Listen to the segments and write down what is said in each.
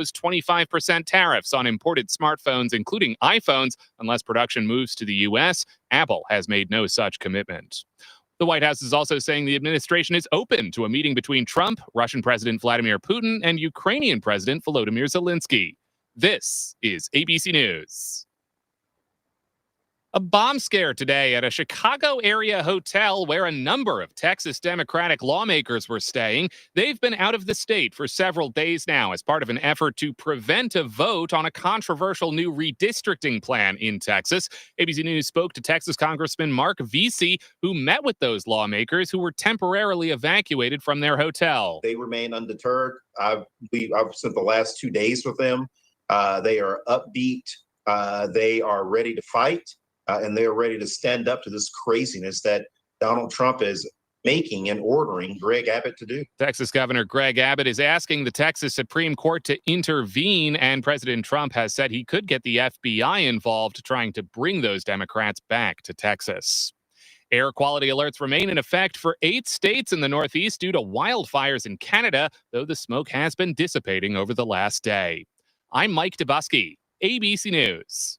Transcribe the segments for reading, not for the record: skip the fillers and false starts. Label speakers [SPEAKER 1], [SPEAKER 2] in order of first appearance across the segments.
[SPEAKER 1] 25% tariffs on imported smartphones, including iPhones, unless production moves to the U.S. Apple has made no such commitment. The White House is also saying the administration is open to a meeting between Trump, Russian President Vladimir Putin, and Ukrainian President Volodymyr Zelensky. This is ABC News. A bomb scare today at a Chicago area hotel where a number of Texas Democratic lawmakers were staying. They've been out of the state for several days now as part of an effort to prevent a vote on a controversial new redistricting plan in Texas. ABC News spoke to Texas Congressman Mark Vesey, who met with those lawmakers who were temporarily evacuated from their hotel.
[SPEAKER 2] They remain undeterred. I've spent the last 2 days with them. They are upbeat. They are ready to fight. And they are ready to stand up to this craziness that Donald Trump is making and ordering Greg Abbott to do.
[SPEAKER 1] Texas Governor Greg Abbott is asking the Texas Supreme Court to intervene, and President Trump has said he could get the FBI involved trying to bring those Democrats back to Texas. Air quality alerts remain in effect for 8 states in the Northeast due to wildfires in Canada, though the smoke has been dissipating over the last day. I'm Mike Dubusky, ABC News.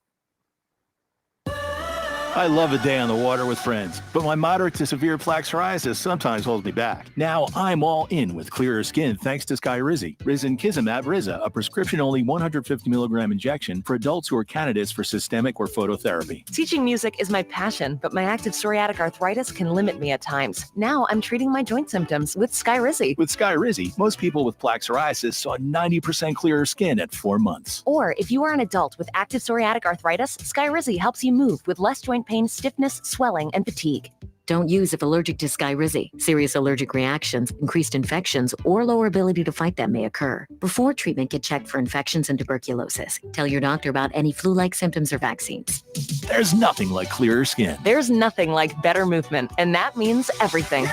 [SPEAKER 3] I love a day on the water with friends, but my moderate to severe plaque psoriasis sometimes holds me back. Now I'm all in with clearer skin thanks to Skyrizi. Risankizumab Riza, a prescription-only 150 milligram injection for adults who are candidates for systemic or phototherapy.
[SPEAKER 4] Teaching music is my passion, but my active psoriatic arthritis can limit me at times. Now I'm treating my joint symptoms with Skyrizi.
[SPEAKER 3] With Skyrizi, most people with plaque psoriasis saw 90% clearer skin at 4 months.
[SPEAKER 4] Or if you are an adult with active psoriatic arthritis, Skyrizi helps you move with less joint pain, stiffness, swelling, and fatigue.
[SPEAKER 5] Don't use if allergic to Skyrizi. Serious allergic reactions, increased infections, or lower ability to fight them may occur. Before treatment, get checked for infections and tuberculosis. Tell your doctor about any flu-like symptoms or vaccines.
[SPEAKER 3] There's nothing like clearer skin.
[SPEAKER 4] There's nothing like better movement, and that means everything.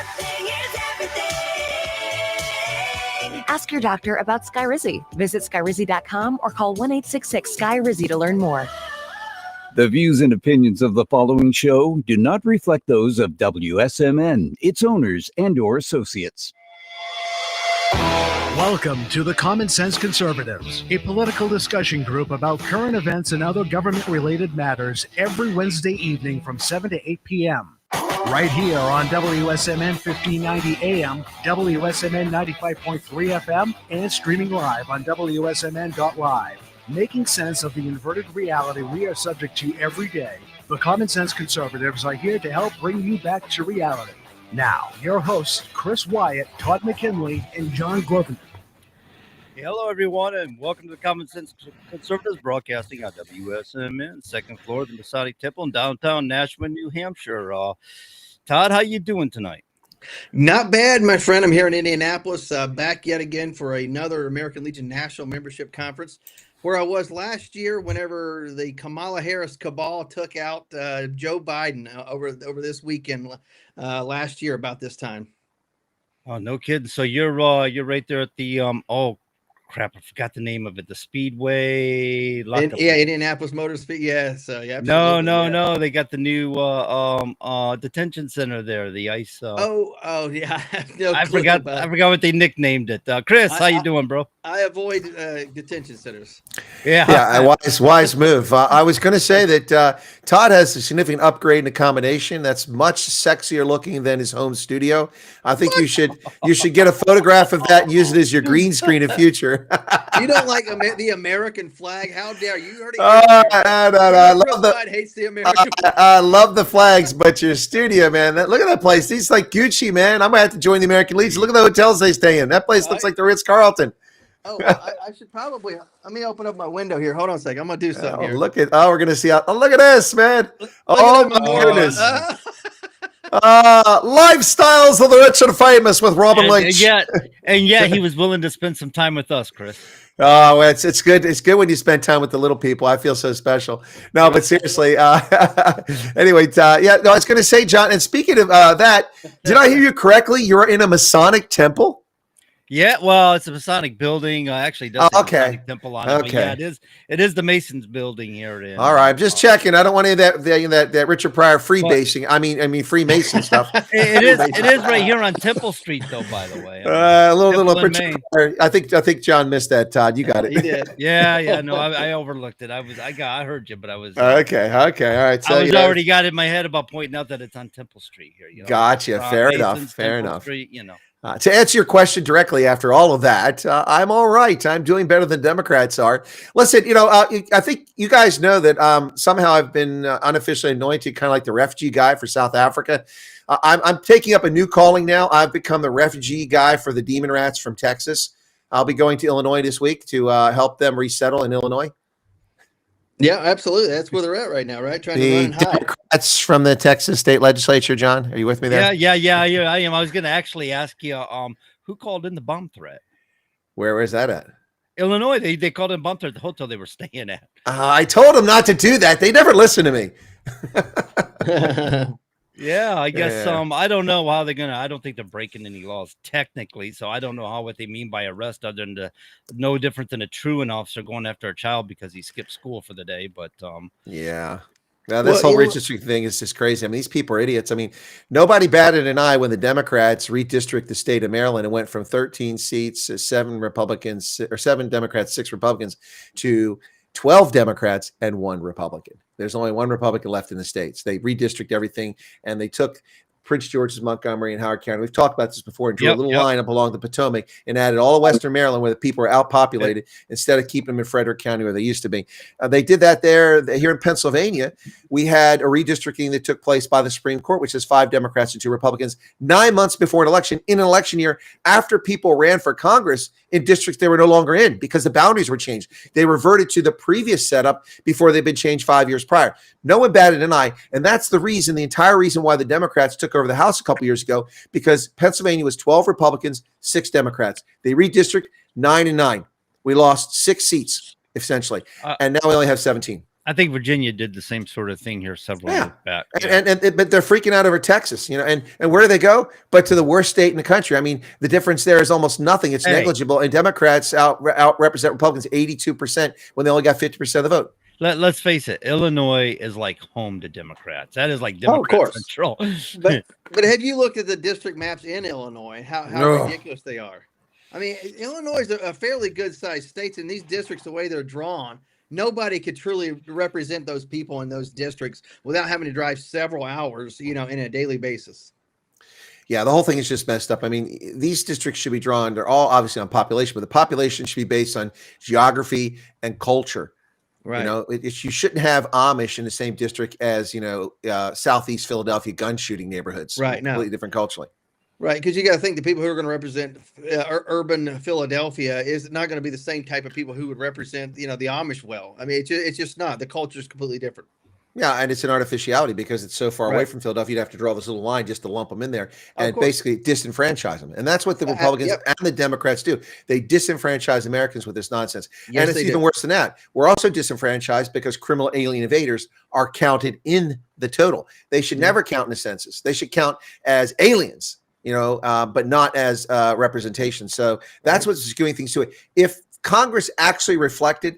[SPEAKER 4] Ask your doctor about Skyrizi. Visit Skyrizi.com or call 1-866-SKY-RIZI to learn more.
[SPEAKER 6] The views and opinions of the following show do not reflect those of WSMN, its owners, and/or associates.
[SPEAKER 7] Welcome to the Common Sense Conservatives, a political discussion group about current events and other government-related matters every Wednesday evening from 7 to 8 p.m. Right here on WSMN 1590 AM, WSMN 95.3 FM, and streaming live on wsmn.live. Making sense of the inverted reality we are subject to every day, the Common Sense Conservatives are here to help bring you back to reality. Now, your hosts, Chris Wyatt, Todd McKinley, and John Groven.
[SPEAKER 8] Hello, everyone, and welcome to the Common Sense Conservatives broadcasting on WSMN, second floor of the Masonic Temple in downtown Nashua, New Hampshire. Todd, how you doing tonight?
[SPEAKER 9] Not bad, my friend. I'm here in Indianapolis, back yet again for another American Legion National Membership Conference, where I was last year whenever the Kamala Harris cabal took out Joe Biden over this weekend last year about this time.
[SPEAKER 8] Oh, no kidding. So you're right there at the oh crap, I forgot the name of it. The Speedway.
[SPEAKER 9] Indianapolis Motor Speed. Yeah, so yeah.
[SPEAKER 8] No. They got the new detention center there. The ICE.
[SPEAKER 9] Yeah.
[SPEAKER 8] I forgot what they nicknamed it. Chris, how you doing, bro?
[SPEAKER 9] I avoid detention centers.
[SPEAKER 10] Yeah, wise move. I was going to say that Todd has a significant upgrade in accommodation that's much sexier looking than his home studio. I think you should get a photograph of that and use it as your green screen in future.
[SPEAKER 9] You don't like the American flag? How dare you? Already
[SPEAKER 10] I love
[SPEAKER 9] hates the American flag.
[SPEAKER 10] I love the flags, but your studio, man. Look at that place. These like Gucci, man. I'm gonna have to join the American Legion. Look at the hotels they stay in. That place looks like the Ritz-Carlton.
[SPEAKER 9] Oh, I should probably let me open up my window here. Hold on a second. I'm gonna do something here.
[SPEAKER 10] We're gonna see how. Oh, look at this, man. Oh my goodness. Lifestyles of the rich and famous with Robin Lynch.
[SPEAKER 8] And yet he was willing to spend some time with us, Chris.
[SPEAKER 10] Oh, it's good. It's good when you spend time with the little people. I feel so special. No, but seriously. Anyway, I was going to say, John, and speaking of that, did I hear you correctly? You're in a Masonic temple?
[SPEAKER 8] Yeah, well, it's a Masonic building. Actually, it does say
[SPEAKER 10] Okay.
[SPEAKER 8] Masonic Temple on it. But yeah,
[SPEAKER 10] Okay.
[SPEAKER 8] it is the Masons building here. In,
[SPEAKER 10] All right, I'm just checking. I don't want any of that Richard Pryor freebasing. I mean Freemason stuff.
[SPEAKER 8] It is right here on Temple Street, though. By the way,
[SPEAKER 10] A little
[SPEAKER 8] Temple in
[SPEAKER 10] Richard
[SPEAKER 8] Maine.
[SPEAKER 10] Pryor. I think John missed that. Todd, you got it.
[SPEAKER 9] He did.
[SPEAKER 8] Yeah. No, I overlooked it. I heard you, but I was
[SPEAKER 10] Okay. All right. So
[SPEAKER 8] I was already got it in my head about pointing out that it's on Temple Street here. You know,
[SPEAKER 10] gotcha. Fair enough.
[SPEAKER 8] Masons,
[SPEAKER 10] Fair
[SPEAKER 8] Temple
[SPEAKER 10] enough.
[SPEAKER 8] Street, you know.
[SPEAKER 10] To answer your question directly, after all of that, I'm all right. I'm doing better than Democrats are. Listen, I think you guys know that somehow I've been unofficially anointed kind of like the refugee guy for South Africa. I'm taking up a new calling now. I've become the refugee guy for the demon rats from Texas. I'll be going to Illinois this week to help them resettle in Illinois.
[SPEAKER 9] Yeah, absolutely. That's where they're at right now, right? Trying to run
[SPEAKER 10] The
[SPEAKER 9] and hide.
[SPEAKER 10] Democrats from the Texas state legislature, John, are you with me there?
[SPEAKER 8] Yeah, I am. I was going to actually ask you, who called in the bomb threat?
[SPEAKER 10] Where is that at?
[SPEAKER 8] Illinois. They called in bomb threat at the hotel they were staying at.
[SPEAKER 10] I told them not to do that. They never listen to me.
[SPEAKER 8] Yeah, I guess
[SPEAKER 10] Yeah.
[SPEAKER 8] I don't know how they're gonna. I don't think they're breaking any laws technically, so I don't know what they mean by arrest, other than no different than a truant officer going after a child because he skipped school for the day. But
[SPEAKER 10] Yeah. Now, this whole redistricting thing is just crazy. I mean, these people are idiots. I mean, nobody batted an eye when the Democrats redistricted the state of Maryland and went from 13 seats, 7 Republicans, or 7 Democrats, 6 Republicans, to 12 Democrats and 1 Republican. There's only 1 Republican left in the states. They redistricted everything, and they took Prince George's, Montgomery, and Howard County. We've talked about this before, and drew a little line up along the Potomac and added all of Western Maryland where the people are outpopulated instead of keeping them in Frederick County where they used to be. They did that there. Here in Pennsylvania, we had a redistricting that took place by the Supreme Court, which is 5 Democrats and 2 Republicans, 9 months before an election, in an election year, after people ran for Congress in districts they were no longer in because the boundaries were changed. They reverted to the previous setup before they'd been changed 5 years prior. No one batted an eye, and that's the entire reason why the Democrats took over the House a couple years ago, because Pennsylvania was 12 Republicans, 6 Democrats. They redistricted 9 and 9. We lost 6 seats essentially, and now we only have 17.
[SPEAKER 8] I think Virginia did the same sort of thing here several years back.
[SPEAKER 10] But they're freaking out over Texas, and where do they go? But to the worst state in the country. I mean, the difference there is almost nothing. It's negligible, and Democrats out represent Republicans 82% when they only got 50% of the vote.
[SPEAKER 8] Let's face it, Illinois is like home to Democrats. That is like Democrat control.
[SPEAKER 9] But have you looked at the district maps in Illinois? How ridiculous they are. I mean, Illinois is a fairly good sized state, and these districts, the way they're drawn, nobody could truly represent those people in those districts without having to drive several hours, in a daily basis.
[SPEAKER 10] Yeah, the whole thing is just messed up. I mean, these districts should be drawn. They're all obviously on population, but the population should be based on geography and culture.
[SPEAKER 9] Right.
[SPEAKER 10] You shouldn't have Amish in the same district as, Southeast Philadelphia gun shooting neighborhoods.
[SPEAKER 9] Right. Now,
[SPEAKER 10] completely different culturally.
[SPEAKER 9] Right. Because you got to think the people who are going to represent urban Philadelphia is not going to be the same type of people who would represent, the Amish well. I mean, it's just not. The culture is completely different.
[SPEAKER 10] Yeah, and it's an artificiality because it's so far away from Philadelphia. You'd have to draw this little line just to lump them in there and basically disenfranchise them. And that's what the Republicans and the Democrats do. They disenfranchise Americans with this nonsense.
[SPEAKER 9] Yes,
[SPEAKER 10] and it's even worse than that. We're also disenfranchised because criminal alien invaders are counted in the total. They should never count in the census. They should count as aliens, but not as representation. So that's what's skewing things to it. If Congress actually reflected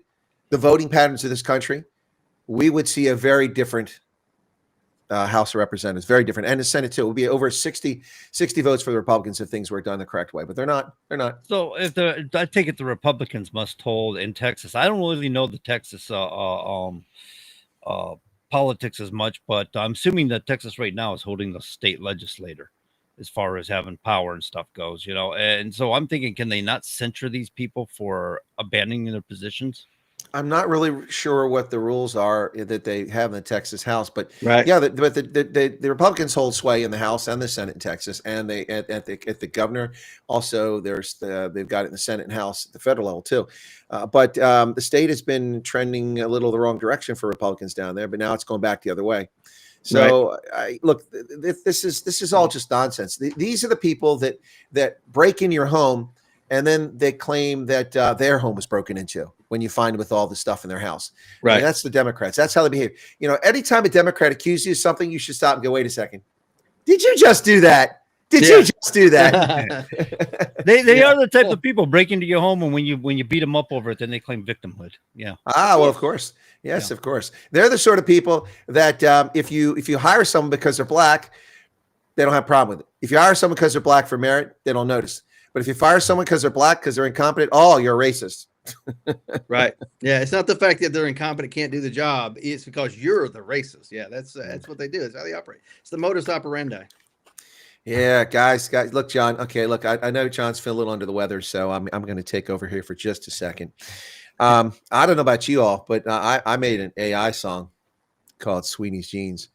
[SPEAKER 10] the voting patterns of this country, we would see a very different House of Representatives, very different. And the Senate, too. It would be over 60 votes for the Republicans if things were done the correct way. But they're not.
[SPEAKER 8] So I take it the Republicans must hold in Texas. I don't really know the Texas politics as much, but I'm assuming that Texas right now is holding the state legislator as far as having power and stuff goes, And so I'm thinking, can they not censure these people for abandoning their positions?
[SPEAKER 10] I'm not really sure what the rules are that they have in the Texas House, but the Republicans hold sway in the House and the Senate in Texas, and they at the governor. Also, they've got it in the Senate and House at the federal level too. But the state has been trending a little the wrong direction for Republicans down there, but now it's going back the other way. So look, this is all just nonsense. These are the people that break in your home, and then they claim that their home was broken into when you find with all the stuff in their house. Right. And that's the Democrats. That's how they behave. Anytime a Democrat accuses you of something, you should stop and go, wait a second. Did you just do that? Did you just do that?
[SPEAKER 8] They are the type of people break into your home, and when you beat them up over it, then they claim victimhood. Yeah.
[SPEAKER 10] Well, of course. Yes, of course. They're the sort of people that if you hire someone because they're black, they don't have a problem with it. If you hire someone because they're black for merit, they don't notice. But if you fire someone because they're black, because they're incompetent, you're a racist.
[SPEAKER 9] Right. Yeah. It's not the fact that they're incompetent, can't do the job. It's because you're the racist. Yeah. That's what they do. It's how they operate. It's the modus operandi.
[SPEAKER 10] Yeah, guys, look, John. Okay, look, I know John's feeling a little under the weather, so I'm going to take over here for just a second. I don't know about you all, but I made an AI song called Sweeney's Jeans.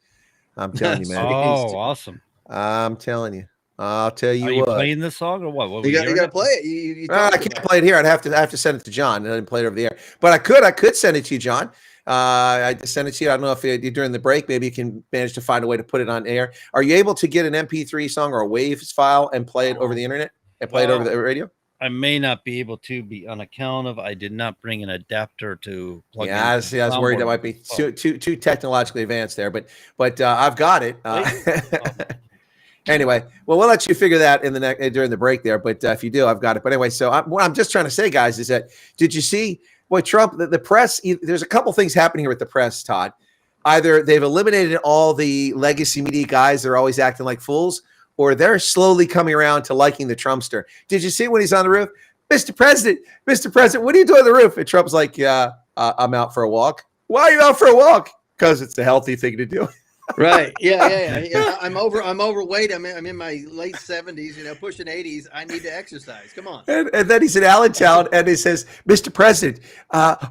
[SPEAKER 10] I'm telling you, man.
[SPEAKER 8] Oh, awesome.
[SPEAKER 10] I'm telling you. I'll tell you.
[SPEAKER 8] Are you playing this song or what?
[SPEAKER 9] You got to play it.
[SPEAKER 10] I can't play it here. I have to send it to John and then play it over the air. But I could send it to you, John. I sent it to you. I don't know if you during the break, maybe you can manage to find a way to put it on air. Are you able to get an MP3 song or a WAV file and play it over the internet and play it over the radio?
[SPEAKER 8] I may not be able to be on account of I did not bring an adapter to plug in.
[SPEAKER 10] I was worried that might be too technologically advanced there, but I've got it. Anyway, well, we'll let you figure that during the break there. But if you do, I've got it. But anyway, so what I'm just trying to say, guys, is that did you see what Trump, the press? There's a couple things happening here with the press, Todd. Either they've eliminated all the legacy media guys that are always acting like fools, or they're slowly coming around to liking the Trumpster. Did you see when he's on the roof? Mr. President, what are you doing on the roof? And Trump's like, I'm out for a walk. Why are you out for a walk? Because it's a healthy thing to do.
[SPEAKER 9] Right. Yeah. I'm overweight. I'm in my late 70s, pushing 80s. I need to exercise. Come on.
[SPEAKER 10] And then he's in Allentown and he says, Mr. President,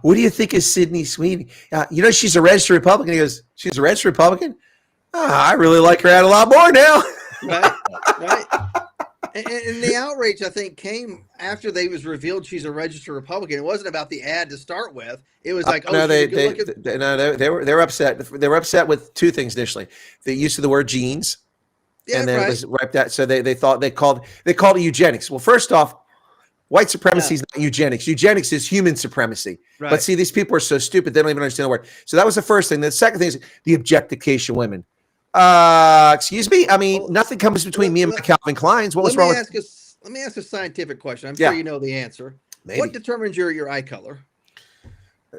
[SPEAKER 10] what do you think of Sydney Sweeney? She's a registered Republican. He goes, she's a registered Republican? I really like her out a lot more now.
[SPEAKER 9] Right. And the outrage, I think, came after they was revealed she's a registered Republican. It wasn't about the ad to start with. It was like,
[SPEAKER 10] they were upset. They were upset with two things initially: the use of the word jeans, and then it was right that. So they thought they called it eugenics. Well, first off, white supremacy is not eugenics. Eugenics is human supremacy. Right. But see, these people are so stupid they don't even understand the word. So that was the first thing. The second thing is the objectification of women. Excuse me. I mean, nothing comes between me and my Calvin Kleins. What was wrong?
[SPEAKER 9] Let me ask a scientific question. I'm sure you know the answer. Maybe. What determines your eye color?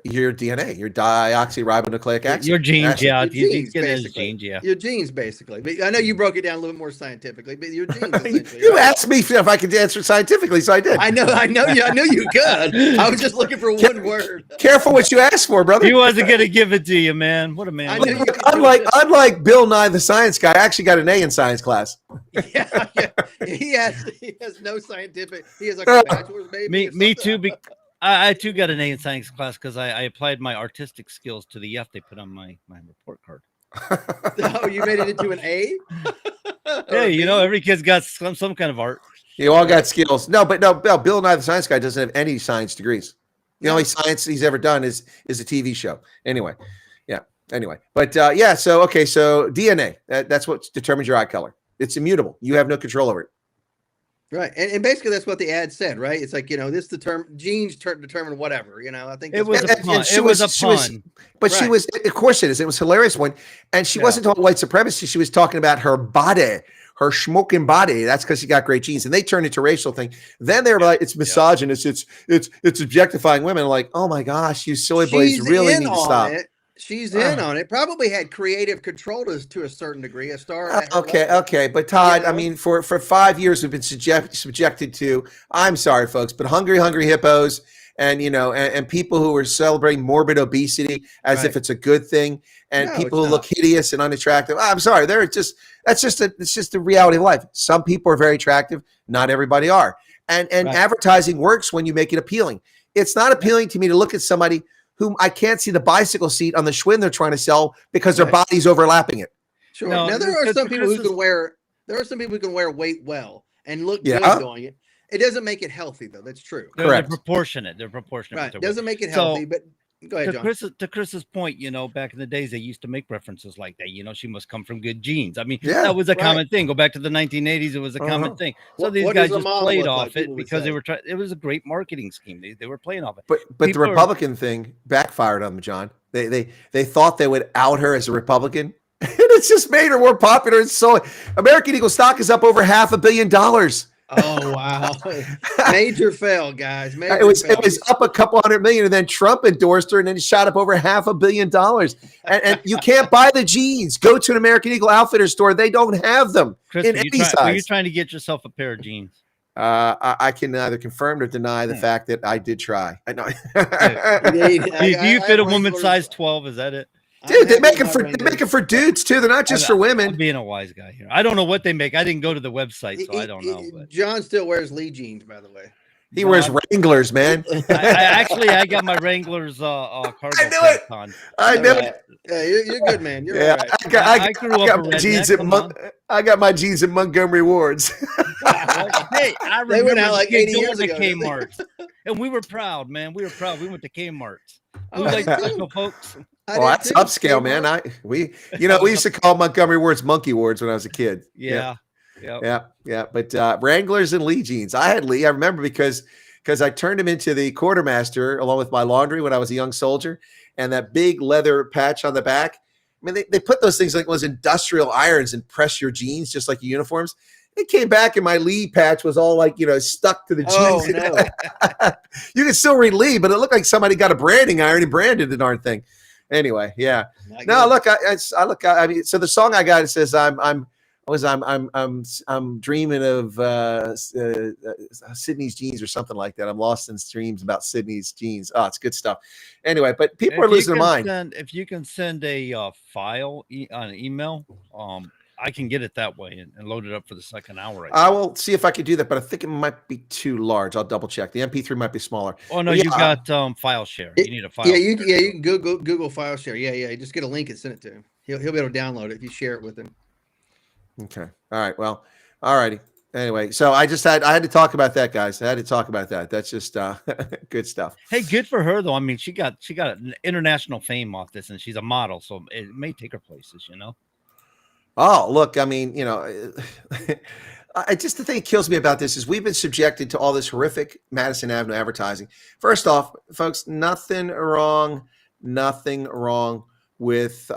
[SPEAKER 10] Your DNA, your deoxyribonucleic acid.
[SPEAKER 8] Your genes,
[SPEAKER 9] Your genes, basically. But I know you broke it down a little more scientifically, but your genes. Essentially,
[SPEAKER 10] you asked me if I could answer scientifically, so I did.
[SPEAKER 9] I know you could. I was just looking for one word.
[SPEAKER 10] Careful what you ask for, brother.
[SPEAKER 8] He wasn't going to give it to you, man. What a man.
[SPEAKER 10] Unlike Bill Nye the Science Guy, I actually got an A in science class.
[SPEAKER 9] Yeah. He has no scientific. He has like a bachelor's, maybe.
[SPEAKER 8] Me too. I too got an A in science class because I applied my artistic skills to the F they put on my report card.
[SPEAKER 9] Oh, you made it into an A?
[SPEAKER 8] Hey, every kid's got some kind of art.
[SPEAKER 10] You all got skills. No, Bill Nye the Science Guy doesn't have any science degrees. The only science he's ever done is a TV show. Anyway, but so DNA, that's what determines your eye color. It's immutable. You have no control over it.
[SPEAKER 9] Right. And basically that's what the ad said, right? It's like, this genes determine whatever, I think
[SPEAKER 8] it was a pun.
[SPEAKER 10] She was, of course it is. It was a hilarious one. And she wasn't talking white supremacy. She was talking about her body, her smoking body. That's because she got great genes. And they turned into a racial thing. Then they were like, it's misogynist. It's objectifying women. Like, oh my gosh, you silly boys really need to stop.
[SPEAKER 9] She's in on it. Probably had creative control to a certain degree. A star.
[SPEAKER 10] Okay. But Todd, I mean, for 5 years we've been subjected to. I'm sorry, folks, but hungry hippos, and and people who are celebrating morbid obesity as if it's a good thing, and people who look hideous and unattractive. I'm sorry, it's just the reality of life. Some people are very attractive, not everybody are, and advertising works when you make it appealing. It's not appealing to me to look at somebody whom I can't see the bicycle seat on the Schwinn they're trying to sell because their body's overlapping it.
[SPEAKER 9] Sure. No, now there are some people who can wear. There are some people who can wear weight well and look good doing it. It doesn't make it healthy though. That's true.
[SPEAKER 8] Correct. They're proportionate.
[SPEAKER 9] Right. It doesn't make it healthy, but go ahead, John.
[SPEAKER 8] To Chris's point, back in the days they used to make references like that. She must come from good genes. I mean, that was a common thing. Go back to the 1980s; it was a common thing. So these guys just played off it because they were trying. It was a great marketing scheme. They were playing off it.
[SPEAKER 10] But the Republican thing backfired on them, John. They thought they would out her as a Republican. And It's just made her more popular. It's so American Eagle stock is up over $500 million.
[SPEAKER 9] Oh wow! Major fail, guys. Major
[SPEAKER 10] It was
[SPEAKER 9] fail.
[SPEAKER 10] up a couple $100 million, and then Trump endorsed her, and then it shot up over $500 million. And you can't buy the jeans. Go to an American Eagle Outfitter store; they don't have them
[SPEAKER 8] Chris,
[SPEAKER 10] in
[SPEAKER 8] were
[SPEAKER 10] any size.
[SPEAKER 8] you trying to get yourself a pair of jeans?
[SPEAKER 10] I can neither confirm nor deny the fact that I did try. I know.
[SPEAKER 8] Do you fit a woman's size 12? Is that it?
[SPEAKER 10] Dude, they make it for dudes too. They're not just for women.
[SPEAKER 8] I'm being a wise guy here. I don't know what they make. I didn't go to the website, so I don't know. But.
[SPEAKER 9] John still wears Lee jeans, by the way.
[SPEAKER 10] He wears Wranglers, man.
[SPEAKER 8] I got my Wranglers cargo pants on.
[SPEAKER 10] I knew it.
[SPEAKER 9] Yeah, you're good, man. You're
[SPEAKER 10] yeah,
[SPEAKER 9] all right.
[SPEAKER 10] I got my jeans at Montgomery Ward's.
[SPEAKER 8] Hey, I remember
[SPEAKER 9] they went out like 80 years
[SPEAKER 8] to
[SPEAKER 9] ago.
[SPEAKER 8] Kmart, and we were proud, man. We were proud. We went to Kmart. We were like special folks.
[SPEAKER 10] Oh, that's upscale, man. We used to call Montgomery Wards Monkey Wards when I was a kid.
[SPEAKER 8] Yeah.
[SPEAKER 10] But Wranglers and Lee jeans. I had Lee. I remember because I turned him into the quartermaster along with my laundry when I was a young soldier, and that big leather patch on the back. I mean, they put those things like those industrial irons and press your jeans just like your uniforms. It came back and my Lee patch was all like, stuck to the jeans.
[SPEAKER 9] Oh, no.
[SPEAKER 10] You can still read Lee, but it looked like somebody got a branding iron and branded the darn thing. Anyway, yeah. No, look, I mean, so the song I got, it says, I'm dreaming of Sydney's jeans or something like that. I'm lost in dreams about Sydney's jeans. Oh, it's good stuff. Anyway, but people are losing their mind.
[SPEAKER 8] If you can send a file on an email, I can get it that way and load it up for the second hour.
[SPEAKER 10] I will see if I can do that, but I think it might be too large. I'll double check. The MP3 might be smaller.
[SPEAKER 8] Oh no, you got file share. You need a file.
[SPEAKER 9] Yeah, you can Google file share. Yeah. Just get a link and send it to him. He'll be able to download it if you share it with him.
[SPEAKER 10] Okay. All right. Well, all righty. Anyway, so I had to talk about that, guys. I had to talk about that. That's just good stuff.
[SPEAKER 8] Hey, good for her though. I mean, she got an international fame off this, and she's a model, so it may take her places.
[SPEAKER 10] Oh, look, I mean, the thing that kills me about this is we've been subjected to all this horrific Madison Avenue advertising. First off, folks, nothing wrong with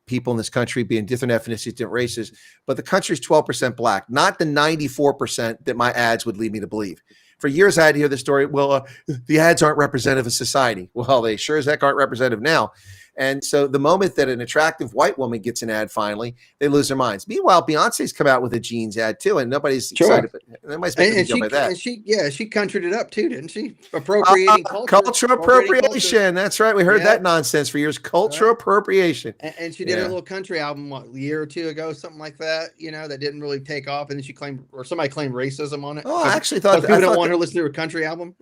[SPEAKER 10] people in this country being different ethnicities, different races, but the country's 12% black, not the 94% that my ads would lead me to believe. For years, I had to hear the story, well, the ads aren't representative of society. Well, they sure as heck aren't representative now. And so the moment that an attractive white woman gets an ad, finally, they lose their minds. Meanwhile, Beyonce's come out with a jeans ad too, and nobody's excited. Nobody's making a deal about that.
[SPEAKER 9] And she countryed it up too, didn't she? Appropriating
[SPEAKER 10] cultural appropriation. That's right. We heard that nonsense for years. Cultural appropriation.
[SPEAKER 9] And she did a little country album a year or two ago, something like that. That didn't really take off, and then she claimed, or somebody claimed racism on it.
[SPEAKER 10] Oh, I actually thought
[SPEAKER 9] people don't want her to listen to her country album.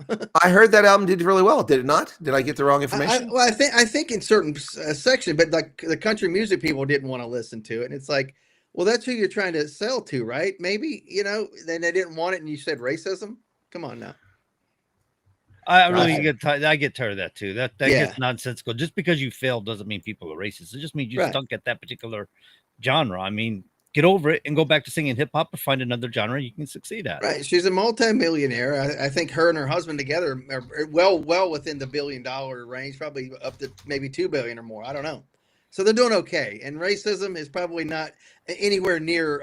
[SPEAKER 10] I heard that album did really well. Did it not? Did I get the wrong information?
[SPEAKER 9] I think in certain section, but like the country music people didn't want to listen to it, and it's like, well, that's who you're trying to sell to, right? Maybe then they didn't want it, and you said racism. Come on now.
[SPEAKER 8] I really get tired. I get tired of that too. That gets nonsensical. Just because you failed doesn't mean people are racist. It just means you stunk at that particular genre. I mean, get over it and go back to singing hip hop or find another genre you can succeed at.
[SPEAKER 9] Right. She's a multimillionaire. I think her and her husband together are well within the $1 billion range, probably up to maybe $2 billion or more. I don't know. So they're doing okay. And racism is probably not anywhere near,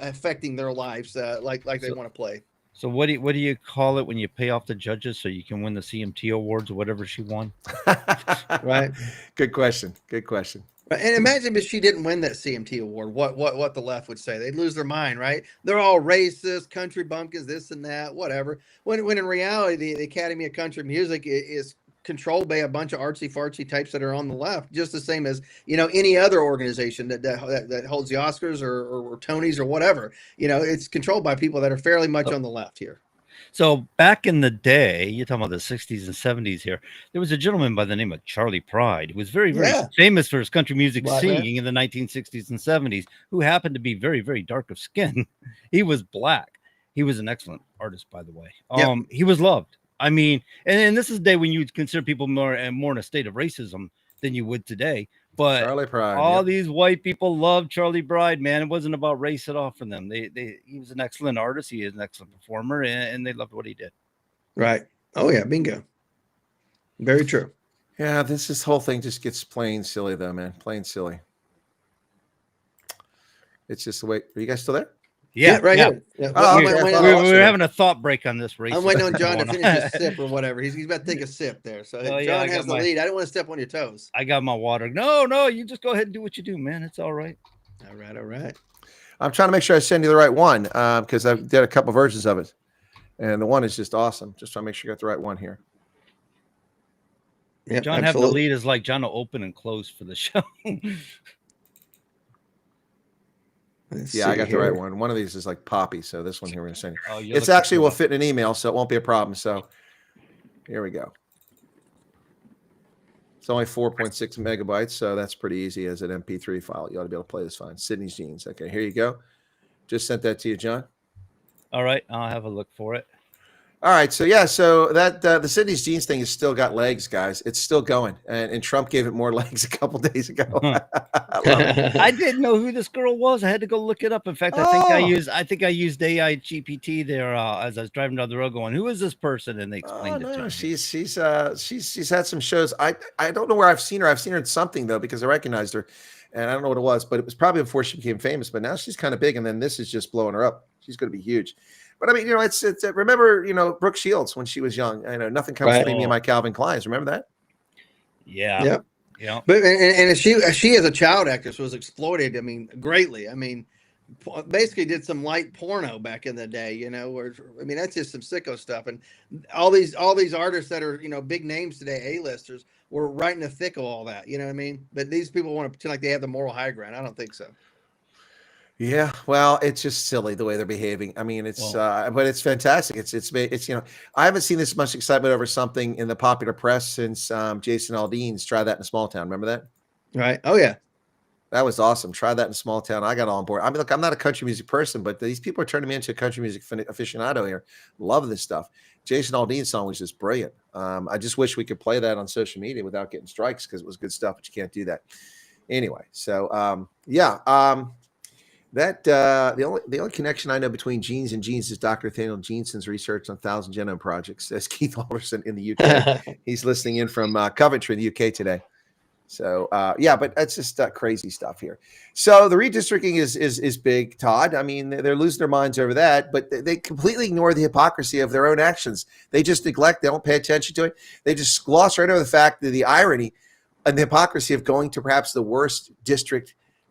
[SPEAKER 9] affecting their lives like they want to play.
[SPEAKER 8] So what do you call it when you pay off the judges so you can win the CMT awards or whatever she won?
[SPEAKER 9] Right.
[SPEAKER 10] Good question.
[SPEAKER 9] And imagine if she didn't win that CMT award, what the left would say. They'd lose their mind, right? They're all racist, country bumpkins, this and that, whatever. When in reality, the Academy of Country Music is controlled by a bunch of artsy-fartsy types that are on the left, just the same as, any other organization that holds the Oscars or Tonys or whatever. It's controlled by people that are fairly much on the left here.
[SPEAKER 8] So back in the day, you're talking about the 60s and 70s here, there was a gentleman by the name of Charlie Pride who was very, very famous for his country music singing in the 1960s and 70s, who happened to be very, very dark of skin. He was black. He was an excellent artist, by the way. He was loved. I mean, and this is a day when you would consider people more in a state of racism than you would today. But
[SPEAKER 10] Charlie Pride,
[SPEAKER 8] all these white people loved Charlie Pride, man. It wasn't about race at all for them. He was an excellent artist. He is an excellent performer, and they loved what he did.
[SPEAKER 9] Right. Oh, yeah. Bingo. Very true.
[SPEAKER 10] Yeah, this whole thing just gets plain silly, though, man. Plain silly. It's just the way. Are you guys still there?
[SPEAKER 8] Yeah,
[SPEAKER 9] right
[SPEAKER 8] yeah.
[SPEAKER 9] here. Yeah.
[SPEAKER 10] Oh,
[SPEAKER 9] I'm
[SPEAKER 10] okay,
[SPEAKER 9] waiting-
[SPEAKER 10] I thought
[SPEAKER 8] We
[SPEAKER 10] I lost you
[SPEAKER 8] were
[SPEAKER 10] there.
[SPEAKER 8] having a thought break on this race.
[SPEAKER 9] I'm waiting on John to finish his sip or whatever. He's about to take a sip there. So
[SPEAKER 8] Oh, yeah, I
[SPEAKER 9] John
[SPEAKER 8] got
[SPEAKER 9] has the
[SPEAKER 8] my-
[SPEAKER 9] lead. I don't want to step on your toes.
[SPEAKER 8] I got my water. No, you just go ahead and do what you do, man. It's all right.
[SPEAKER 9] All right.
[SPEAKER 10] I'm trying to make sure I send you the right one because I did a couple versions of it, and the one is just awesome. Just trying to make sure you got the right one here.
[SPEAKER 9] Yeah,
[SPEAKER 8] John having the lead is like John will open and close for the show.
[SPEAKER 10] Yeah, I got the right one. One of these is like Poppy, so this one here we're going to send you.
[SPEAKER 8] Oh, you're
[SPEAKER 10] It's
[SPEAKER 8] looking
[SPEAKER 10] actually
[SPEAKER 8] for
[SPEAKER 10] will
[SPEAKER 8] one.
[SPEAKER 10] fit in an email, so it won't be a problem. So here we go. It's only 4.6 megabytes, so that's pretty easy as an MP3 file. You ought to be able to play this fine. Sydney's Jeans. Okay, here you go. Just sent that to you, John.
[SPEAKER 8] All right, I'll have a look for it.
[SPEAKER 10] All right, so yeah, so that the Sydney's Jeans thing has still got legs, guys. It's still going, and Trump gave it more legs a couple days ago. I love it.
[SPEAKER 8] I didn't know who this girl was. I had to go look it up. In fact, I think I used AI GPT there as I was driving down the road, going, "Who is this person?" And they explained it to me.
[SPEAKER 10] She's had some shows. I don't know where I've seen her. I've seen her in something though because I recognized her, and I don't know what it was, but it was probably before she became famous. But now she's kind of big, and then this is just blowing her up. She's going to be huge. But I mean, it's remember, Brooke Shields when she was young. I know nothing comes between me and my Calvin Kleins. Remember that?
[SPEAKER 8] Yeah.
[SPEAKER 9] But and she as a child actress was exploited. I mean, greatly. I mean, basically did some light porno back in the day. Where that's just some sicko stuff. And all these artists that are big names today, A-listers, were right in the thick of all that. You know what I mean? But these people want to pretend like they have the moral high ground. I don't think so.
[SPEAKER 10] Yeah, well, it's just silly the way they're behaving. I mean, it's but it's fantastic. It's I haven't seen this much excitement over something in the popular press since Jason Aldean's Try That in a Small Town. Remember that?
[SPEAKER 9] Right. Oh yeah,
[SPEAKER 10] that was awesome. Try That in a Small Town. I got on board. I mean, look, I'm not a country music person, but these people are turning me into a country music aficionado here. Love this stuff. Jason Aldean's song was just brilliant. I just wish we could play that on social media without getting strikes because it was good stuff, but you can't do that anyway. So That the only connection I know between genes and genes is Dr. Nathaniel Jeanson's research on 1,000 Genome Projects. Says Keith Alderson in the UK. He's listening in from Coventry in the UK today. So but that's just crazy stuff here. So the redistricting is big, Todd. I mean, they're losing their minds over that, but they completely ignore the hypocrisy of their own actions. They just neglect. They don't pay attention to it. They just gloss right over the fact that the irony and the hypocrisy of going to perhaps the worst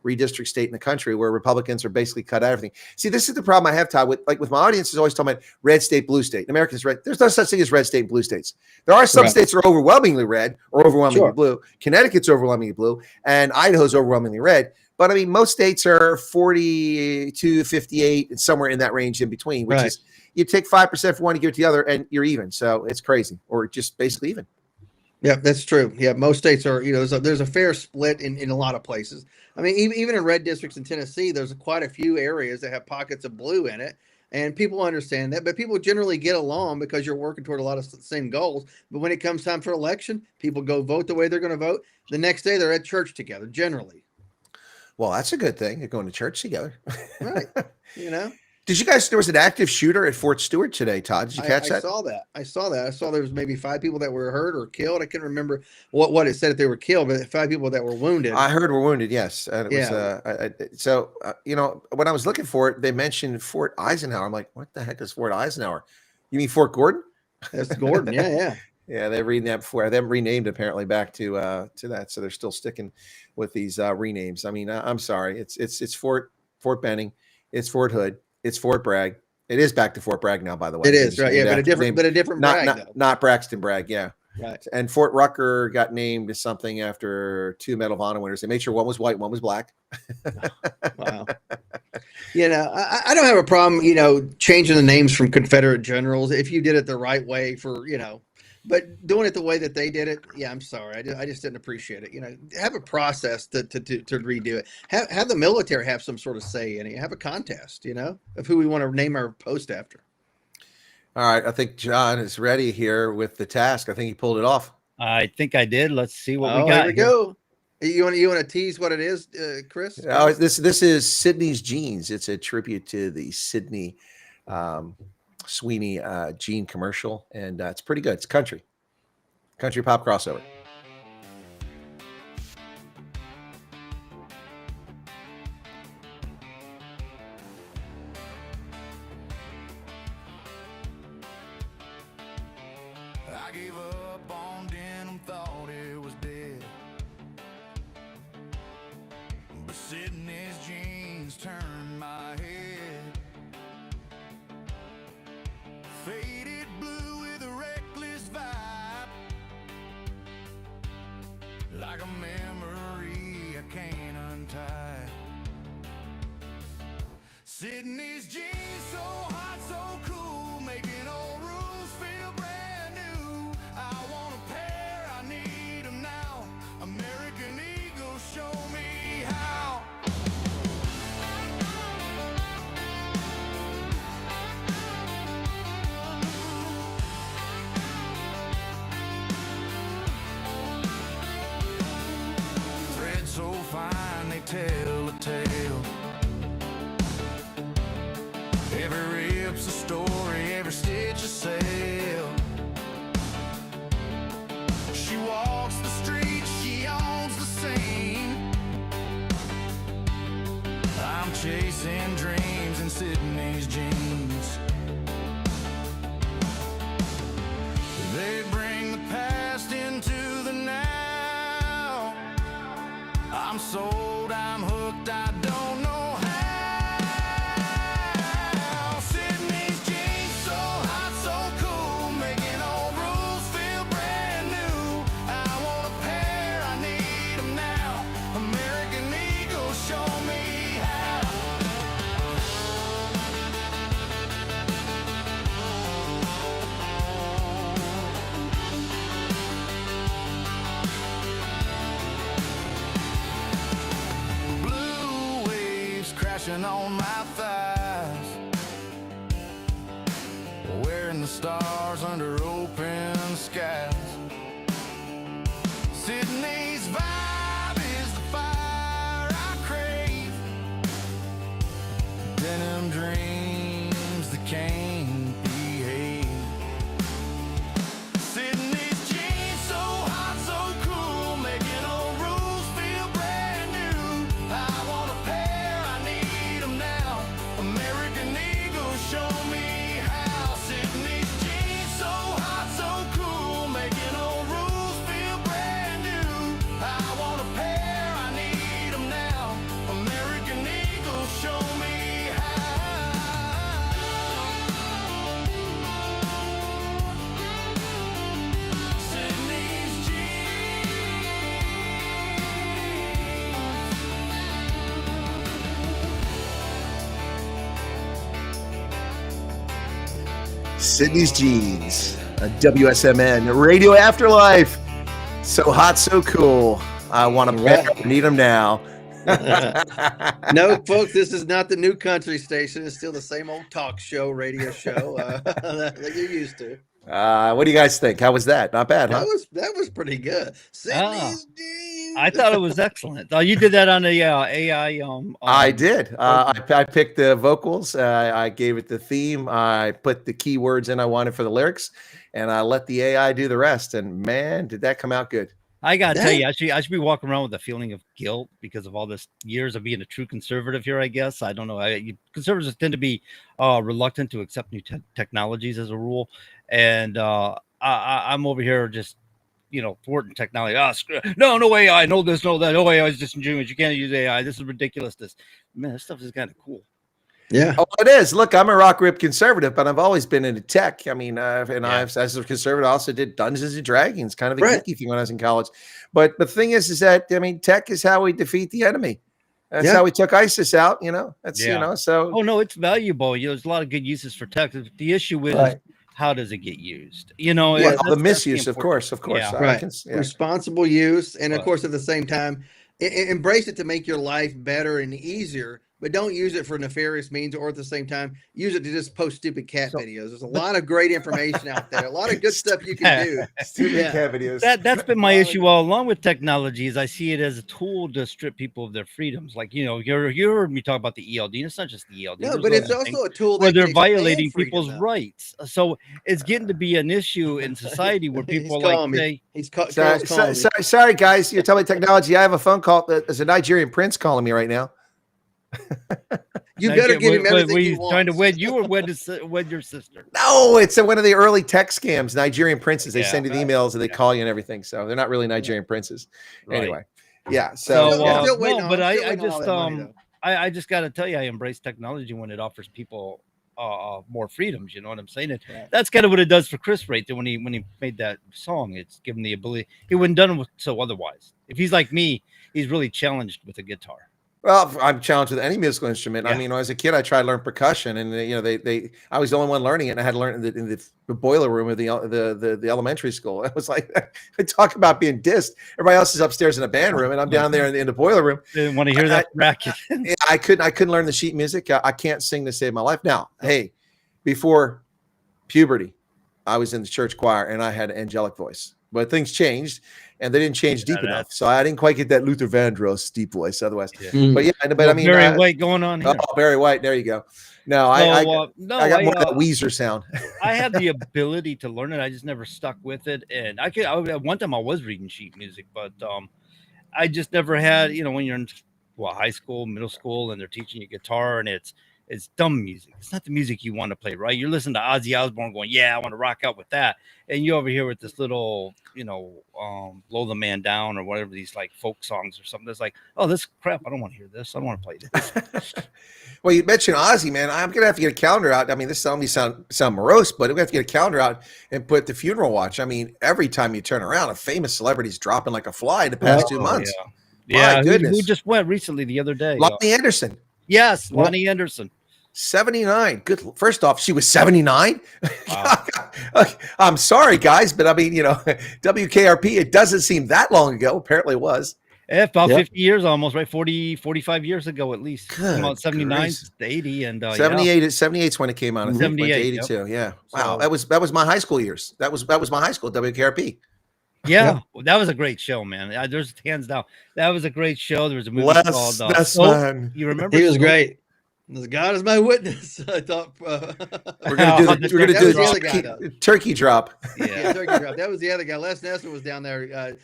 [SPEAKER 10] redistrict state in the country where Republicans are basically cut out everything. See, this is the problem I have, Todd, with my audience is always talking about red state, blue state. In America is red. There's no such thing as red state and blue states. There are some states that are overwhelmingly red or overwhelmingly blue. Connecticut's overwhelmingly blue and Idaho's overwhelmingly red. But I mean, most states are 42, 58, and somewhere in that range in between, which is you take 5% from one, you give it to the other, and you're even. So it's crazy, or just basically even.
[SPEAKER 9] Yeah, that's true. Yeah, most states are, there's a fair split in a lot of places. I mean, even in red districts in Tennessee, there's quite a few areas that have pockets of blue in it. And people understand that, but people generally get along because you're working toward a lot of the same goals. But when it comes time for election, people go vote the way they're going to vote. The next day, they're at church together, generally.
[SPEAKER 10] Well, that's a good thing. You're going to church together.
[SPEAKER 9] Right.
[SPEAKER 10] Did you guys, there was an active shooter at Fort Stewart today, Todd. Did you catch that?
[SPEAKER 9] I saw that. I saw there was maybe 5 people that were hurt or killed. I can't remember what it said if they were killed, but 5 people that were wounded.
[SPEAKER 10] I heard were wounded, yes. And it was, when I was looking for it, they mentioned Fort Eisenhower. I'm like, what the heck is Fort Eisenhower? You mean Fort Gordon?
[SPEAKER 9] That's Gordon, yeah.
[SPEAKER 10] Yeah, they've renamed that before. They've renamed apparently back to that. So they're still sticking with these renames. I mean, I'm sorry. It's Fort Benning. It's Fort Hood. It's Fort Bragg. It is back to Fort Bragg now, by the way.
[SPEAKER 9] It is, right? Yeah, but a different Bragg,
[SPEAKER 10] not Braxton Bragg, yeah.
[SPEAKER 9] Right.
[SPEAKER 10] And Fort Rucker got named as something after 2 Medal of Honor winners. They made sure one was white, one was black.
[SPEAKER 9] Wow. I don't have a problem, changing the names from Confederate generals if you did it the right way but doing it the way that they did it, yeah, I'm sorry. I just didn't appreciate it. Have a process to redo it. Have the military have some sort of say in it. Have a contest, of who we want to name our post after.
[SPEAKER 10] All right. I think John is ready here with the task. I think he pulled it off.
[SPEAKER 8] I think I did. Let's see what we got.
[SPEAKER 9] Here we go. You want to tease what it is, Chris?
[SPEAKER 10] Oh, this is Sydney's Jeans. It's a tribute to the Sydney Sweeney jean commercial, and it's pretty good. It's country pop crossover.
[SPEAKER 11] like a memory I can't untie. Sydney's jeans, so hot, so cool, making old rules feel brand new. I want a pair, I need them now. American Eagle, show me how. Thread so fine, they tell a tale. Every rip's a story, every stitch a sail. She walks the streets, she owns the scene. I'm chasing dreams in Sydney's jeans. They bring the past into the now. I'm sold, I'm hooked, I don't know how. Sydney's jeans, so hot, so cool, making old rules feel brand new. I want a pair, I need them now. American Eagle, show me how. Blue waves crashing on my thighs, wearing the stars under open skies. Sydney's vibe is the fire I crave. Denim dreams that can't behave. Sydney's jeans, so hot, so cool, making old rules feel brand new. I want a pair, I need them now. American Eagle, show me how. Sydney's jeans, so hot, so cool, making old rules feel brand new. I want a pair, I need them now. American Eagle, show me how. Sydney's
[SPEAKER 10] Sydney's Jeans, a WSMN Radio Afterlife. So hot, so cool. I want to
[SPEAKER 9] Right.
[SPEAKER 10] need them now.
[SPEAKER 9] No, folks, this is not the new country station. It's still the same old talk show, radio show that you're used to.
[SPEAKER 10] What do you guys think? How was that? Not bad, huh?
[SPEAKER 9] That was pretty good. Sydney's jeans.
[SPEAKER 8] I thought it was excellent. Oh, you did that on the AI.
[SPEAKER 10] I did. I picked the vocals. I gave it the theme. I put the keywords in I wanted for the lyrics, and I let the AI do the rest. And man, did that come out good.
[SPEAKER 8] I gotta tell you, I should be walking around with a feeling of guilt because of all this years of being a true conservative here. I guess I don't know. Conservatives tend to be reluctant to accept new technologies as a rule, and I'm over here just thwarting technology. No AI, no this, no that. No AI is disingenuous. You can't use AI. This is ridiculous. This stuff is kind of cool.
[SPEAKER 9] Yeah.
[SPEAKER 10] Oh, it is. Look, I'm a rock rip conservative, but I've always been into tech. I mean, I've as a conservative, I also did Dungeons and Dragons, kind of a geeky thing when I was in college. But the thing is that I mean, tech is how we defeat the enemy. That's how we took ISIS out. That's so.
[SPEAKER 8] Oh no, it's valuable. There's a lot of good uses for tech. The issue is how does it get used?
[SPEAKER 10] The misuse, of course.
[SPEAKER 8] Yeah.
[SPEAKER 9] Right. Responsible use, and of course, at the same time, embrace it to make your life better and easier. But don't use it for nefarious means, or at the same time, use it to just post stupid cat videos. There's a lot of great information out there, a lot of good stuff you can do.
[SPEAKER 10] Stupid cat videos.
[SPEAKER 8] That's been my issue all along with technology. Is I see it as a tool to strip people of their freedoms. Like you heard me talk about the ELD. And it's not just the ELD.
[SPEAKER 9] No, but it's also a tool
[SPEAKER 8] where they're violating people's rights. So it's getting to be an issue in society where people are like,
[SPEAKER 10] sorry, guys, you're telling me technology. I have a phone call. There's a Nigerian prince calling me right now.
[SPEAKER 9] You better give him everything
[SPEAKER 8] were
[SPEAKER 9] he
[SPEAKER 8] you
[SPEAKER 9] wants.
[SPEAKER 8] trying to wed you or wed your sister?
[SPEAKER 10] No, it's one of the early tech scams. Nigerian princes. They send you the emails and they call you and everything. So they're not really Nigerian princes.
[SPEAKER 8] Right.
[SPEAKER 10] Anyway, yeah. So,
[SPEAKER 8] I just got to tell you, I embrace technology when it offers people more freedoms. You know what I'm saying? And that's kind of what it does for Chris right there when he made that song. It's given the ability. He wouldn't done it so otherwise. If he's like me, he's really challenged with a guitar.
[SPEAKER 10] Well, I'm challenged with any musical instrument.
[SPEAKER 8] Yeah.
[SPEAKER 10] I mean, as a kid, I tried to learn percussion, and I was the only one learning it, and I had to learn it in the boiler room of the elementary school. I was like, I talk about being dissed. Everybody else is upstairs in a band room, and I'm down there in the boiler room.
[SPEAKER 8] Didn't want to hear that racket.
[SPEAKER 10] I couldn't learn the sheet music. I can't sing to save my life. Now, hey, before puberty, I was in the church choir, and I had an angelic voice. But things changed, and they didn't change deep enough. So I didn't quite get that Luther Vandross deep voice otherwise.
[SPEAKER 8] Yeah.
[SPEAKER 10] But I mean,
[SPEAKER 8] Barry White going on here.
[SPEAKER 10] Oh, Barry White. There you go. No, I got more of that Weezer sound.
[SPEAKER 8] I had the ability to learn it. I just never stuck with it. And at one time I was reading sheet music, but I just never had, when you're in high school, middle school, and they're teaching you guitar, and it's dumb music. It's not the music you want to play, right? You're listening to Ozzy Osbourne going, yeah, I want to rock out with that. And you over here with this little, Blow the Man Down or whatever, these like folk songs or something. That's like, oh, this crap. I don't want to hear this. I don't want to play this.
[SPEAKER 10] Well, you mentioned Ozzy, man. I'm going to have to get a calendar out. I mean, this sound morose, but we're going to have to get a calendar out and put the funeral watch. I mean, every time you turn around, a famous celebrity's dropping like a fly the past 2 months.
[SPEAKER 8] Yeah.
[SPEAKER 10] My goodness.
[SPEAKER 8] Who just went recently the other day?
[SPEAKER 10] Lonnie Anderson.
[SPEAKER 8] Yes, Lonnie Anderson.
[SPEAKER 10] 79. Good. First off, she was 79.
[SPEAKER 8] Wow.
[SPEAKER 10] I'm sorry, guys, but I mean, WKRP, it doesn't seem that long ago. Apparently it was.
[SPEAKER 8] Yeah, about 50 years almost, right? 45 years ago at least.
[SPEAKER 10] Good
[SPEAKER 8] about 79
[SPEAKER 10] gracious.
[SPEAKER 8] to 80 and
[SPEAKER 10] 78 is when it came out. I think,
[SPEAKER 8] 78,
[SPEAKER 10] like 82.
[SPEAKER 8] yep.
[SPEAKER 10] Yeah.
[SPEAKER 8] So-
[SPEAKER 10] Wow. That was my high school years. That was my high school, WKRP.
[SPEAKER 8] Yeah, well, that was a great show, man. There's hands down. That was a great show. There was a movie called
[SPEAKER 10] Soap.
[SPEAKER 8] You remember?
[SPEAKER 9] He was
[SPEAKER 8] Soap?
[SPEAKER 9] great. God is my witness. I thought
[SPEAKER 10] We're gonna do the turkey drop.
[SPEAKER 9] yeah, turkey drop. That was the other guy. Les Nessman was down there.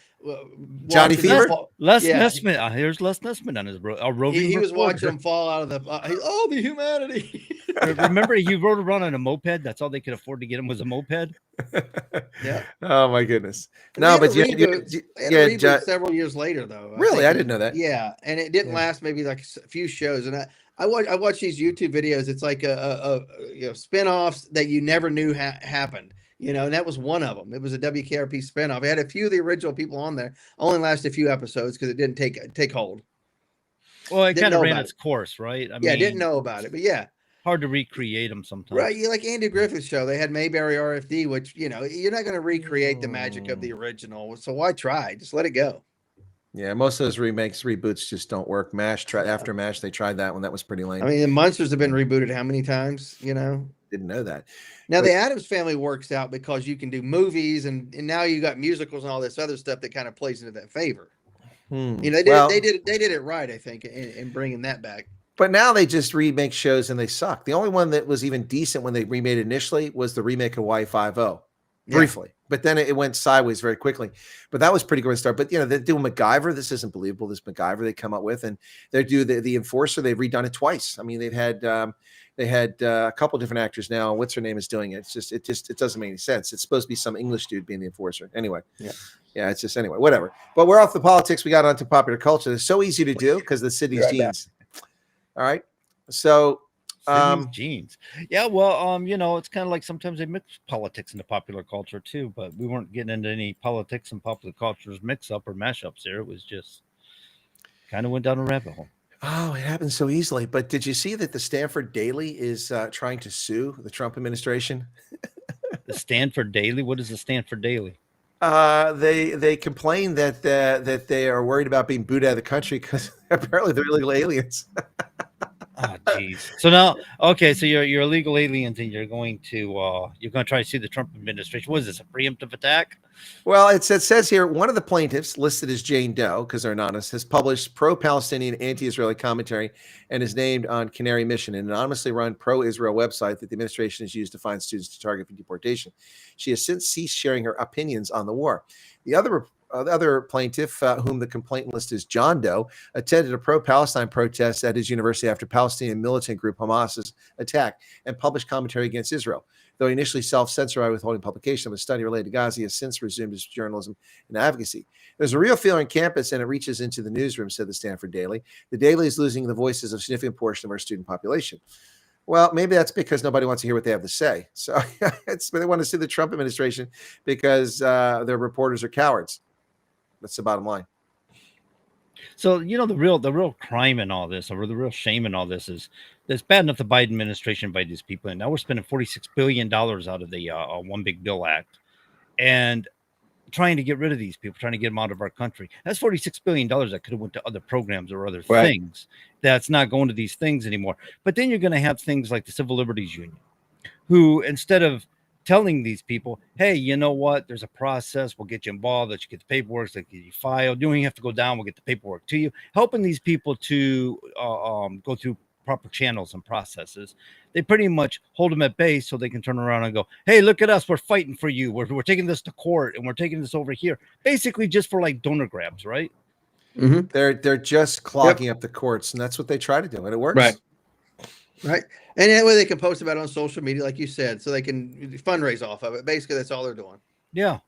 [SPEAKER 10] Johnny
[SPEAKER 9] watching
[SPEAKER 10] Fever?
[SPEAKER 9] them fall-
[SPEAKER 8] Les
[SPEAKER 9] Yeah.
[SPEAKER 8] Nessman. Here's Les Nessman on his roving
[SPEAKER 9] He was
[SPEAKER 8] reporter.
[SPEAKER 9] watching them fall out of the. The humanity.
[SPEAKER 8] Remember, he rode around on a moped. That's all they could afford to get him was a moped.
[SPEAKER 9] Yeah.
[SPEAKER 10] Oh my goodness.
[SPEAKER 9] They
[SPEAKER 10] No,
[SPEAKER 9] had
[SPEAKER 10] but
[SPEAKER 9] a reboot several years later, though.
[SPEAKER 10] Really? I didn't know that.
[SPEAKER 9] Yeah, and it didn't last maybe like a few shows. And I watch these YouTube videos. It's like a spinoffs that you never knew happened. And that was one of them. It was a WKRP spinoff. It had a few of the original people on there. Only lasted a few episodes because it didn't take hold.
[SPEAKER 8] Well, it
[SPEAKER 9] Didn't
[SPEAKER 8] kind of
[SPEAKER 9] know
[SPEAKER 8] ran
[SPEAKER 9] about
[SPEAKER 8] its course, right? I
[SPEAKER 9] didn't know about it, but yeah.
[SPEAKER 8] Hard to recreate them sometimes.
[SPEAKER 9] Right, like Andy Griffith's show, they had Mayberry RFD, which you're not going to recreate the magic of the original. So why try? Just let it go.
[SPEAKER 10] Yeah, most of those reboots just don't work. After MASH, they tried that one. That was pretty lame.
[SPEAKER 9] I mean, the Munsters have been rebooted how many times?
[SPEAKER 10] Didn't know that.
[SPEAKER 9] Now the Addams Family works out because you can do movies and now you got musicals and all this other stuff that kind of plays into that favor. They did it right, I think, in bringing that back.
[SPEAKER 10] But now they just remake shows and they suck. The only one that was even decent when they remade it initially was the remake of Hawaii Five-0, briefly. But then it went sideways very quickly. But that was pretty good start. But they're doing MacGyver. This isn't believable. This MacGyver they come up with, and they do the Enforcer. They've redone it twice. I mean, they had a couple different actors now. What's her name is doing it? It doesn't make any sense. It's supposed to be some English dude being the Enforcer. Anyway, yeah. It's just anyway, whatever. But we're off the politics. We got onto popular culture. It's so easy to do because the city's genes. All right. So
[SPEAKER 8] genes. Yeah, well, it's kind of like sometimes they mix politics into popular culture too, but we weren't getting into any politics and popular culture's mix up or mashups there. It was just kind of went down a rabbit hole.
[SPEAKER 10] Oh, it happens so easily. But did you see that the Stanford Daily is trying to sue the Trump administration?
[SPEAKER 8] The Stanford Daily? What is the Stanford Daily?
[SPEAKER 10] They complain that they are worried about being booted out of the country because apparently they're illegal aliens.
[SPEAKER 8] Oh, geez. So now, okay, so you're illegal aliens and you're going to try to sue the Trump administration. What is this, a preemptive attack?
[SPEAKER 10] Well, it says here one of the plaintiffs, listed as Jane Doe because they're anonymous, has published pro-Palestinian, anti-Israeli commentary and is named on Canary Mission, an anonymously run pro-Israel website that the administration has used to find students to target for deportation. She has since ceased sharing her opinions on the war. The other plaintiff, whom the complaint list is John Doe, attended a pro-Palestine protest at his university after Palestinian militant group Hamas's attack and published commentary against Israel. Though he initially self-censored by withholding publication of a study related to Gaza, he has since resumed his journalism and advocacy. There's a real fear on campus, and it reaches into the newsroom, said the Stanford Daily. The Daily is losing the voices of a significant portion of our student population. Well, maybe that's because nobody wants to hear what they have to say. So they want to see the Trump administration because their reporters are cowards. That's the bottom line.
[SPEAKER 8] So, the real crime in all this, or the real shame in all this, is it's bad enough the Biden administration invited these people in. Now we're spending $46 billion out of the One Big Bill Act and trying to get rid of these people, trying to get them out of our country. That's $46 billion that could have went to other programs or other things. That's not going to these things anymore. But then you're going to have things like the Civil Liberties Union, who, instead of telling these people, hey, you know what, there's a process, we'll get you involved, let you get the paperwork, let you get you filed, you don't even have to go down, we'll get the paperwork to you, helping these people to go through proper channels and processes. They pretty much hold them at bay so they can turn around and go, hey, look at us, we're fighting for you, we're taking this to court, and we're taking this over here, basically just for like donor grabs, right?
[SPEAKER 10] Mm-hmm. They're just clogging up the courts, and that's what they try to do, and it works.
[SPEAKER 9] Right. And that way they can post about it on social media, like you said, so they can fundraise off of it. Basically, that's all they're doing.
[SPEAKER 8] Yeah.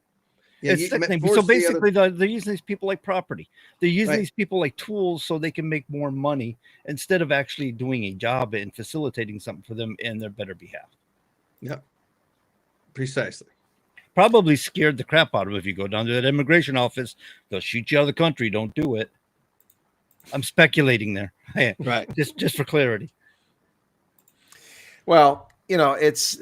[SPEAKER 8] It's sickening. So basically, they're using these people like property. They're using these people like tools so they can make more money instead of actually doing a job and facilitating something for them in their better behalf.
[SPEAKER 9] Yeah. Precisely.
[SPEAKER 8] Probably scared the crap out of them. If you go down to that immigration office, they'll shoot you out of the country. Don't do it. I'm speculating there.
[SPEAKER 9] Right.
[SPEAKER 8] Just for clarity.
[SPEAKER 10] Well, it's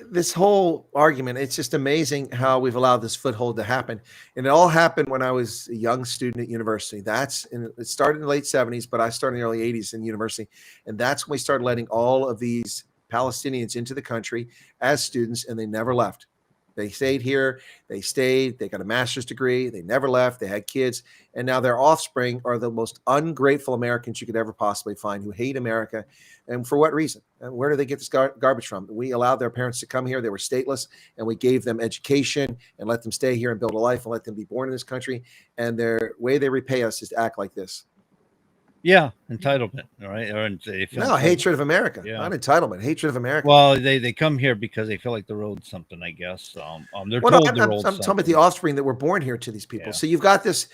[SPEAKER 10] this whole argument. It's just amazing how we've allowed this foothold to happen. And it all happened when I was a young student at university. It started in the late 70s, but I started in the early 80s in university. And that's when we started letting all of these Palestinians into the country as students, and they never left. They stayed here. They got a master's degree. They never left. They had kids. And now their offspring are the most ungrateful Americans you could ever possibly find, who hate America. And for what reason? And where do they get this garbage from? We allowed their parents to come here. They were stateless, and we gave them education and let them stay here and build a life and let them be born in this country. And their way they repay us is to act like this.
[SPEAKER 8] Yeah, entitlement, all right?
[SPEAKER 10] No, hatred of America.
[SPEAKER 8] Yeah.
[SPEAKER 10] Not entitlement, hatred of America.
[SPEAKER 8] Well, they come here because they feel like they're owed something, I guess. They're
[SPEAKER 10] I'm
[SPEAKER 8] told they're owed
[SPEAKER 10] talking
[SPEAKER 8] something.
[SPEAKER 10] about the offspring that were born here to these people.
[SPEAKER 8] Yeah.
[SPEAKER 10] So you've got this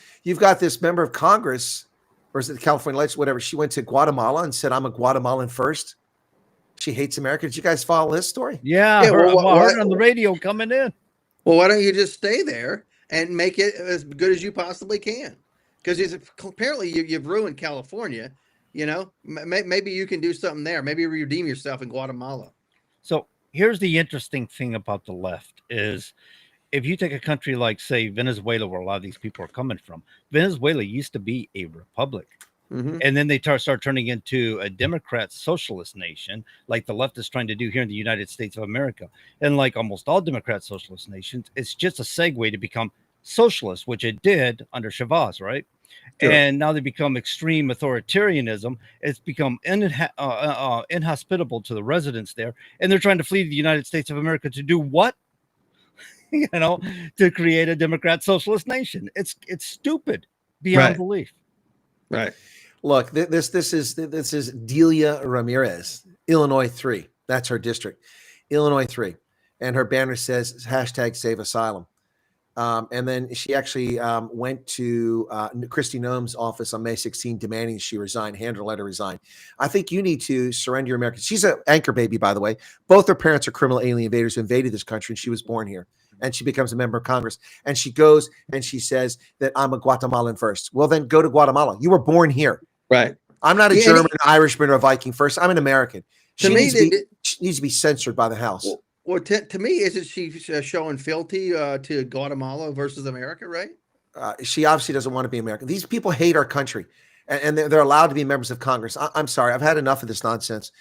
[SPEAKER 10] member of Congress, or is it the California Legislature, whatever. She went to Guatemala and said, I'm a Guatemalan first. She hates America. Did you guys follow this story?
[SPEAKER 8] Yeah, I heard it on the radio coming in.
[SPEAKER 9] Well, why don't you just stay there and make it as good as you possibly can? Because apparently you've ruined California. Maybe you can do something there. Maybe redeem yourself in Guatemala.
[SPEAKER 8] So here's the interesting thing about the left is, if you take a country like, say, Venezuela, where a lot of these people are coming from, Venezuela used to be a republic. Mm-hmm. And then they start turning into a Democrat socialist nation, like the left is trying to do here in the United States of America. And like almost all Democrat socialist nations, it's just a segue to become socialist, which it did under Chavez, right? Sure. And now they become extreme authoritarianism. It's become inhospitable to the residents there. And they're trying to flee to the United States of America to do what? To create a Democrat socialist nation. It's stupid beyond belief.
[SPEAKER 9] Right.
[SPEAKER 10] Look, this is Delia Ramirez, Illinois 3. That's her district, Illinois 3. And her banner says #SaveAsylum. And then she actually went to Kristi Noem's office on May 16, demanding she resign, hand her letter, resign. I think you need to surrender your American. She's an anchor baby, by the way. Both her parents are criminal alien invaders who invaded this country, and she was born here. And she becomes a member of Congress. And she goes and she says that I'm a Guatemalan first. Well, then go to Guatemala. You were born here.
[SPEAKER 9] Right.
[SPEAKER 10] I'm not a German, Irishman, or a Viking first. I'm an American. She needs to be censored by the House.
[SPEAKER 9] Well, to me, isn't she showing fealty to Guatemala versus America, right?
[SPEAKER 10] She obviously doesn't want to be American. These people hate our country, and they're allowed to be members of Congress. I'm sorry, I've had enough of this nonsense.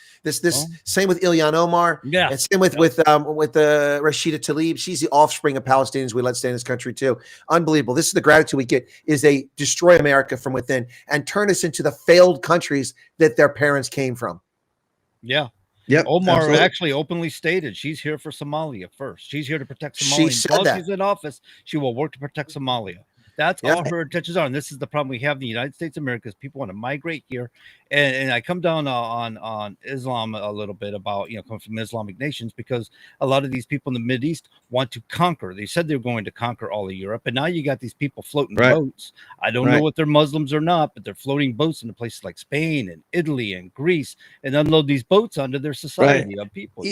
[SPEAKER 10] Same with Ilhan Omar, and same with Rashida Tlaib. She's the offspring of Palestinians we let stay in this country too. Unbelievable. This is the gratitude we get: is they destroy America from within and turn us into the failed countries that their parents came from.
[SPEAKER 8] Yeah.
[SPEAKER 9] Yep,
[SPEAKER 8] Omar
[SPEAKER 9] absolutely.
[SPEAKER 8] actually openly stated she's here for Somalia first. She's here to protect Somalia.
[SPEAKER 10] She said that.
[SPEAKER 8] She's in office, she will work to protect Somalia. That's
[SPEAKER 10] Yeah.
[SPEAKER 8] all her intentions are. And this is the problem we have in the United States of America is people want to migrate here. And I come down on Islam a little bit about, coming from Islamic nations, because a lot of these people in the Mideast want to conquer. They said they're going to conquer all of Europe. And now you got these people floating boats. I don't know if they're Muslims or not, but they're floating boats into places like Spain and Italy and Greece and unload these boats onto their society of people,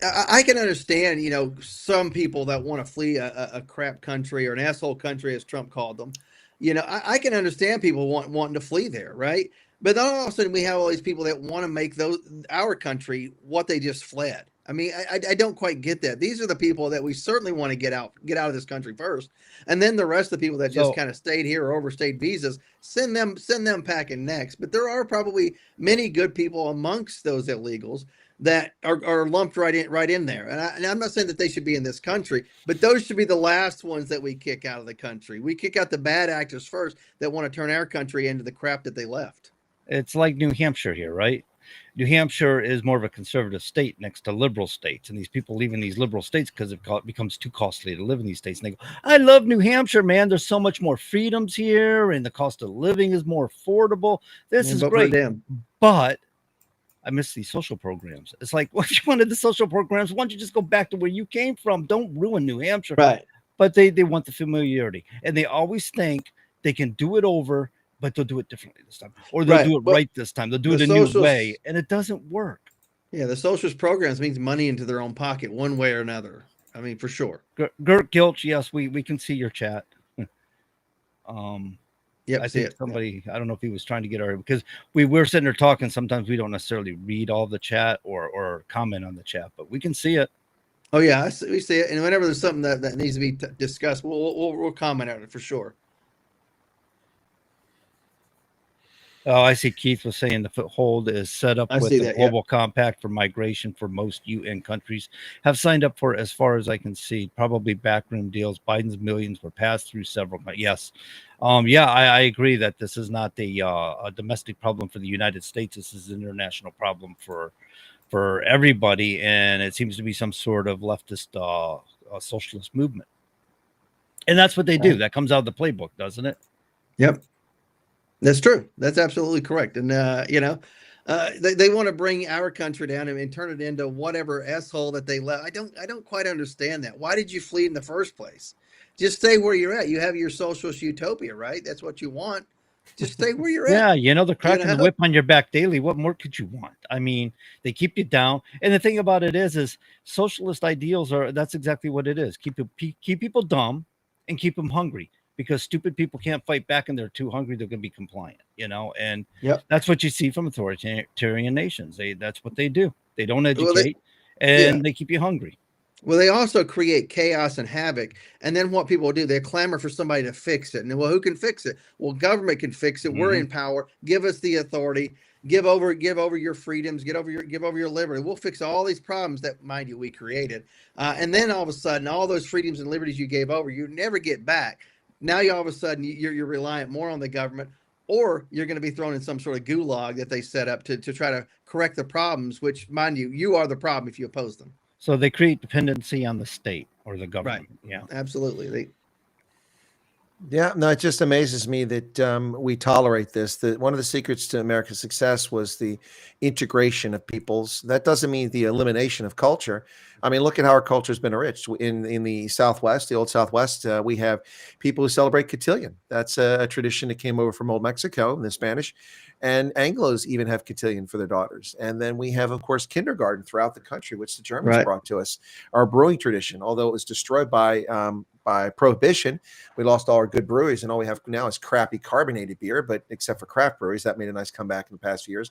[SPEAKER 9] I can understand, some people that want to flee a crap country or an asshole country, as Trump called them. I can understand people wanting to flee there, right? But then all of a sudden we have all these people that want to make our country what they just fled. I mean, I don't quite get that. These are the people that we certainly want to get out of this country first, and then the rest of the people that just kind of stayed here or overstayed visas, send them packing next. But there are probably many good people amongst those illegals that are lumped right in there. And I'm not saying that they should be in this country, but those should be the last ones that we kick out of the country. We kick out the bad actors first that want to turn our country into the crap that they left.
[SPEAKER 8] It's like New Hampshire here, right? New Hampshire is more of a conservative state next to liberal states. And these people leaving these liberal states because it becomes too costly to live in these states. And they go, I love New Hampshire, man. There's so much more freedoms here and the cost of living is more affordable. This is great. But I miss these social programs. It's like, what you wanted the social programs? Why don't you just go back to where you came from? Don't ruin New Hampshire.
[SPEAKER 9] Right.
[SPEAKER 8] But they want the familiarity. And they always think they can do it over, but they'll do it differently this time. Or they'll do it right this time. They'll do it a new way. And it doesn't work.
[SPEAKER 9] Yeah, the socialist programs means money into their own pocket one way or another. I mean, for sure.
[SPEAKER 8] Gert Gilch, yes, we can see your chat.
[SPEAKER 9] Yeah,
[SPEAKER 8] I think somebody, I don't know if he was trying to get because we're sitting there talking. Sometimes we don't necessarily read all the chat or comment on the chat, but we can see it.
[SPEAKER 9] Oh yeah, we see it. And whenever there's something that needs to be discussed, we'll comment on it for sure.
[SPEAKER 8] Oh, I see. Keith was saying the foothold is set up with the global compact for migration for most UN countries have signed up for, as far as I can see, probably backroom deals. Biden's millions were passed through several. Yes. I agree that this is not a domestic problem for the United States. This is an international problem for everybody. And it seems to be some sort of leftist socialist movement. And that's what they do. That comes out of the playbook, doesn't it?
[SPEAKER 9] Yep. That's true. That's absolutely correct. And, they want to bring our country down and turn it into whatever asshole that they left. I don't quite understand that. Why did you flee in the first place? Just stay where you're at. You have your socialist utopia, right? That's what you want. Just stay where you're at.
[SPEAKER 8] Yeah, they're cracking the whip on your back daily. What more could you want? I mean, they keep you down. And the thing about it is socialist ideals that's exactly what it is. Keep people dumb and keep them hungry. Because stupid people can't fight back and they're too hungry, they're going to be compliant, and that's what you see from authoritarian nations. That's what they do. They don't educate they keep you hungry.
[SPEAKER 9] Well, they also create chaos and havoc. And then what people do, they clamor for somebody to fix it. And who can fix it? Well, government can fix it. Mm-hmm. We're in power. Give us the authority. Give over your freedoms. Give over your liberty. We'll fix all these problems that, mind you, we created. And then all of a sudden, all those freedoms and liberties you gave over, you never get back. Now all of a sudden you're reliant more on the government, or you're going to be thrown in some sort of gulag that they set up to try to correct the problems, which, mind you are the problem if you oppose them.
[SPEAKER 8] So they create dependency on the state or the government.
[SPEAKER 9] Right.
[SPEAKER 8] Yeah,
[SPEAKER 9] absolutely.
[SPEAKER 10] Yeah, no, it just amazes me that we tolerate this. That one of the secrets to America's success was the integration of peoples. That doesn't mean the elimination of culture. I mean, look at how our culture has been enriched. In the Southwest, the old Southwest, we have people who celebrate cotillion. That's a tradition that came over from old Mexico in the Spanish. And Anglos even have cotillion for their daughters. And then we have, of course, kindergarten throughout the country, which the Germans brought to us. Our brewing tradition, although it was destroyed by prohibition, we lost all our good breweries, and all we have now is crappy carbonated beer. But except for craft breweries, that made a nice comeback in the past few years.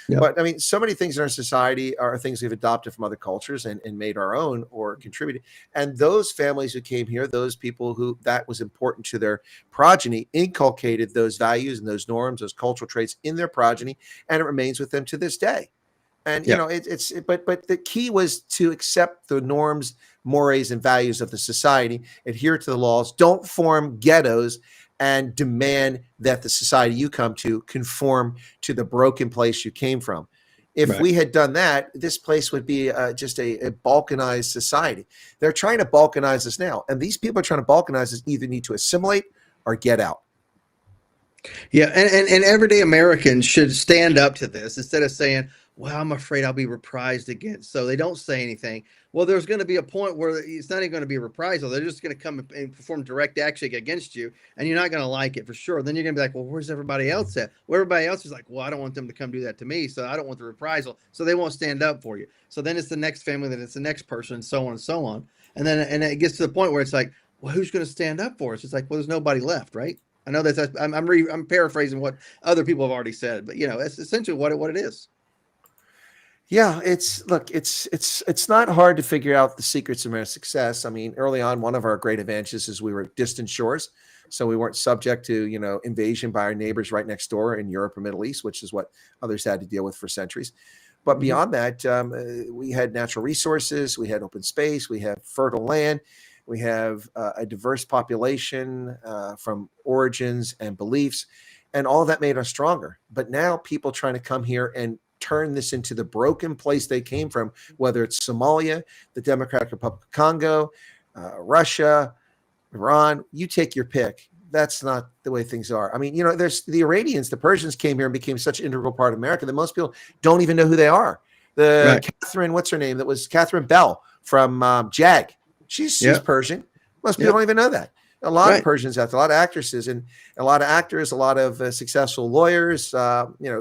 [SPEAKER 10] Yep. But I mean, so many things in our society are things we've adopted from other cultures and made our own or contributed. And those families who came here, those people who that was important to their progeny, inculcated those values and those norms, those cultural traits in their progeny, and it remains with them to this day. And but the key was to accept the norms, mores, and values of the society, adhere to the laws, don't form ghettos, and demand that the society you come to conform to the broken place you came from. If
[SPEAKER 9] Right.
[SPEAKER 10] we had done that, this place would be just a balkanized society. They're trying to balkanize us now. And these people are trying to balkanize us, either need to assimilate or get out.
[SPEAKER 9] Yeah, and everyday Americans should stand up to this instead of saying, well, I'm afraid I'll be reprised against. So they don't say anything. Well, there's going to be a point where it's not even going to be a reprisal. They're just going to come and perform direct action against you, and you're not going to like it for sure. Then you're going to be like, well, where's everybody else at? Well, everybody else is like, well, I don't want them to come do that to me, so I don't want the reprisal. So they won't stand up for you. So then it's the next family, then it's the next person, and so on and so on. And then it gets to the point where it's like, well, who's going to stand up for us? It's like, well, there's nobody left, right? I know I'm paraphrasing what other people have already said, but it's essentially what it is.
[SPEAKER 10] Yeah, it's not hard to figure out the secrets of our success. I mean, early on, one of our great advantages is we were distant shores, so we weren't subject to invasion by our neighbors right next door in Europe or Middle East, which is what others had to deal with for centuries. But beyond that, we had natural resources, we had open space, we have fertile land. We have a diverse population from origins and beliefs, and all of that made us stronger. But now people trying to come here and turn this into the broken place they came from, whether it's Somalia, the Democratic Republic of Congo, Russia, Iran, you take your pick. That's not the way things are. I mean, there's the Iranians, the Persians came here and became such an integral part of America that most people don't even know who they are. Catherine, what's her name? That was Catherine Bell from JAG. She's Persian. Most people don't even know that. A lot of Persians out there, a lot of actresses and a lot of actors, a lot of successful lawyers.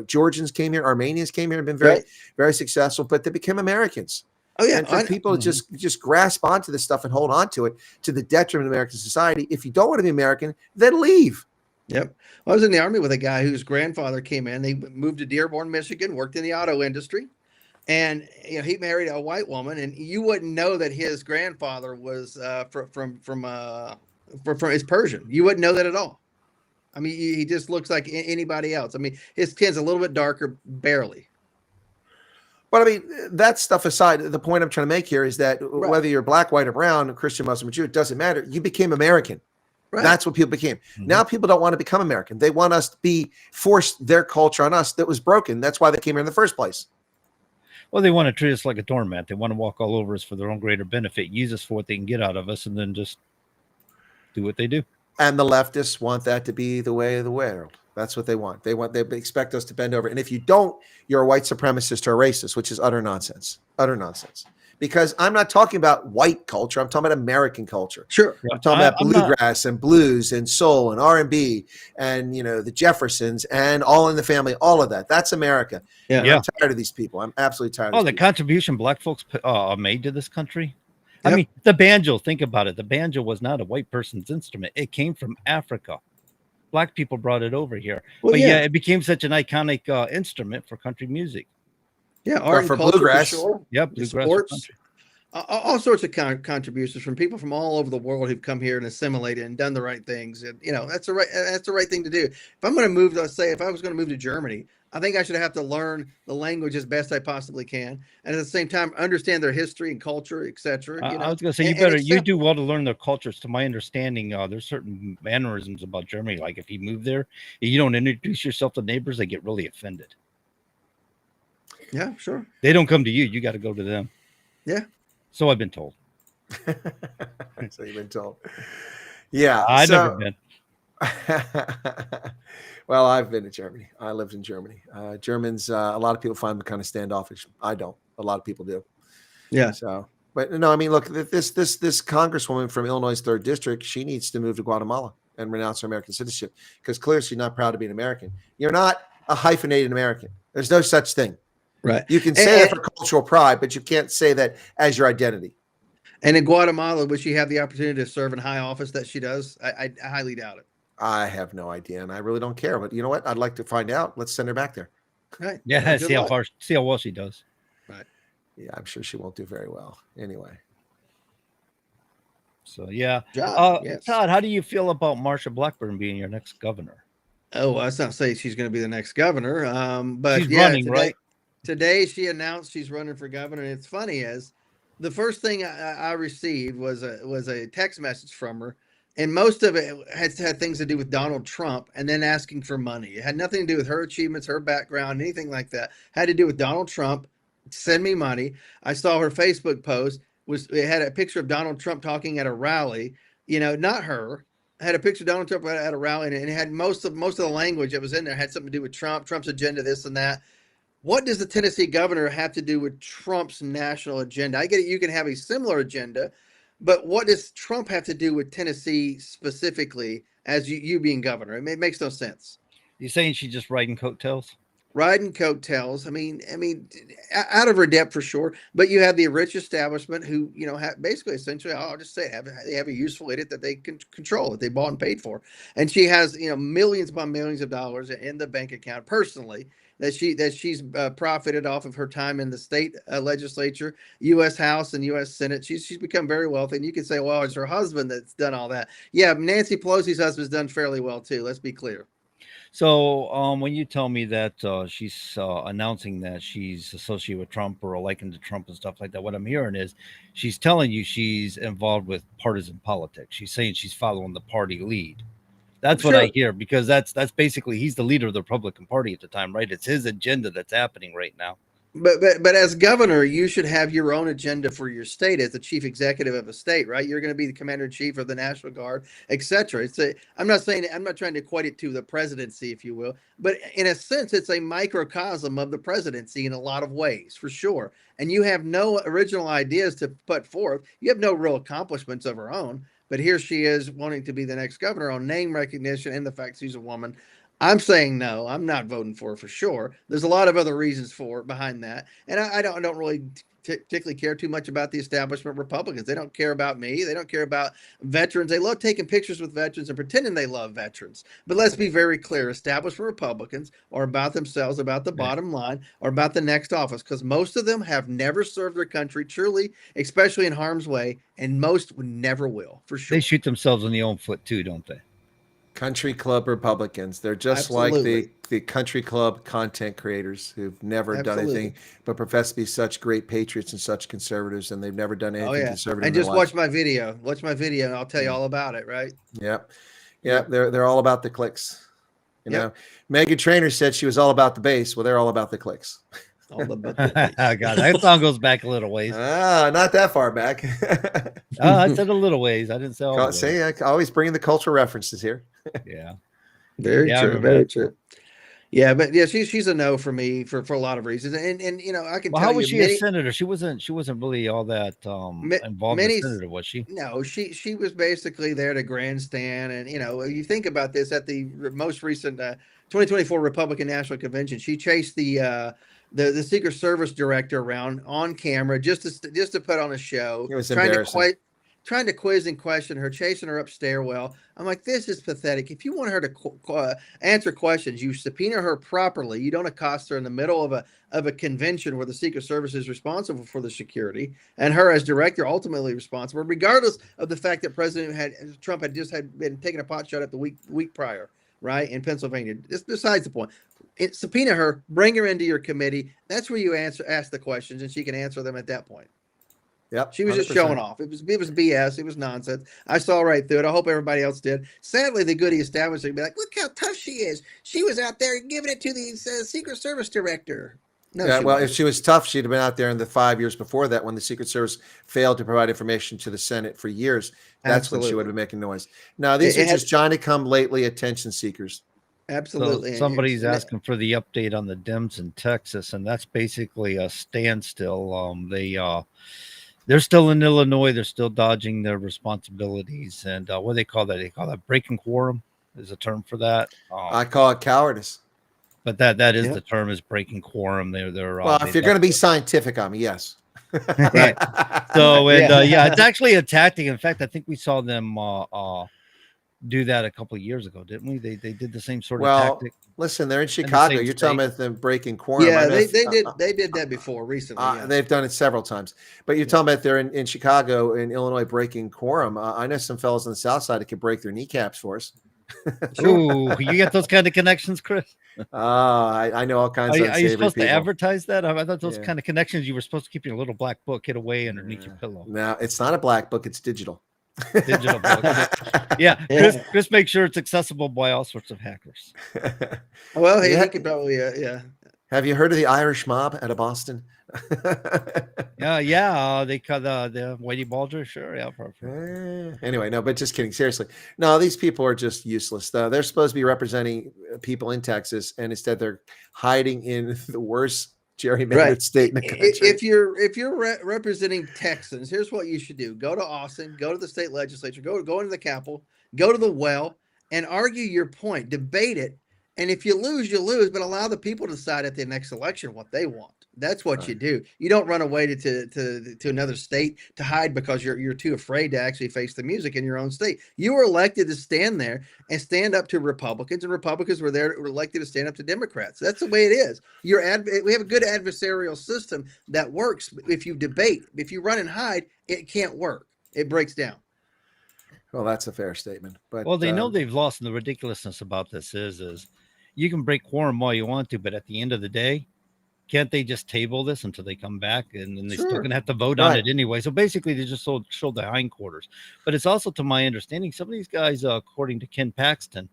[SPEAKER 10] Georgians came here, Armenians came here, and been very, very successful, but they became Americans. Oh yeah, and for people to just grasp onto this stuff and hold on to it to the detriment of American society. If you don't want to be American, then leave.
[SPEAKER 9] Yep. I was in the Army with a guy whose grandfather came in. They moved to Dearborn, Michigan, worked in the auto industry. And he married a white woman, and you wouldn't know that his grandfather was from his Persian. You wouldn't know that at all. I mean, he just looks like anybody else. I mean, his skin's a little bit darker, barely.
[SPEAKER 10] But I mean, that stuff aside, the point I'm trying to make here is that whether you're black, white, or brown, Christian, Muslim, or Jew, it doesn't matter. You became American. Right. That's what people became. Now people don't want to become American. They want us to be forced their culture on us that was broken. That's why they came here in the first place.
[SPEAKER 8] Well, they want to treat us like a doormat. They want to walk all over us for their own greater benefit, use us for what they can get out of us, and then just do what they do.
[SPEAKER 10] And the leftists want that to be the way of the world. That's what they want. They expect us to bend over. And if you don't, you're a white supremacist or a racist, which is utter nonsense. Utter nonsense. Because I'm not talking about white culture. I'm talking about American culture.
[SPEAKER 9] Sure.
[SPEAKER 10] I'm talking about bluegrass and blues and soul and R&B and, the Jeffersons and All in the Family, all of that. That's America. Yeah. I'm tired of these people. I'm absolutely tired of these people.
[SPEAKER 8] Contribution black folks made to this country. Yep. I mean, the banjo, think about it. The banjo was not a white person's instrument. It came from Africa. Black people brought it over here. Well, but it became such an iconic instrument for country music.
[SPEAKER 9] Yeah, art for bluegrass. For sure.
[SPEAKER 8] Yep, bluegrass.
[SPEAKER 9] All sorts of contributions from people from all over the world who've come here and assimilated and done the right things. And that's the right thing to do. If I'm going to move, let's say, if I was going to move to Germany, I think I should have to learn the language as best I possibly can, and at the same time understand their history and culture, etc.
[SPEAKER 8] I was going to say you do well to learn their cultures. To my understanding, there's certain mannerisms about Germany. Like if you move there, if you don't introduce yourself to neighbors, they get really offended.
[SPEAKER 9] Yeah, sure.
[SPEAKER 8] They don't come to you. You got to go to them.
[SPEAKER 9] Yeah.
[SPEAKER 8] So I've been told.
[SPEAKER 10] So you've been told. Yeah.
[SPEAKER 8] I've never been.
[SPEAKER 10] Well, I've been to Germany. I lived in Germany. Germans, a lot of people find them kind of standoffish. I don't. A lot of people do.
[SPEAKER 9] Yeah.
[SPEAKER 10] So, but no, I mean, look, this congresswoman from Illinois' 3rd district, she needs to move to Guatemala and renounce her American citizenship because clearly she's not proud to be an American. You're not a hyphenated American. There's no such thing.
[SPEAKER 9] Right.
[SPEAKER 10] You can say that for cultural pride, but you can't say that as your identity.
[SPEAKER 9] And in Guatemala, would she have the opportunity to serve in high office that she does? I highly doubt it.
[SPEAKER 10] I have no idea, and I really don't care. But you know what? I'd like to find out. Let's send her back there.
[SPEAKER 9] Right.
[SPEAKER 8] Yeah, see how well she does.
[SPEAKER 9] Right.
[SPEAKER 10] Yeah, I'm sure she won't do very well. Anyway.
[SPEAKER 8] So yeah.
[SPEAKER 9] Yes.
[SPEAKER 8] Todd, how do you feel about Marsha Blackburn being your next governor?
[SPEAKER 9] Oh, that's not saying she's going to be the next governor. But
[SPEAKER 8] she's running, right?
[SPEAKER 9] Today she announced she's running for governor. And it's funny as the first thing I received was a text message from her And most of it had things to do with Donald Trump and then asking for money. It had nothing to do with her achievements, her background, anything like that. It had to do with Donald Trump. Send me money. I saw her Facebook post it had a picture of Donald Trump talking at a rally. Not her. It had a picture of Donald Trump at a rally, and it had most of the language that was in there had something to do with Trump's agenda, this and that. What does the Tennessee governor have to do with Trump's national agenda? I get it. You can have a similar agenda, but what does Trump have to do with Tennessee specifically as you being governor? It makes no sense.
[SPEAKER 8] You're saying she's just riding coattails?
[SPEAKER 9] Riding coattails. I mean, out of her depth for sure. But you have the rich establishment who, basically, essentially, I'll just say, they have a useful idiot that they can control, that they bought and paid for, and she has, millions upon millions of dollars in the bank account personally that she's profited off of her time in the state legislature, U.S. House and U.S. Senate. She's become very wealthy, and you can say, well, it's her husband that's done all that. Yeah, Nancy Pelosi's husband's done fairly well too. Let's be clear.
[SPEAKER 8] So when you tell me that she's announcing that she's associated with Trump or likened to Trump and stuff like that, what I'm hearing is she's telling you she's involved with partisan politics. She's saying she's following the party lead. That's what I hear, because that's basically, he's the leader of the Republican Party at the time, right? It's his agenda that's happening right now.
[SPEAKER 9] But as governor, you should have your own agenda for your state as the chief executive of a state, right? You're going to be the commander in chief of the National Guard, etc. I'm not trying to equate it to the presidency, if you will, but in a sense, it's a microcosm of the presidency in a lot of ways, for sure. And you have no original ideas to put forth. You have no real accomplishments of her own. But here she is wanting to be the next governor on name recognition and the fact she's a woman. I'm saying no. I'm not voting for her for sure. There's a lot of other reasons behind that, and I don't really particularly care too much about the establishment Republicans. They don't care about me. They don't care about veterans. They love taking pictures with veterans and pretending they love veterans. But let's be very clear: establishment Republicans are about themselves, about the bottom line, or about the next office, because most of them have never served their country truly, especially in harm's way, and most never will, for sure.
[SPEAKER 8] They shoot themselves in the own foot too, don't they?
[SPEAKER 10] Country club Republicans. They're just like the country club content creators who've never done anything but profess to be such great patriots and such conservatives, and they've never done anything conservative.
[SPEAKER 9] And just watch my video. Watch my video, and I'll tell you all about it. Right?
[SPEAKER 10] Yep. They're all about the clicks. You know, Megan Trainor said she was all about the base. Well, they're all about the clicks.
[SPEAKER 8] All about the base. God, that song goes back a little ways.
[SPEAKER 10] Not that far back.
[SPEAKER 8] I said a little ways. I didn't say all.
[SPEAKER 10] See, I always bring the cultural references here.
[SPEAKER 8] Yeah.
[SPEAKER 9] Very true. Very true. Yeah, but she's a no for me for a lot of reasons, and I can tell you.
[SPEAKER 8] How was she a senator? She wasn't really all that involved as a senator, was she?
[SPEAKER 9] No, she was basically there to grandstand, and you think about this at the most recent 2024 Republican National Convention, she chased the Secret Service director around on camera just to put on a show.
[SPEAKER 10] It was embarrassing.
[SPEAKER 9] Trying to quiz and question her, chasing her up stairwell. I'm like, this is pathetic. If you want her to answer questions, you subpoena her properly. You don't accost her in the middle of a convention where the Secret Service is responsible for the security, and her as director ultimately responsible, regardless of the fact that Trump had been taking a pot shot at the week prior, right, in Pennsylvania. It's besides the point. Subpoena her, bring her into your committee. That's where you ask the questions, and she can answer them at that point.
[SPEAKER 10] Yep,
[SPEAKER 9] she was 100%. Just showing off. It was BS. It was nonsense. I saw right through it. I hope everybody else did. Sadly, the goody establishment would be like, look how tough she is. She was out there giving it to the Secret Service director. No,
[SPEAKER 10] if she was tough, she'd have been out there in the 5 years before that when the Secret Service failed to provide information to the Senate for years. That's when she would have been making noise. Now, these are just Johnny-come-lately attention seekers.
[SPEAKER 9] Absolutely.
[SPEAKER 8] So somebody's asking for the update on the Dems in Texas, and that's basically a standstill. They're still in Illinois. They're still dodging their responsibilities. And what do they call that? They call that breaking quorum is a term for that.
[SPEAKER 10] I call it cowardice.
[SPEAKER 8] But that is the term, is breaking quorum. They're
[SPEAKER 10] well, if you're going to be scientific on me, yes.
[SPEAKER 8] Right. So, it's actually a tactic. In fact, I think we saw them do that a couple of years ago, didn't we? They did the same sort of tactic.
[SPEAKER 10] Listen, they're in Chicago. You're talking about them breaking quorum.
[SPEAKER 9] Yeah, they did that before recently.
[SPEAKER 10] They've done it several times. But you're talking about they're in Chicago, in Illinois, breaking quorum. I know some fellows on the South Side that could break their kneecaps for us.
[SPEAKER 8] Ooh, you got those kind of connections, Chris?
[SPEAKER 10] I know all kinds of.
[SPEAKER 8] Are you supposed to advertise that? I thought those kind of connections, you were supposed to keep your little black book hid away underneath your pillow.
[SPEAKER 10] No, it's not a black book. It's digital.
[SPEAKER 8] Digital books. Yeah, Chris makes sure it's accessible by all sorts of hackers.
[SPEAKER 9] Well, he could probably, yeah.
[SPEAKER 10] Have you heard of the Irish mob out of Boston?
[SPEAKER 8] They cut the Whitey Bulger. Sure, yeah.
[SPEAKER 10] Anyway, no, but just kidding. Seriously, no, these people are just useless. They're supposed to be representing people in Texas, and instead they're hiding in the worst gerrymandered state in the country.
[SPEAKER 9] If you're representing Texans, here's what you should do: go to Austin, go to the state legislature, go into the Capitol, go to the well, and argue your point, debate it. And if you lose, you lose, but allow the people to decide at the next election what they want. That's what you do. You don't run away to another state to hide because you're too afraid to actually face the music in your own state. You were elected to stand there and stand up to Republicans, and Republicans were elected to stand up to Democrats. That's the way it is. We have a good adversarial system that works. If you debate, if you run and hide, it can't work. It breaks down.
[SPEAKER 10] Well, that's a fair statement. But
[SPEAKER 8] they know they've lost, and the ridiculousness about this is you can break quorum all you want to, but at the end of the day, can't they just table this until they come back, and then they're still going to have to vote on it anyway? So basically, they just showed the hindquarters. But it's also, to my understanding, some of these guys, according to Ken Paxton,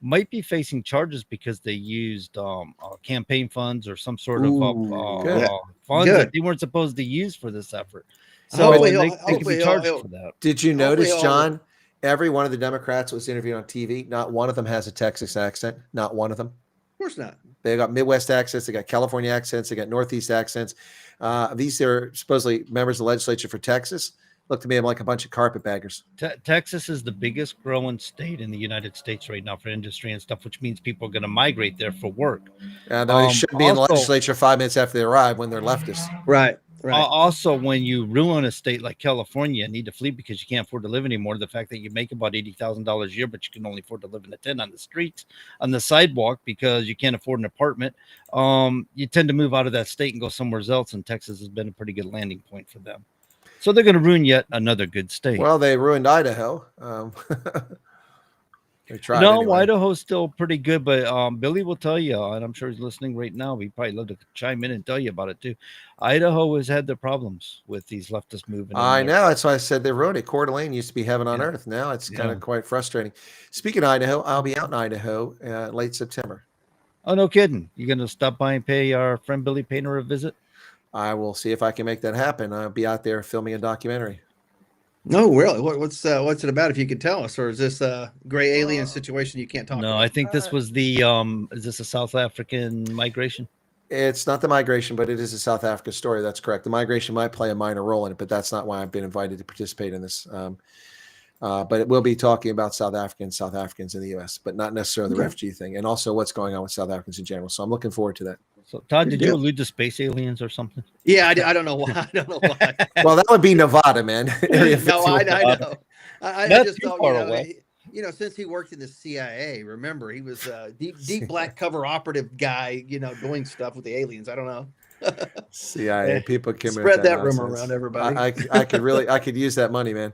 [SPEAKER 8] might be facing charges because they used campaign funds or some sort of funds that they weren't supposed to use for this effort. So they could be charged for that.
[SPEAKER 10] Did you notice, John? Every one of the Democrats was interviewed on TV. Not one of them has a Texas accent. Not one of them.
[SPEAKER 9] Of course not.
[SPEAKER 10] They got Midwest accents. They got California accents. They got Northeast accents. These are supposedly members of the legislature for Texas. Look to me like a bunch of carpetbaggers.
[SPEAKER 8] Texas is the biggest growing state in the United States right now for industry and stuff, which means people are going to migrate there for work.
[SPEAKER 10] They should be in the legislature 5 minutes after they arrive when they're leftists.
[SPEAKER 9] Right.
[SPEAKER 8] Also, when you ruin a state like California and need to flee because you can't afford to live anymore, the fact that you make about $80,000 a year, but you can only afford to live in a tent on the streets, on the sidewalk, because you can't afford an apartment, you tend to move out of that state and go somewhere else. And Texas has been a pretty good landing point for them. So they're going to ruin yet another good state.
[SPEAKER 10] Well, they ruined Idaho. They tried. Anyway.
[SPEAKER 8] Idaho's still pretty good, but Billy will tell you, and I'm sure he's listening right now. He'd probably love to chime in and tell you about it too. Idaho has had their problems with these leftists moving.
[SPEAKER 10] I know. That's why I said they ruined it. Coeur d'Alene used to be heaven on earth. Now it's kind of quite frustrating. Speaking of Idaho, I'll be out in Idaho late September.
[SPEAKER 8] Oh, no kidding. You going to stop by and pay our friend Billy Painter a visit?
[SPEAKER 10] I will see if I can make that happen. I'll be out there filming a documentary.
[SPEAKER 9] No, really. What's it about? If you could tell us, or is this a gray alien situation you can't talk about?
[SPEAKER 8] No, I think this was the is this a South African migration?
[SPEAKER 10] It's not the migration, but it is a South Africa story. That's correct. The migration might play a minor role in it, but that's not why I've been invited to participate in this. But it will be talking about South Africans in the U.S., but not necessarily the refugee thing, and also what's going on with South Africans in general. So I'm looking forward to that.
[SPEAKER 8] So, Todd, did you allude to space aliens or something?
[SPEAKER 9] Yeah, I don't know why. I don't know why.
[SPEAKER 10] Well, that would be Nevada, man.
[SPEAKER 9] No, I know. I just thought, since he worked in the CIA, remember, he was a deep black cover operative guy, doing stuff with the aliens. I don't know.
[SPEAKER 10] CIA people can
[SPEAKER 9] spread that rumor around everybody.
[SPEAKER 10] I could use that money, man.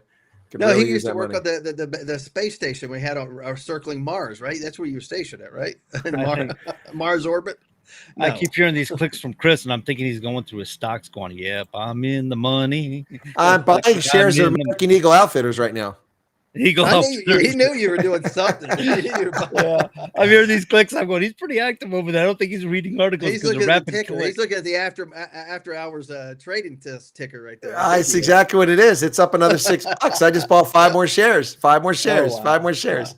[SPEAKER 9] He used to work on the space station. We had our circling Mars, right? That's where you were stationed at, right? Mars orbit.
[SPEAKER 8] No. I keep hearing these clicks from Chris, and I'm thinking he's going through his stocks going, yep, I'm in the money.
[SPEAKER 10] I'm buying shares of American Eagle Outfitters right now.
[SPEAKER 9] Outfitters. He knew you were doing something.
[SPEAKER 8] Yeah, I'm hearing these clicks. I'm going, he's pretty active over there. I don't think he's reading articles.
[SPEAKER 9] He's looking at the ticker. He's looking at the after hours trading test ticker right there.
[SPEAKER 10] It's exactly what it is. It's up another $6. I just bought 5 more shares. 5 more shares. Oh, wow. 5 more shares.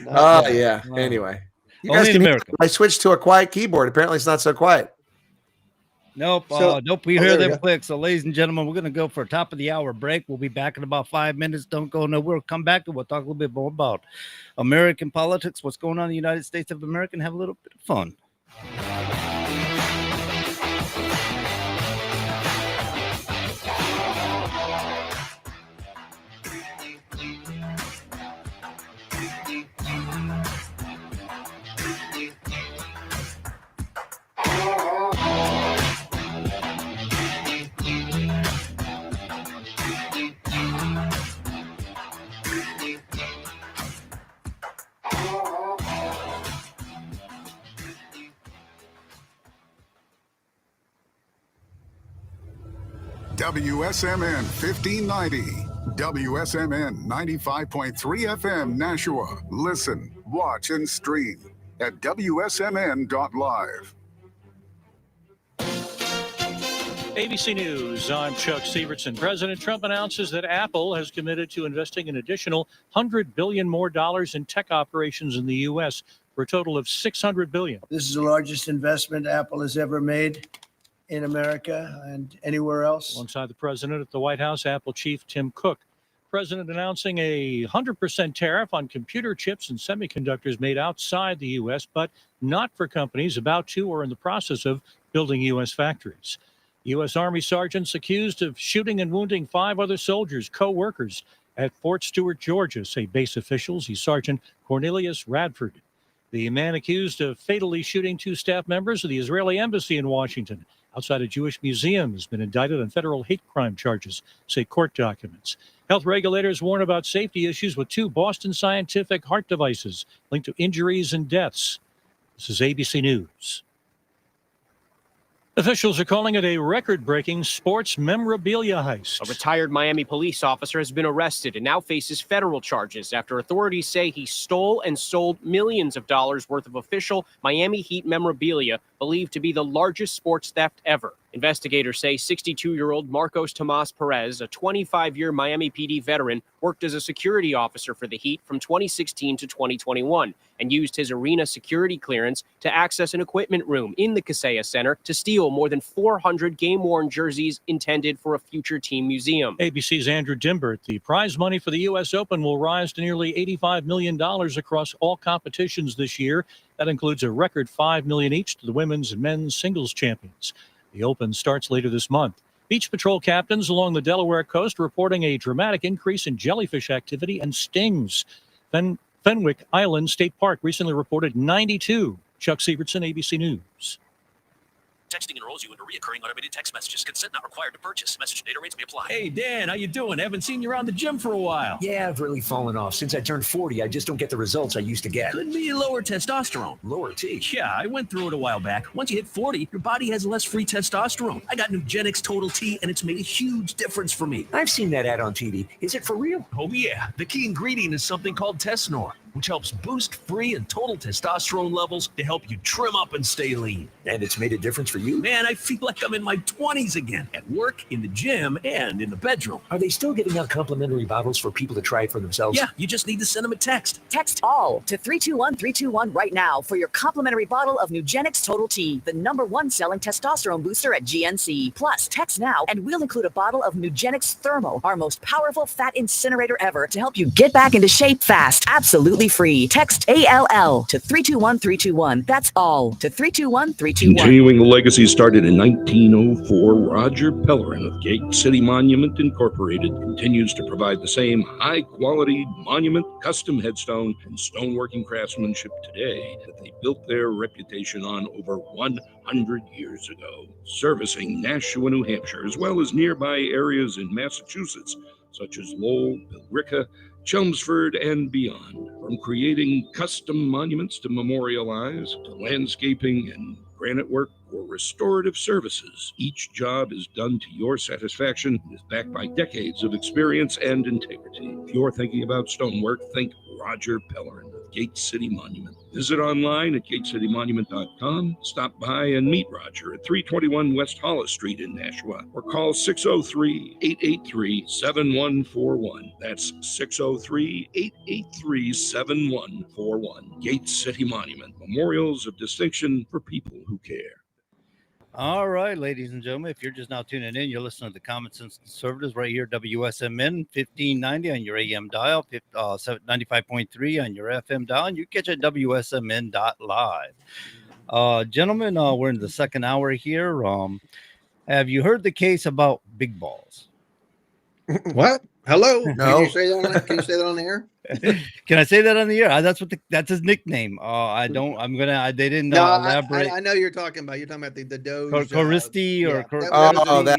[SPEAKER 10] Wow. Yeah. Wow. Anyway. You guys can hear, I switched to a quiet keyboard. Apparently, it's not so quiet.
[SPEAKER 8] Nope. Nope. We hear them clicks. So, ladies and gentlemen, we're going to go for a top of the hour break. We'll be back in about 5 minutes. Don't go nowhere. We'll come back and we'll talk a little bit more about American politics, what's going on in the United States of America, and have a little bit of fun.
[SPEAKER 12] WSMN 1590. WSMN 95.3 FM Nashua. Listen, watch, and stream at wsmn.live.
[SPEAKER 13] ABC News, I'm Chuck Severson. President Trump announces that Apple has committed to investing an additional $100 billion more in tech operations in the U.S. for a total of $600 billion.
[SPEAKER 14] This is the largest investment Apple has ever made in America and anywhere else.
[SPEAKER 13] Alongside the president at the White House, Apple chief Tim Cook. President announcing a 100% tariff on computer chips and semiconductors made outside the U.S., but not for companies about to or in the process of building U.S. factories. U.S. Army sergeants accused of shooting and wounding 5 other soldiers, co-workers, at Fort Stewart, Georgia, say base officials. He's Sergeant Cornelius Radford. The man accused of fatally shooting 2 staff members of the Israeli embassy in Washington outside a Jewish museum has been indicted on federal hate crime charges, say court documents. Health regulators warn about safety issues with 2 Boston Scientific heart devices linked to injuries and deaths. This is ABC News. Officials are calling it a record-breaking sports memorabilia heist.
[SPEAKER 15] A retired Miami police officer has been arrested and now faces federal charges after authorities say he stole and sold millions of dollars worth of official Miami Heat memorabilia, believed to be the largest sports theft ever. Investigators say 62-year-old Marcos Tomas Perez, a 25-year Miami PD veteran, worked as a security officer for the Heat from 2016 to 2021 and used his arena security clearance to access an equipment room in the Kaseya Center to steal more than 400 game-worn jerseys intended for a future team museum.
[SPEAKER 13] ABC's Andrew Dimbert. The prize money for the U.S. Open will rise to nearly $85 million across all competitions this year. That includes a record $5 million each to the women's and men's singles champions. The Open starts later this month. Beach patrol captains along the Delaware coast reporting a dramatic increase in jellyfish activity and stings. Fenwick Island State Park recently reported 92. Chuck Severson, ABC News.
[SPEAKER 16] Texting enrolls you into recurring automated text messages. Consent not required to purchase. Message data rates may apply.
[SPEAKER 17] Hey, Dan, how you doing? Haven't seen you around the gym for a while.
[SPEAKER 18] Yeah, I've really fallen off. Since I turned 40, I just don't get the results I used to get.
[SPEAKER 17] Could be lower testosterone.
[SPEAKER 18] Lower T?
[SPEAKER 17] Yeah, I went through it a while back. Once you hit 40, your body has less free testosterone. I got Nugenix Total T, and it's made a huge difference for me.
[SPEAKER 18] I've seen that ad on TV. Is it for real?
[SPEAKER 17] Oh, yeah. The key ingredient is something called Tesnor, which helps boost free and total testosterone levels to help you trim up and stay lean.
[SPEAKER 18] And it's made a difference for you?
[SPEAKER 17] Man, I feel like I'm in my 20s again, at work, in the gym, and in the bedroom.
[SPEAKER 18] Are they still giving out complimentary bottles for people to try it for themselves?
[SPEAKER 17] Yeah, you just need to send them a text.
[SPEAKER 19] Text ALL to 321-321 right now for your complimentary bottle of Nugenix Total T, the #1 selling testosterone booster at GNC. Plus, text now and we'll include a bottle of Nugenix Thermo, our most powerful fat incinerator ever, to help you get back into shape fast. Absolutely free. Text ALL to 321-321. That's all to 321-321.
[SPEAKER 20] Continuing the legacy started in 1904, Roger Pellerin of Gate City Monument Incorporated continues to provide the same high-quality monument, custom headstone, and stoneworking craftsmanship today that they built their reputation on over 100 years ago, servicing Nashua, New Hampshire, as well as nearby areas in Massachusetts, such as Lowell, Billerica, Chelmsford, and beyond. From creating custom monuments to memorialize, to landscaping and granite work or restorative services, each job is done to your satisfaction and is backed by decades of experience and integrity. If you're thinking about stonework, think Roger Pellerin of Gate City Monument. Visit online at gatecitymonument.com. Stop by and meet Roger at 321 West Hollis Street in Nashua, or call 603-883-7141. That's 603-883-7141. Gate City Monument. Memorials of distinction for people who care.
[SPEAKER 8] All right, ladies and gentlemen, if you're just now tuning in, you're listening to the Common Sense Conservatives right here, WSMN 1590 on your AM dial, 95.3 on your FM dial, and you catch it at wsmn.live. Gentlemen, we're in the second hour here. Have you heard the case about big balls?
[SPEAKER 9] What? Hello?
[SPEAKER 10] No.
[SPEAKER 9] Can you say that on the air?
[SPEAKER 8] Can I say that on the air? That's his nickname. They didn't elaborate.
[SPEAKER 9] I know you're talking about the Doge.
[SPEAKER 8] Coristi or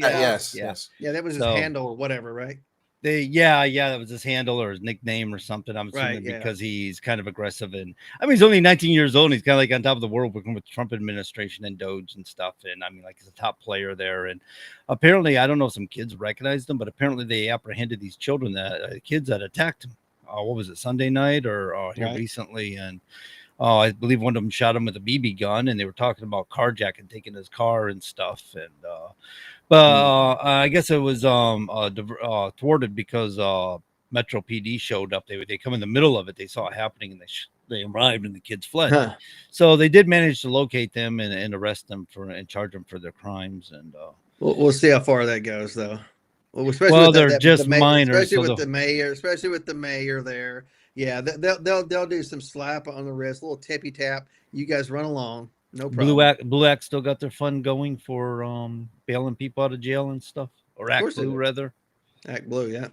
[SPEAKER 9] yes.
[SPEAKER 10] Yeah, that was his handle or whatever, right?
[SPEAKER 8] That was his handle or his nickname or something. I'm assuming
[SPEAKER 9] Right, yeah.
[SPEAKER 8] because he's kind of aggressive, and I mean he's only 19 years old. And he's kind of like on top of the world, working with the Trump administration and Doge and stuff. And I mean, like he's a top player there. And apparently, I don't know if some kids recognized him, but apparently they apprehended these children kids that attacked him. What was it, Sunday night or here
[SPEAKER 9] Right.
[SPEAKER 8] recently? And I believe one of them shot him with a BB gun, and they were talking about carjacking, taking his car and stuff. And but I guess it was thwarted because Metro PD showed up. They come in the middle of it. They saw it happening, and they arrived, and the kids fled.
[SPEAKER 9] Huh.
[SPEAKER 8] So they did manage to locate them and arrest them and charge them for their crimes. And
[SPEAKER 9] We'll see how far that goes, though. Well, especially
[SPEAKER 8] Well,
[SPEAKER 9] with
[SPEAKER 8] they're just minors,
[SPEAKER 9] especially
[SPEAKER 8] so
[SPEAKER 9] with the mayor there. Yeah, they'll do some slap on the wrist, a little tippy tap. You guys run along, no problem.
[SPEAKER 8] Blue Act still got their fun going for bailing people out of jail and stuff, or Act
[SPEAKER 9] course they
[SPEAKER 8] Blue
[SPEAKER 9] do.
[SPEAKER 8] rather.
[SPEAKER 9] Act Blue, yeah.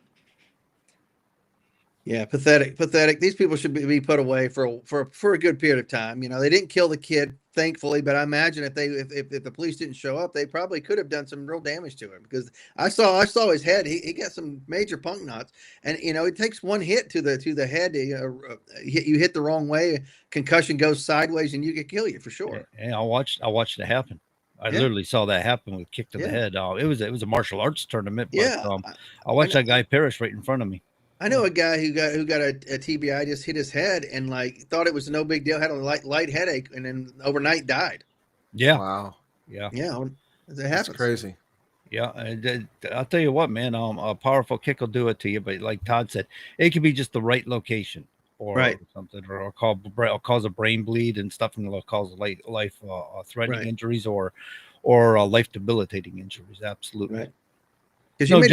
[SPEAKER 9] Yeah, pathetic. These people should be put away for a good period of time. You know, they didn't kill the kid, thankfully, but I imagine if the police didn't show up, they probably could have done some real damage to him, because I saw his head. He got some major punk knots, and you know, it takes one hit to the head. You hit the wrong way, concussion goes sideways, and you could kill you for sure.
[SPEAKER 8] Yeah, I watched it happen. I
[SPEAKER 9] Yeah.
[SPEAKER 8] literally saw that happen with kick to the
[SPEAKER 9] Yeah.
[SPEAKER 8] head. It was a martial arts tournament, but
[SPEAKER 9] Yeah,
[SPEAKER 8] I watched that guy perish right in front of me.
[SPEAKER 9] I know a guy who got a TBI, just hit his head and like thought it was no big deal, had a light headache, and then overnight died.
[SPEAKER 8] Yeah.
[SPEAKER 10] Wow.
[SPEAKER 8] Yeah.
[SPEAKER 9] Yeah, it
[SPEAKER 10] That's
[SPEAKER 9] happens.
[SPEAKER 10] crazy.
[SPEAKER 8] Yeah, I'll tell you what, man. A powerful kick will do it to you, but like Todd said, it could be just the right location or
[SPEAKER 9] Right.
[SPEAKER 8] something, or cause a brain bleed and stuff, and it'll cause life threatening
[SPEAKER 9] Right.
[SPEAKER 8] injuries or life debilitating injuries. Absolutely.
[SPEAKER 9] Right. Because
[SPEAKER 8] No
[SPEAKER 9] you may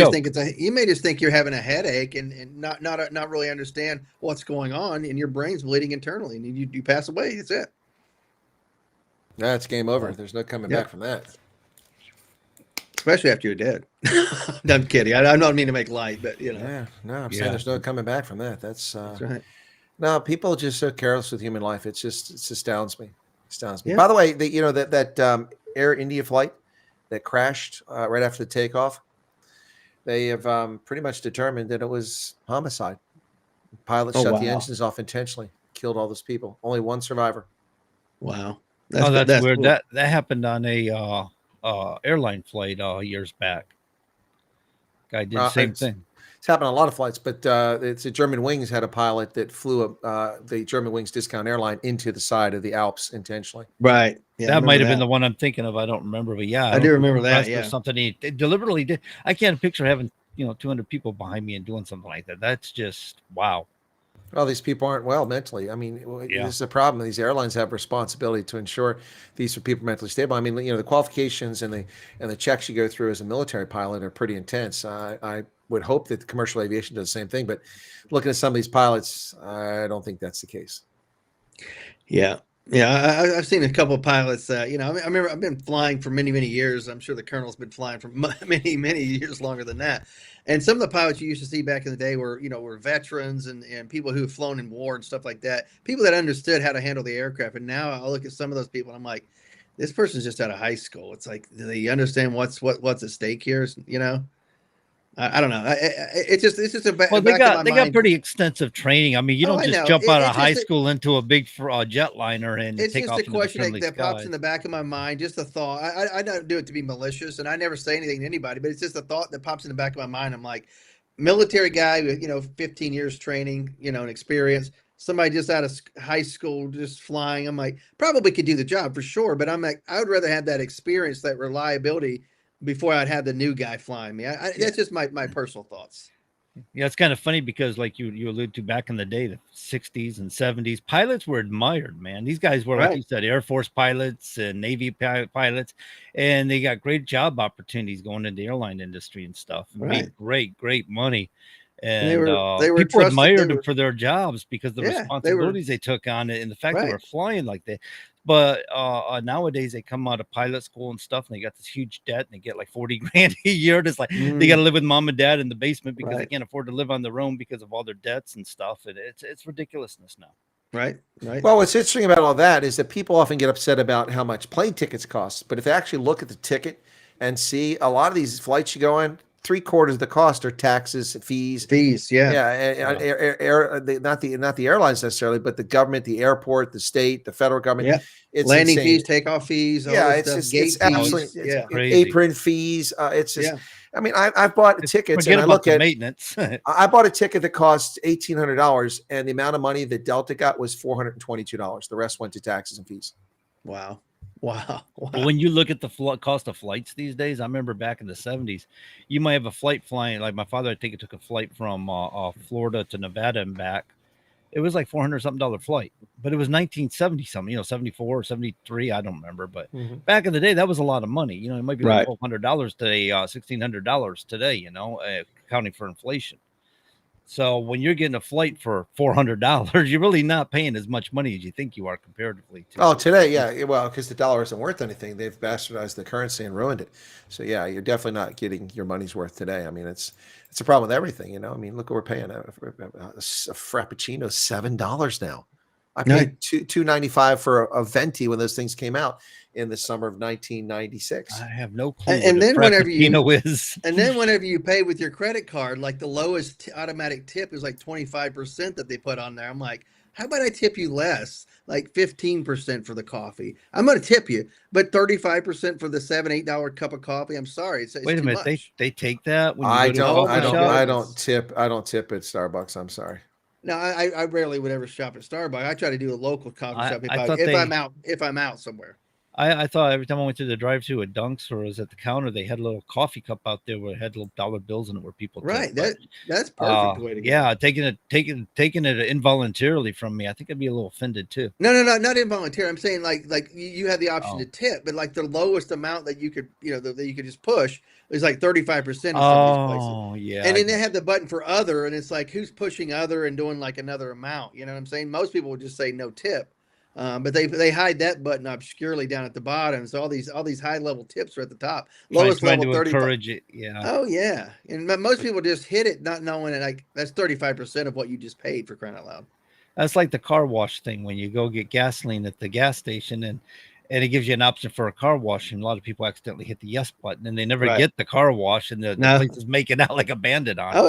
[SPEAKER 8] joke.
[SPEAKER 9] just think you're having a headache and not really understand what's going on, and your brain's bleeding internally, and you pass away. That's it.
[SPEAKER 10] That's game over. There's no coming
[SPEAKER 9] Yeah.
[SPEAKER 10] back from that.
[SPEAKER 9] Especially after you're dead. I'm kidding. I don't mean to make light, but you know.
[SPEAKER 10] Yeah, no, I'm saying
[SPEAKER 8] Yeah.
[SPEAKER 10] there's no coming back from that. That's
[SPEAKER 9] right.
[SPEAKER 10] No, people are just so careless with human life. It astounds me. Astounds me.
[SPEAKER 9] Yeah.
[SPEAKER 10] By the way, that Air India flight that crashed right after the takeoff, they have pretty much determined that it was homicide. The pilot
[SPEAKER 9] Oh,
[SPEAKER 10] shut the
[SPEAKER 9] wow.
[SPEAKER 10] engines off intentionally, killed all those people. Only one survivor.
[SPEAKER 9] Wow.
[SPEAKER 8] That's weird.
[SPEAKER 9] cool.
[SPEAKER 8] That happened on a airline flight years back. Guy did the same thing.
[SPEAKER 10] It's happened on a lot of flights, but it's a German Wings had a pilot that flew the German Wings discount airline into the side of the Alps intentionally.
[SPEAKER 9] Right. Yeah, I
[SPEAKER 8] That might
[SPEAKER 9] remember
[SPEAKER 8] have been the one I'm thinking of. I don't remember, but yeah,
[SPEAKER 9] I do remember that,
[SPEAKER 8] Or
[SPEAKER 9] yeah.
[SPEAKER 8] something he deliberately did. I can't picture having 200 people behind me and doing something like that. That's just wow.
[SPEAKER 10] Well, these people aren't well mentally. I mean,
[SPEAKER 8] Yeah.
[SPEAKER 10] this is a problem. These airlines have responsibility to ensure these are people mentally stable. I mean, the qualifications and the checks you go through as a military pilot are pretty intense. I would hope that the commercial aviation does the same thing, but looking at some of these pilots, I don't think that's the case.
[SPEAKER 9] Yeah. Yeah, I've seen a couple of pilots. I remember I've been flying for many, many years. I'm sure the colonel's been flying for many, many years longer than that. And some of the pilots you used to see back in the day were veterans and people who have flown in war and stuff like that. People that understood how to handle the aircraft. And now I look at some of those people and I'm like, this person's just out of high school. It's like, do they understand what's at stake here? I don't know. It's just a
[SPEAKER 8] Well, they got pretty extensive training. I mean, you
[SPEAKER 9] Oh,
[SPEAKER 8] don't
[SPEAKER 9] I
[SPEAKER 8] just
[SPEAKER 9] know.
[SPEAKER 8] jump out of
[SPEAKER 9] It's
[SPEAKER 8] high
[SPEAKER 9] just
[SPEAKER 8] school into a big jetliner and
[SPEAKER 9] It's
[SPEAKER 8] take
[SPEAKER 9] just
[SPEAKER 8] off
[SPEAKER 9] a
[SPEAKER 8] into the
[SPEAKER 9] question
[SPEAKER 8] friendly
[SPEAKER 9] that pops
[SPEAKER 8] skies.
[SPEAKER 9] in the back of my mind, just a thought. I don't do it to be malicious, and I never say anything to anybody, but it's just a thought that pops in the back of my mind. I'm like, military guy with 15 years training, and experience. Somebody just out of high school, just flying. I'm like, probably could do the job for sure, but I'm like, I would rather have that experience, that reliability, before I'd have the new guy flying me. That's just my personal thoughts.
[SPEAKER 8] Yeah, it's kind of funny because, like you allude to, back in the day, the 60s and 70s, pilots were admired, man. These guys were, like
[SPEAKER 9] Right.
[SPEAKER 8] you said, Air Force pilots and Navy pilots, and they got great job opportunities going into the airline industry and stuff. And made great money. And
[SPEAKER 9] They were
[SPEAKER 8] people
[SPEAKER 9] trusted-
[SPEAKER 8] admired
[SPEAKER 9] they
[SPEAKER 8] them
[SPEAKER 9] were-
[SPEAKER 8] for their jobs because the
[SPEAKER 9] Yeah, they were-
[SPEAKER 8] responsibilities they took on it and the fact they
[SPEAKER 9] Right.
[SPEAKER 8] were flying like that. But nowadays they come out of pilot school and stuff, and they got this huge debt, and they get like 40 grand a year. It's like they got to live with mom and dad in the basement because they
[SPEAKER 9] Right.
[SPEAKER 8] can't afford to live on their own because of all their debts and stuff. And it's ridiculousness now.
[SPEAKER 9] Right.
[SPEAKER 10] Well, what's interesting about all that is that people often get upset about how much plane tickets cost. But if they actually look at the ticket and see a lot of these flights you go on, 3/4 of the cost are taxes, fees. Not the airlines necessarily, but the government, the airport, the state, the federal government.
[SPEAKER 9] Yeah.
[SPEAKER 10] It's
[SPEAKER 9] Landing
[SPEAKER 10] insane.
[SPEAKER 9] fees, takeoff fees, all
[SPEAKER 10] Yeah,
[SPEAKER 9] this
[SPEAKER 10] it's
[SPEAKER 9] stuff,
[SPEAKER 10] just
[SPEAKER 9] gate
[SPEAKER 10] it's
[SPEAKER 9] fees.
[SPEAKER 10] absolutely
[SPEAKER 9] Yeah.
[SPEAKER 10] apron fees. It's just. I mean, I've bought tickets
[SPEAKER 8] Forget
[SPEAKER 10] and I
[SPEAKER 8] about
[SPEAKER 10] look
[SPEAKER 8] the
[SPEAKER 10] at
[SPEAKER 8] maintenance.
[SPEAKER 10] I bought a ticket that cost $1,800, and the amount of money that Delta got was $422. The rest went to taxes and fees.
[SPEAKER 9] Wow.
[SPEAKER 8] But when you look at the cost of flights these days, I remember back in the 70s, you might have a flight flying. Like my father, I think it took a flight from Florida to Nevada and back. It was like $400 something flight, but it was 1970 something, 74 or 73. I don't remember, but back in the day, that was a lot of money. It might be like $1,200 today, $1,600 today, accounting for inflation. So when you're getting a flight for $400, you're really not paying as much money as you think you are comparatively to.
[SPEAKER 10] Oh, today, yeah. Well, because the dollar isn't worth anything. They've bastardized the currency and ruined it. So yeah, you're definitely not getting your money's worth today. I mean, it's a problem with everything. I mean, look what we're paying. A Frappuccino $7 now. I paid $2.95 for a venti when those things came out in the summer of 1996.
[SPEAKER 8] I have no clue.
[SPEAKER 9] And then whenever
[SPEAKER 8] whenever
[SPEAKER 9] you pay with your credit card, like the lowest automatic tip is like 25% that they put on there. I'm like, how about I tip you less, like 15% for the coffee? I'm going to tip you, but 35% for the $7-8 cup of coffee. I'm sorry, it's
[SPEAKER 8] wait a
[SPEAKER 9] too
[SPEAKER 8] minute,
[SPEAKER 9] much.
[SPEAKER 8] they take that when you
[SPEAKER 10] I
[SPEAKER 8] go to a coffee shop?
[SPEAKER 10] don't tip at Starbucks. I'm sorry.
[SPEAKER 9] No, I rarely would ever shop at Starbucks. I try to do a local coffee shop if I'm out somewhere.
[SPEAKER 8] I thought every time I went to the drive-thru at Dunks or was at the counter, they had a little coffee cup out there where it had little dollar bills in it where people
[SPEAKER 9] right.
[SPEAKER 8] Took.
[SPEAKER 9] That's perfect way to go.
[SPEAKER 8] Yeah, taking it involuntarily from me, I think I'd be a little offended too.
[SPEAKER 9] No, not involuntary. I'm saying like you have the option to tip, but like the lowest amount that you could that you could just push is like 35% of some of these places.
[SPEAKER 8] Yeah.
[SPEAKER 9] And then they have the button for other, and it's like who's pushing other and doing like another amount. You know what I'm saying? Most people would just say no tip. But they hide that button obscurely down at the bottom. So all these high level tips are at the top. Lowest level 30.
[SPEAKER 8] Encourage it. Yeah.
[SPEAKER 9] Oh yeah. And most people just hit it not knowing it. Like that's 35% of what you just paid, for crying out loud.
[SPEAKER 8] That's like the car wash thing when you go get gasoline at the gas station and it gives you an option for a car wash, and a lot of people accidentally hit the yes button and they never get the car wash, and the place is making out like a bandit on it.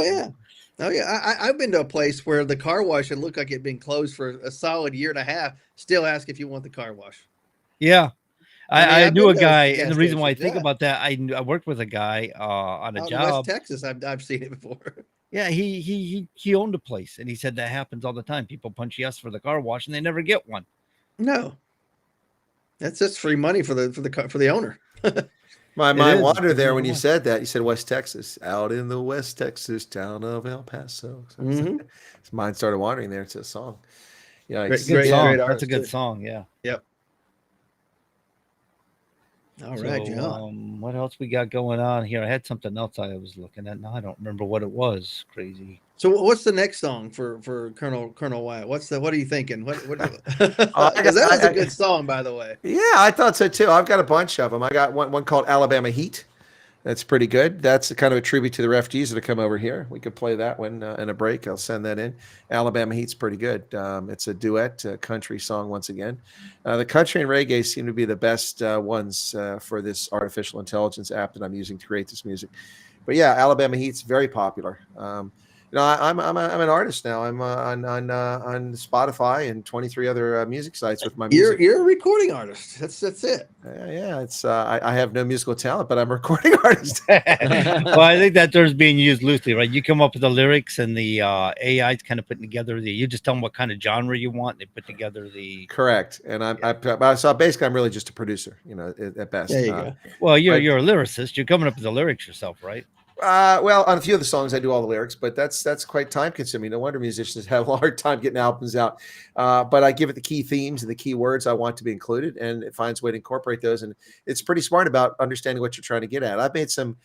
[SPEAKER 9] Oh yeah, I've been to a place where the car wash had looked like it'd been closed for a solid year and a half. Still ask if you want the car wash.
[SPEAKER 8] Yeah, I knew a guy, and the reason why I think
[SPEAKER 9] yeah.
[SPEAKER 8] about that, I worked with a guy on a job.
[SPEAKER 9] West Texas, I've seen it before.
[SPEAKER 8] Yeah, he owned a place, and he said that happens all the time. People punch yes for the car wash, and they never get one.
[SPEAKER 9] No, that's just free money for the owner.
[SPEAKER 10] My mind wandered there when you said that. You said West Texas, out in the West Texas town of El Paso. So mine started wandering there to a song. Yeah,
[SPEAKER 8] great song. That's a good song. Yeah.
[SPEAKER 9] Yep. All right,
[SPEAKER 8] John. What else we got going on here? I had something else I was looking at. Now I don't remember what it was. Crazy.
[SPEAKER 9] So what's the next song for Colonel Wyatt? What are you thinking? What? Because that was a good song, by the way.
[SPEAKER 10] Yeah, I thought so too. I've got a bunch of them. I got one called Alabama Heat. That's pretty good. That's kind of a tribute to the refugees that have come over here. We could play that one in a break. I'll send that in. Alabama Heat's pretty good. It's a duet, country song once again. The country and reggae seem to be the best ones for this artificial intelligence app that I'm using to create this music. But yeah, Alabama Heat's very popular. I'm an artist now. I'm on Spotify and 23 other music sites with my music.
[SPEAKER 9] You're a recording artist. That's it.
[SPEAKER 10] Yeah. It's I have no musical talent, but I'm a recording artist.
[SPEAKER 8] Well, I think that term's being used loosely, right? You come up with the lyrics, and the AI's kind of putting together you just tell them what kind of genre you want. They put together the
[SPEAKER 10] correct. And so basically I'm really just a producer, at best.
[SPEAKER 9] There you go.
[SPEAKER 8] Well, you're a lyricist. You're coming up with the lyrics yourself, right?
[SPEAKER 10] Well, on a few of the songs, I do all the lyrics, but that's quite time consuming. No wonder musicians have a hard time getting albums out. But I give it the key themes and the key words I want to be included, and it finds a way to incorporate those. And it's pretty smart about understanding what you're trying to get at. I've made some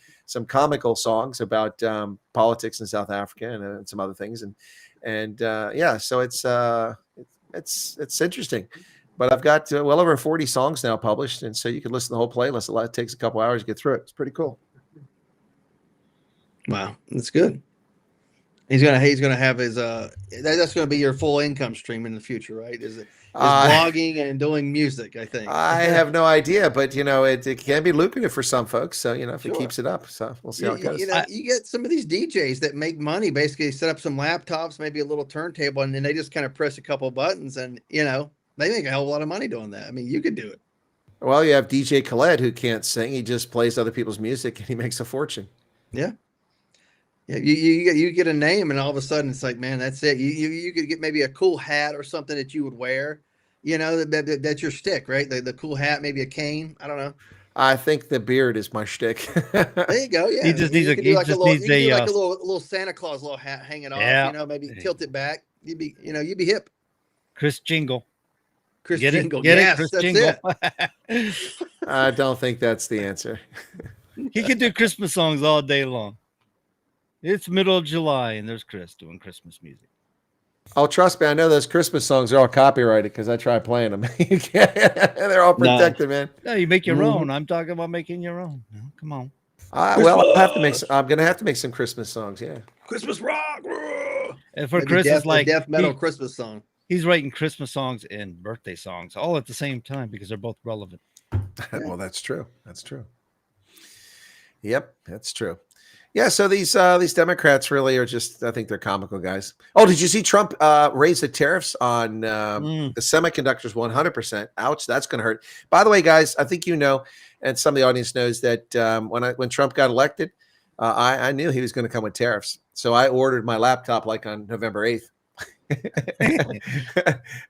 [SPEAKER 10] comical songs about politics in South Africa and some other things, so it's interesting. But I've got well over 40 songs now published, and so you can listen to the whole playlist. It takes a couple hours to get through it. It's pretty cool.
[SPEAKER 9] Wow, that's good. He's gonna have his that's gonna be your full income stream in the future, right? Is
[SPEAKER 10] Uh,
[SPEAKER 9] blogging and doing music, I think.
[SPEAKER 10] I have no idea, but it can be lucrative for some folks. So if
[SPEAKER 9] Sure.
[SPEAKER 10] it keeps it up, so we'll see how it goes.
[SPEAKER 9] You get some of these DJs that make money, basically set up some laptops, maybe a little turntable, and then they just kind of press a couple buttons, and they make a hell of a lot of money doing that. I mean, you could do it.
[SPEAKER 10] Well, you have DJ Khaled who can't sing; he just plays other people's music and he makes a fortune.
[SPEAKER 9] Yeah. Yeah, you get a name, and all of a sudden it's like, man, that's it. You could get maybe a cool hat or something that you would wear. That's your stick, right? The cool hat, maybe a cane. I don't know.
[SPEAKER 10] I think the beard is my shtick.
[SPEAKER 9] There you go. Yeah,
[SPEAKER 8] He just needs
[SPEAKER 9] you
[SPEAKER 8] a-
[SPEAKER 9] could
[SPEAKER 8] he
[SPEAKER 9] do like
[SPEAKER 8] just
[SPEAKER 9] a little,
[SPEAKER 8] needs
[SPEAKER 9] you could do
[SPEAKER 8] a,
[SPEAKER 9] like a little Santa Claus little hat hanging off.
[SPEAKER 8] Yeah.
[SPEAKER 9] Maybe tilt it back. You'd be hip.
[SPEAKER 8] Chris Jingle.
[SPEAKER 9] Chris
[SPEAKER 8] Get
[SPEAKER 9] Jingle.
[SPEAKER 8] it? Get
[SPEAKER 9] Yes,
[SPEAKER 8] it? Chris
[SPEAKER 9] that's
[SPEAKER 8] Jingle.
[SPEAKER 9] it.
[SPEAKER 10] I don't think that's the answer.
[SPEAKER 8] He could do Christmas songs all day long. It's middle of July, and there's Chris doing Christmas music.
[SPEAKER 10] Oh, trust me, I know those Christmas songs are all copyrighted because I tried playing them. You can't, they're all protected, man.
[SPEAKER 8] No, you make your
[SPEAKER 10] Mhm.
[SPEAKER 8] own. I'm talking about making your own. No, come on.
[SPEAKER 10] Well, I'm gonna have to make some Christmas songs. Yeah.
[SPEAKER 9] Christmas rock.
[SPEAKER 8] And for
[SPEAKER 9] Maybe
[SPEAKER 8] Chris,
[SPEAKER 9] death,
[SPEAKER 8] it's like
[SPEAKER 9] a death metal
[SPEAKER 8] he-
[SPEAKER 9] Christmas song.
[SPEAKER 8] he's writing Christmas songs and birthday songs all at the same time because they're both relevant.
[SPEAKER 10] Well, that's true. That's true. Yep, that's true. Yeah, so these Democrats really are just, I think they're comical guys. Oh, did you see Trump raise the tariffs on the semiconductors 100%? Ouch, that's going to hurt. By the way, guys, I think and some of the audience knows that when Trump got elected, I knew he was going to come with tariffs. So I ordered my laptop like on November 8th.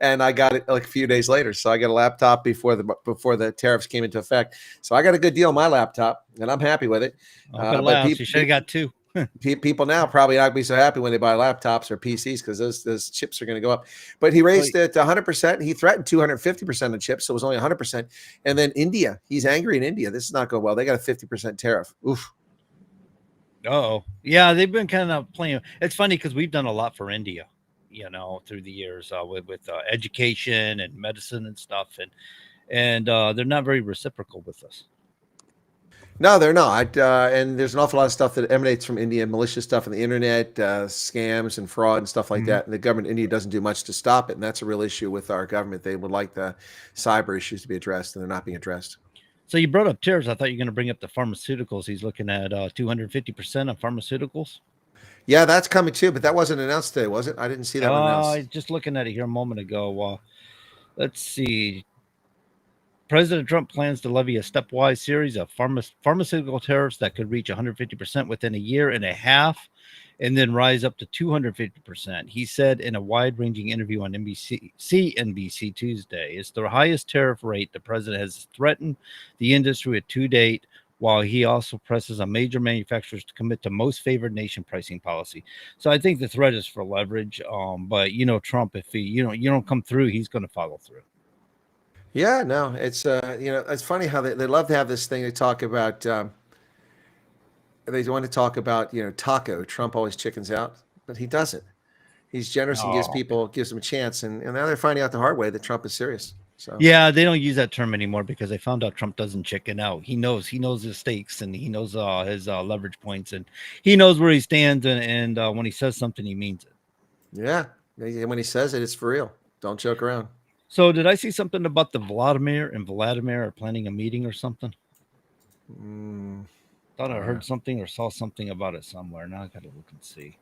[SPEAKER 10] And I got it like a few days later. So I got a laptop before the tariffs came into effect. So I got a good deal on my laptop, and I'm happy with it.
[SPEAKER 8] You should have got two.
[SPEAKER 10] People now probably not be so happy when they buy laptops or PCs because those chips are going to go up. But he raised it to 100%. He threatened 250% of chips, so it was only 100%. And then India, he's angry in India. This is not going well. They got a 50% tariff. Oof.
[SPEAKER 8] Oh, yeah, they've been kind of playing. It's funny because we've done a lot for India, through the years with education and medicine and stuff, and they're not very reciprocal with us.
[SPEAKER 10] No, they're not. And there's an awful lot of stuff that emanates from India, malicious stuff on the internet, scams and fraud and stuff like that. And the government of India doesn't do much to stop it. And that's a real issue with our government. They would like the cyber issues to be addressed, and they're not being addressed.
[SPEAKER 8] So you brought up tariffs. I thought you were going to bring up the pharmaceuticals. He's looking at 250% on pharmaceuticals.
[SPEAKER 10] Yeah, that's coming too, but that wasn't announced today, was it? I didn't see that one announced.
[SPEAKER 8] I was just looking at it here a moment ago. Let's see. President Trump plans to levy a stepwise series of pharmaceutical tariffs that could reach 150% within a year and a half, and then rise up to 250%. He said in a wide-ranging interview on CNBC Tuesday, it's the highest tariff rate the president has threatened the industry with to date, while he also presses on major manufacturers to commit to most favored nation pricing policy. So I think the threat is for leverage. But Trump, if he you don't come through, he's going to follow through.
[SPEAKER 10] Yeah, no, it's it's funny how they love to have this thing to talk about. They want to talk about taco. Trump always chickens out, but he doesn't. He's generous and gives them a chance, and now they're finding out the hard way that Trump is serious. So
[SPEAKER 8] yeah, they don't use that term anymore because they found out Trump doesn't chicken out. He knows his stakes, and he knows his leverage points, and he knows where he stands. And when he says something, he means it.
[SPEAKER 10] Yeah, when he says it, it's for real. Don't joke around.
[SPEAKER 8] So did I see something about the Vladimir are planning a meeting or something? Thought I heard something or saw something about it somewhere. Now I gotta look and see.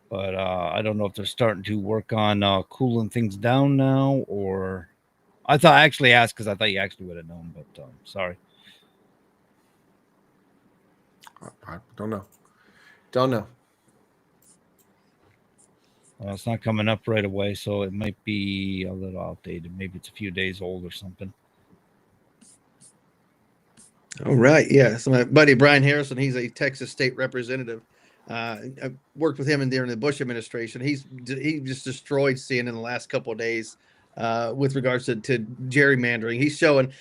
[SPEAKER 8] But I don't know if they're starting to work on cooling things down now, or I actually asked because I thought you actually would have known, but sorry.
[SPEAKER 10] I don't know. Don't know.
[SPEAKER 8] Well, it's not coming up right away, so it might be a little outdated. Maybe it's a few days old or something.
[SPEAKER 9] All right. Yeah. So my buddy Brian Harrison, he's a Texas state representative. I worked with him during the Bush administration. He just destroyed CNN in the last couple of days with regards to gerrymandering. He's showing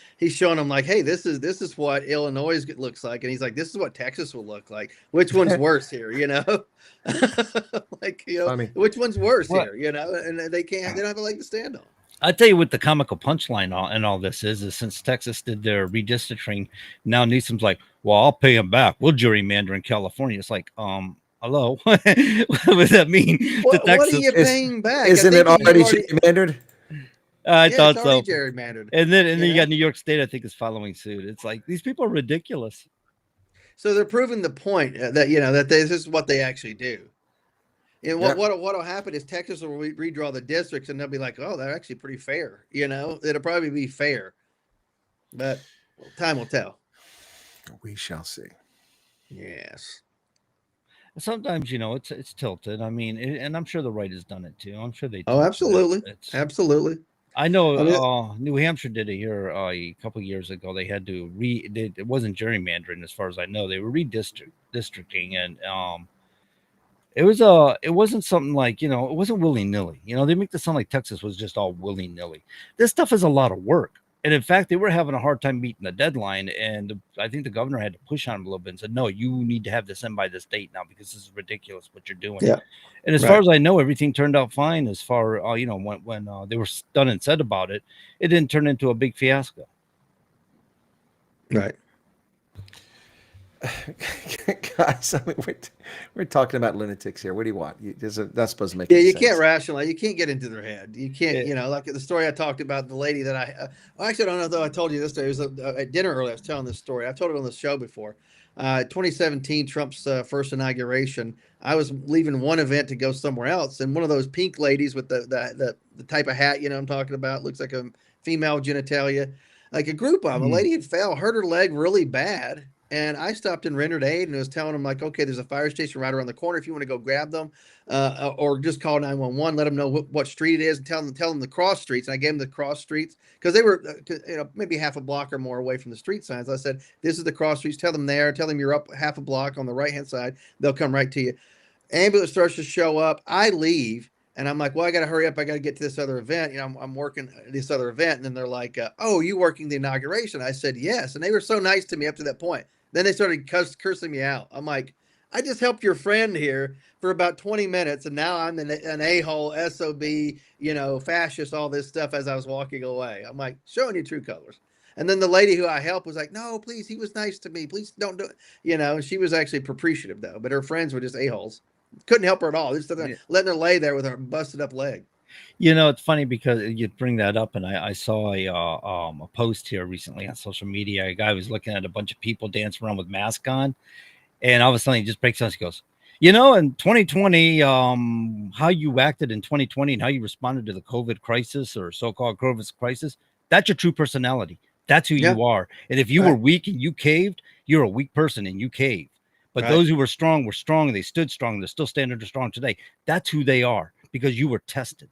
[SPEAKER 9] them like, hey, this is what Illinois looks like, and he's like, this is what Texas will look like. Which one's worse here?
[SPEAKER 10] Funny.
[SPEAKER 9] Which one's worse here? And they don't have a leg to stand on.
[SPEAKER 8] I tell you what the comical punchline and all this is since Texas did their redistricting, now Newsom's like, well, I'll pay him back. We'll gerrymander in California. It's like, Hello, what does that mean?
[SPEAKER 9] What are you paying back?
[SPEAKER 10] Isn't it already gerrymandered?
[SPEAKER 8] I
[SPEAKER 9] Yeah,
[SPEAKER 8] thought
[SPEAKER 9] it's
[SPEAKER 8] so.
[SPEAKER 9] already gerrymandered.
[SPEAKER 8] And then you
[SPEAKER 9] know?
[SPEAKER 8] got New York State, I think, is following suit. It's like these people are ridiculous.
[SPEAKER 9] So they're proving the point that that this is what they actually do. And
[SPEAKER 10] Yep.
[SPEAKER 9] what'll happen is Texas will redraw the districts, and they'll be like, "Oh, they're actually pretty fair." It'll probably be fair, but time will tell.
[SPEAKER 10] We shall see.
[SPEAKER 9] Yes.
[SPEAKER 8] Sometimes it's tilted. I mean, and I'm sure the right has done it too. I'm sure they.
[SPEAKER 9] Oh, absolutely, absolutely.
[SPEAKER 8] I know.
[SPEAKER 9] I mean,
[SPEAKER 8] New Hampshire did it here a couple years ago. They had to it wasn't gerrymandering, as far as I know. They were redistricting, and it wasn't something like it wasn't willy nilly. They make this sound like Texas was just all willy nilly. This stuff is a lot of work. And in fact, they were having a hard time meeting the deadline. And I think the governor had to push on him a little bit and said, no, you need to have this in by this date now, because this is ridiculous what you're doing.
[SPEAKER 9] Yeah.
[SPEAKER 8] And as far as I know, everything turned out fine. As far, when they were done and said about it, it didn't turn into a big fiasco.
[SPEAKER 9] Right.
[SPEAKER 10] Guys, I mean, we're talking about lunatics here. What do you want? That's supposed to make
[SPEAKER 9] you
[SPEAKER 10] sense.
[SPEAKER 9] can't rationalize. You can't get into their head. You can't, like the story I talked about, the lady that actually, I don't know though I told you this story. It was at dinner earlier. I was telling this story. I told it on the show before. 2017, Trump's first inauguration. I was leaving one event to go somewhere else, and one of those pink ladies with the type of hat, I'm talking about, looks like a female genitalia, like a group of them. A lady had fell, hurt her leg really bad. And I stopped and rendered aid, and I was telling them, like, okay, there's a fire station right around the corner if you want to go grab them, or just call 911, let them know what street it is, and tell them the cross streets. And I gave them the cross streets because they were maybe half a block or more away from the street signs. I said, this is the cross streets. Tell them there. Tell them you're up half a block on the right-hand side. They'll come right to you. Ambulance starts to show up. I leave. And I'm like, well, I got to hurry up. I got to get to this other event. I'm working this other event. And then they're like, oh, you working the inauguration? I said, yes. And they were so nice to me up to that point. Then they started cursing me out. I'm like, I just helped your friend here for about 20 minutes. And now I'm an a-hole, SOB, fascist, all this stuff as I was walking away. I'm like, showing you true colors. And then the lady who I helped was like, no, please, he was nice to me. Please don't do it. She was actually appreciative though, but her friends were just a-holes. Couldn't help her at all. Just letting her lay there with her busted up leg.
[SPEAKER 8] It's funny because you bring that up, and I saw a post here recently on social media. A guy was looking at a bunch of people dancing around with masks on, and all of a sudden he just breaks down. He goes, in 2020, how you acted in 2020 and how you responded to the COVID crisis or so-called COVID crisis, that's your true personality. That's who you are. And if you were weak and you caved, you're a weak person and you caved. But those who were strong, and they stood strong. They're still standing strong today. That's who they are, because you were tested.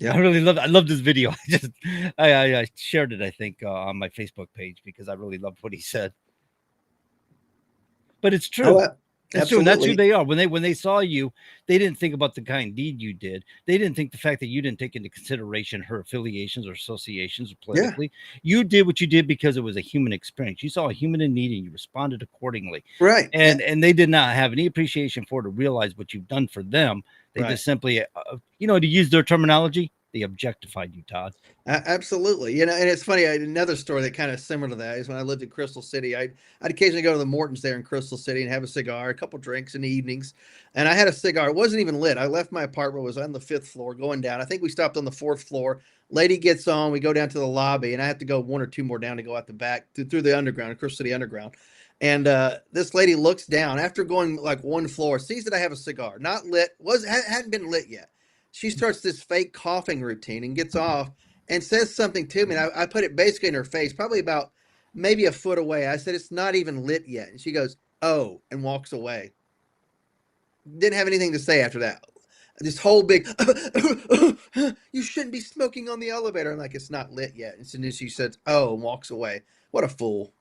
[SPEAKER 8] Yeah, I love this video. I shared it, I think, on my Facebook page because I really loved what he said. But it's true. It's true. And that's who they are. When they saw you, they didn't think about the kind deed you did. They didn't think the fact that you didn't take into consideration her affiliations or associations or politically. Yeah. You did what you did because it was a human experience. You saw a human in need and you responded accordingly.
[SPEAKER 9] Right.
[SPEAKER 8] And they did not have any appreciation for it or realize what you've done for them. They just simply, to use their terminology, they objectified you, Todd.
[SPEAKER 9] Absolutely. And it's funny. Another story that kind of similar to that is when I lived in Crystal City. I'd occasionally go to the Mortons there in Crystal City and have a cigar, a couple drinks in the evenings. And I had a cigar. It wasn't even lit. I left my apartment. It was on the 5th floor going down. I think we stopped on the 4th floor. Lady gets on. We go down to the lobby, and I have to go 1 or 2 more down to go out the back through the underground, Crystal City Underground. And this lady looks down after going like 1 floor, sees that I have a cigar, not lit, hadn't been lit yet. She starts this fake coughing routine and gets off and says something to me. And I put it basically in her face, probably about maybe a foot away. I said, it's not even lit yet. And she goes, oh, and walks away. Didn't have anything to say after that. This whole big, you shouldn't be smoking on the elevator. I'm like, it's not lit yet. And so then she says, oh, and walks away. What a fool.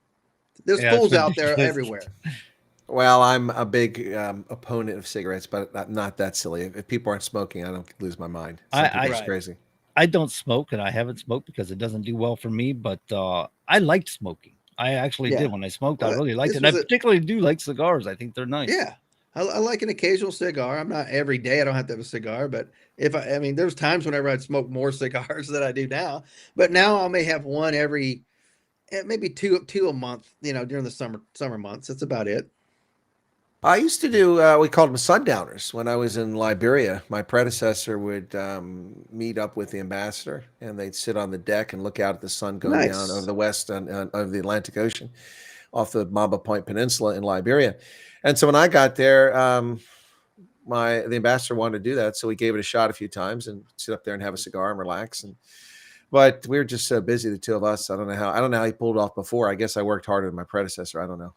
[SPEAKER 9] There's fools out there everywhere.
[SPEAKER 10] Well, I'm a big opponent of cigarettes, but not that silly. If people aren't smoking, I don't lose my mind. It's crazy.
[SPEAKER 8] I don't smoke, and I haven't smoked because it doesn't do well for me, but I liked smoking. I actually did when I smoked. I really liked it. And I particularly do like cigars. I think they're nice.
[SPEAKER 9] Yeah. I like an occasional cigar. I'm not every day. I don't have to have a cigar, but there's times whenever I'd smoke more cigars than I do now, but now I may have one every, maybe two a month, during the summer months. That's about it.
[SPEAKER 10] I used to do, we called them sundowners when I was in Liberia. My predecessor would meet up with the ambassador, and they'd sit on the deck and look out at the sun going down over
[SPEAKER 9] Nice.
[SPEAKER 10] the west of the Atlantic Ocean off the Mamba Point Peninsula in Liberia. And so when I got there, the ambassador wanted to do that, so we gave it a shot a few times and sit up there and have a cigar and relax. But we were just so busy, the two of us. I don't know how he pulled off before. I guess I worked harder than my predecessor. I don't know.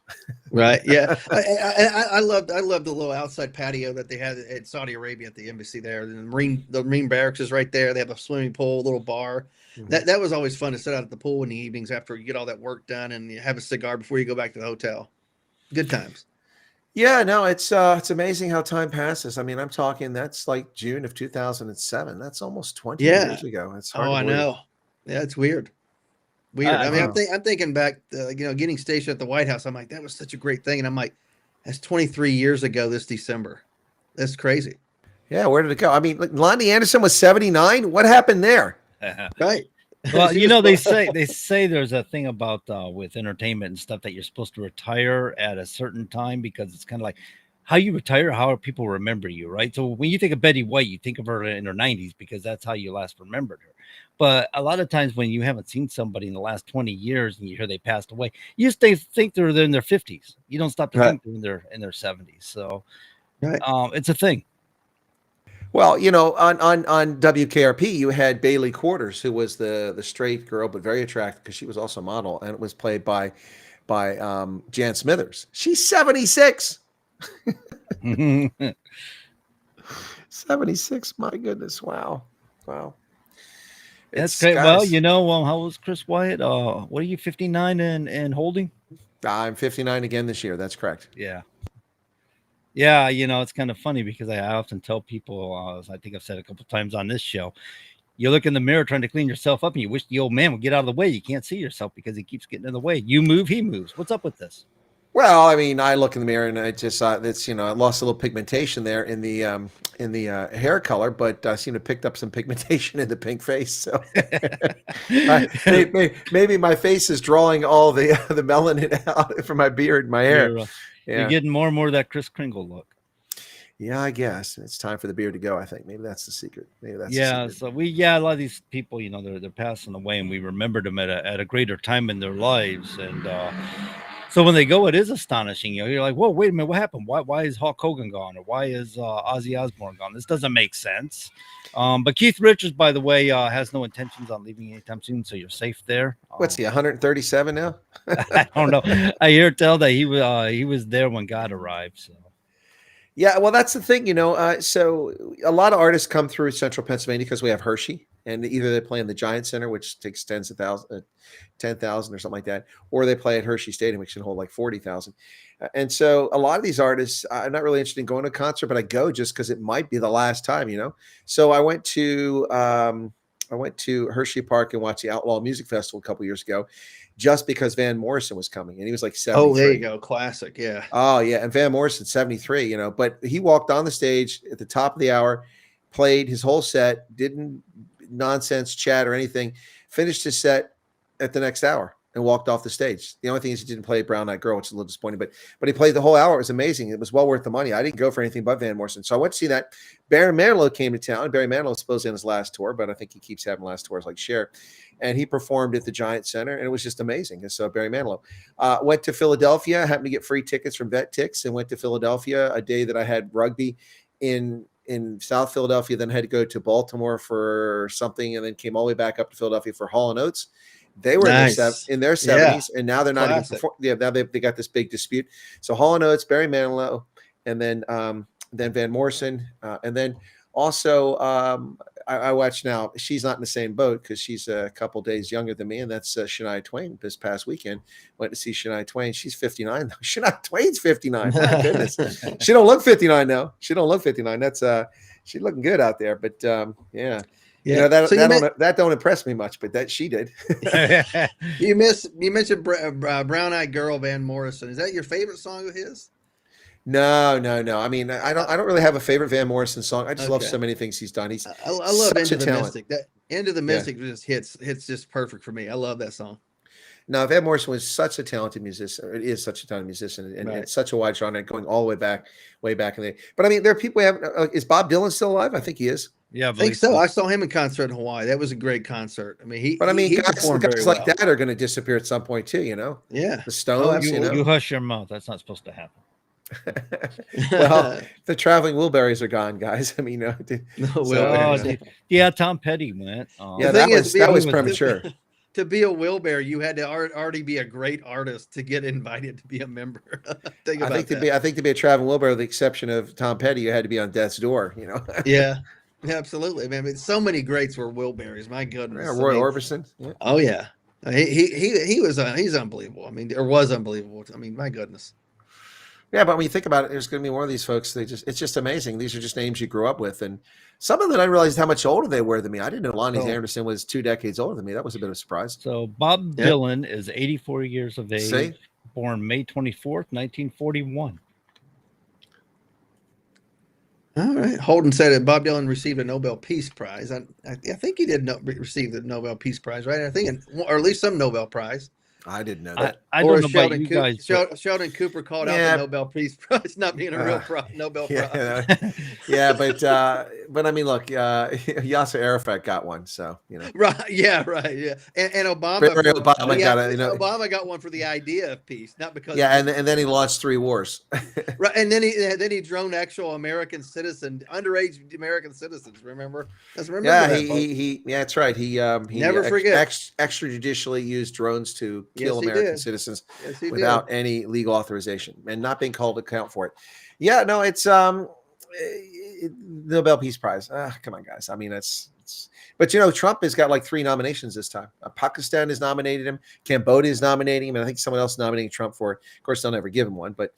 [SPEAKER 9] Right. Yeah. I loved the little outside patio that they had at Saudi Arabia at the embassy there. The Marine barracks is right there. They have a swimming pool, a little bar. That was always fun to sit out at the pool in the evenings after you get all that work done and you have a cigar before you go back to the hotel. Good times.
[SPEAKER 10] Yeah, no, it's amazing how time passes. I mean, I'm talking that's like June of 2007. That's almost 20 years ago. It's hard
[SPEAKER 9] Oh,
[SPEAKER 10] to
[SPEAKER 9] I
[SPEAKER 10] believe.
[SPEAKER 9] know. Yeah, it's weird. Weird. I mean, I'm thinking back, getting stationed at the White House. I'm like, that was such a great thing. And I'm like, that's 23 years ago this December. That's crazy.
[SPEAKER 10] Yeah, where did it go? I mean, Lonnie Anderson was 79. What happened there?
[SPEAKER 9] Right.
[SPEAKER 8] Well, you know, they say there's a thing about with entertainment and stuff that you're supposed to retire at a certain time because it's kind of like how you retire, how people remember you, right? So when you think of Betty White, you think of her in her 90s because that's how you last remembered her. But a lot of times when you haven't seen somebody in the last 20 years and you hear they passed away, you just think they're in their 50s. You don't stop to think they're in their 70s. So it's a thing.
[SPEAKER 10] Well, you know, on WKRP, you had Bailey Quarters, who was the straight girl, but very attractive because she was also a model, and it was played by Jan Smithers. She's 76. 76. My goodness. Wow.
[SPEAKER 8] That's great. Well, you know, how old is Chris Wyatt? What are you, 59 and holding?
[SPEAKER 10] I'm 59 again this year. That's correct.
[SPEAKER 8] Yeah. Yeah, you know, it's kind of funny because I often tell people, as I think I've said a couple times on this show, you look in the mirror trying to clean yourself up and you wish the old man would get out of the way. You can't see yourself because he keeps getting in the way. You move, he moves. What's up with this?
[SPEAKER 10] Well, I mean, I look in the mirror and I just that's I lost a little pigmentation there in the hair color, but I seem to have picked up some pigmentation in the pink face. So maybe my face is drawing all the melanin out from my beard and my hair.
[SPEAKER 8] You're getting more and more of that Kris Kringle look.
[SPEAKER 10] Yeah, I guess it's time for the beard to go. I think maybe that's the secret. Maybe that's
[SPEAKER 8] the
[SPEAKER 10] secret.
[SPEAKER 8] So a lot of these people, you know, they're passing away, and we remembered them at a greater time in their lives, and so when they go, it is astonishing. You know, you're like, whoa, wait a minute, what happened? Why is Hulk Hogan gone, or why is Ozzy Osbourne gone? This doesn't make sense. But Keith Richards, by the way, has no intentions on leaving anytime soon, so you're safe there.
[SPEAKER 10] What's he, 137 now?
[SPEAKER 8] I don't know. I hear tell that he was there when God arrived. So.
[SPEAKER 10] Yeah, well, that's the thing, so a lot of artists come through Central Pennsylvania because we have Hershey, and either they play in the Giant Center, which takes 10,000 or something like that, or they play at Hershey Stadium, which can hold like 40,000. And so a lot of these artists, I'm not really interested in going to a concert, but I go just because it might be the last time, So I went to Hershey Park and watched the Outlaw Music Festival a couple years ago, just because Van Morrison was coming, and he was like 73.
[SPEAKER 9] Oh, there you go, classic, yeah.
[SPEAKER 10] Oh yeah, and Van Morrison 73, but he walked on the stage at the top of the hour, played his whole set, didn't nonsense chat or anything, finished his set at the next hour and walked off the stage. The only thing is he didn't play Brown Eyed Girl, which is a little disappointing, but he played the whole hour. It was amazing. It was well worth the money. I didn't go for anything but Van Morrison. So I went to see that. Barry Manilow came to town. Barry Manilow was supposed to be on his last tour, but I think he keeps having last tours like Cher. And he performed at the Giant Center, and it was just amazing. And so Barry Manilow. Went to Philadelphia, happened to get free tickets from Vet Tix, and went to Philadelphia a day that I had rugby in South Philadelphia, then had to go to Baltimore for something, and then came all the way back up to Philadelphia for Hall & Oates. They were in their 70s, and now they're not even performing. Yeah, now they got this big dispute. So Hall & Oates, Barry Manilow, and then Van Morrison, and then also I watched now. She's not in the same boat because she's a couple days younger than me, and that's Shania Twain. This past weekend, went to see Shania Twain. She's 59 now. Shania Twain's 59. My goodness, she don't look 59 now. She don't look 59. That's she's looking good out there. But yeah.
[SPEAKER 9] Yeah,
[SPEAKER 10] that don't impress me much, but that she did.
[SPEAKER 9] You mentioned Brown Eyed Girl, Van Morrison. Is that your favorite song of his?
[SPEAKER 10] No. I mean, I don't really have a favorite Van Morrison song. I just love so many things he's done.
[SPEAKER 9] I love Into the Mystic. That Into the Mystic just hits just perfect for me. I love that song.
[SPEAKER 10] Now, Van Morrison was such a talented musician, or is such a talented musician, and
[SPEAKER 9] Right.
[SPEAKER 10] such a wide genre, going all the way back in the day. But I mean, there are people who have. Is Bob Dylan still alive? I think he is.
[SPEAKER 8] Yeah,
[SPEAKER 9] I think so. I saw him in concert in Hawaii. That was a great concert. I mean,
[SPEAKER 10] But I mean,
[SPEAKER 9] he
[SPEAKER 10] guys
[SPEAKER 9] performed very
[SPEAKER 10] like
[SPEAKER 9] well.
[SPEAKER 10] that are going to disappear at some point too. You know.
[SPEAKER 9] Yeah.
[SPEAKER 10] The Stones.
[SPEAKER 8] you,
[SPEAKER 10] you know.
[SPEAKER 8] you hush your mouth. That's not supposed to happen.
[SPEAKER 10] Well, the traveling Wilburys are gone, guys. I mean,
[SPEAKER 8] Yeah, Tom Petty went.
[SPEAKER 10] Yeah, that was premature.
[SPEAKER 9] To be a Wilbur, you had to already be a great artist to get invited to be a member. Think about that.
[SPEAKER 10] I think to be a traveling Wilbur, with the exception of Tom Petty, you had to be on death's door. You know.
[SPEAKER 9] Yeah, absolutely. I mean, so many greats were Wilburys. My goodness.
[SPEAKER 10] Yeah, Roy Orbison. Yeah.
[SPEAKER 9] Oh yeah, he's unbelievable. I mean, or was unbelievable. I mean, my goodness.
[SPEAKER 10] Yeah, but when you think about it, there's going to be one of these folks. It's just amazing. These are just names you grew up with, and some of them I realized how much older they were than me. I didn't know Lonnie Anderson was 2 decades older than me. That was a bit of a surprise.
[SPEAKER 8] So Bob Dylan is 84 years of age,
[SPEAKER 10] See?
[SPEAKER 8] born May 24th, 1941.
[SPEAKER 9] All right. Holden said that Bob Dylan received a Nobel Peace Prize. I think he did receive the Nobel Peace Prize, right? I think, or at least some Nobel Prize.
[SPEAKER 10] I didn't know that.
[SPEAKER 8] I don't know about you guys.
[SPEAKER 9] Sheldon Cooper called out the Nobel Peace Prize not being a real Nobel Prize.
[SPEAKER 10] Yeah, but I mean, look, Yasser Arafat got one, so you know.
[SPEAKER 9] Right? Yeah, right. Yeah, and Obama. Obama got one for the idea of peace, not because.
[SPEAKER 10] Yeah, and then he launched 3 wars.
[SPEAKER 9] Right, and then he droned actual American underage American citizens. Remember?
[SPEAKER 10] Yeah, that's right. He
[SPEAKER 9] never forget
[SPEAKER 10] extrajudicially used drones to kill
[SPEAKER 9] Yes, he
[SPEAKER 10] American
[SPEAKER 9] did.
[SPEAKER 10] citizens
[SPEAKER 9] Yes, he
[SPEAKER 10] without
[SPEAKER 9] did.
[SPEAKER 10] any legal authorization and not being called to account for it. Yeah, no, it's Nobel Peace Prize. Come on, guys. I mean, but you know, Trump has got like 3 nominations this time. Pakistan has nominated him, Cambodia is nominating him, and I think someone else is nominating Trump for it. Of course, they'll never give him one, but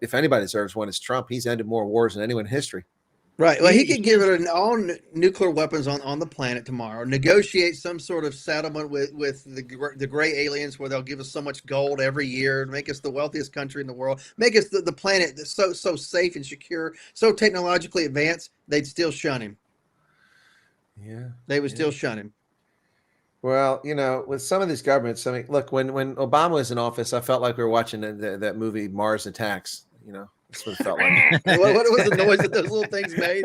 [SPEAKER 10] if anybody deserves one, it's Trump. He's ended more wars than anyone in history.
[SPEAKER 9] Right. Well, he could give it all nuclear weapons on the planet tomorrow. Negotiate some sort of settlement with the gray aliens where they'll give us so much gold every year, make us the wealthiest country in the world, make us the planet that's so safe and secure, so technologically advanced. They'd still shun him.
[SPEAKER 10] Yeah,
[SPEAKER 9] they would still shun him.
[SPEAKER 10] Well, you know, with some of these governments, I mean, look, when Obama was in office, I felt like we were watching that movie Mars Attacks. You know. That's what it felt like.
[SPEAKER 9] what was the noise that those little things made?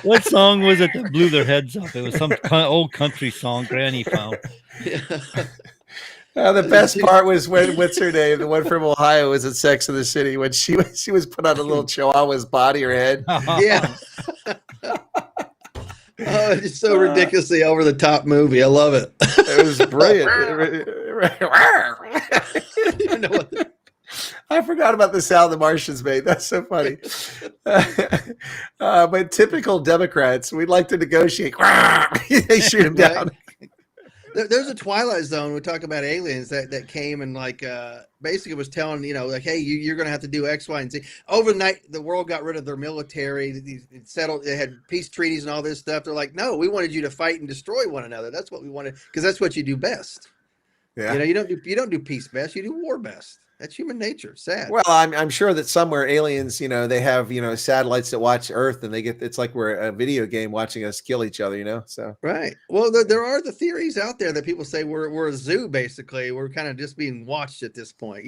[SPEAKER 8] What song was it that blew their heads up? It was some old country song Granny found.
[SPEAKER 10] The best part was when what's her name? The one from Ohio was at Sex in the City when she was put on a little chihuahua's body or head.
[SPEAKER 9] Yeah. Oh, it's so ridiculously over the top movie. I love it.
[SPEAKER 10] It was brilliant.
[SPEAKER 9] You know what?
[SPEAKER 10] I forgot about the sound the Martians made. That's so funny. But typical Democrats, we'd like to negotiate. They shoot him down.
[SPEAKER 9] There's a Twilight Zone. We talk about aliens that came and basically was telling, like, hey, you're going to have to do X, Y, and Z. Overnight, the world got rid of their military. It settled. They had peace treaties and all this stuff. They're like, no, we wanted you to fight and destroy one another. That's what we wanted because that's what you do best.
[SPEAKER 10] Yeah.
[SPEAKER 9] You don't do peace best. You do war best. That's human nature. Sad.
[SPEAKER 10] Well, I'm sure that somewhere aliens, they have, satellites that watch Earth and it's like we're a video game watching us kill each other, so.
[SPEAKER 9] Right. Well, there are the theories out there that people say we're a zoo, basically. We're kind of just being watched at this point,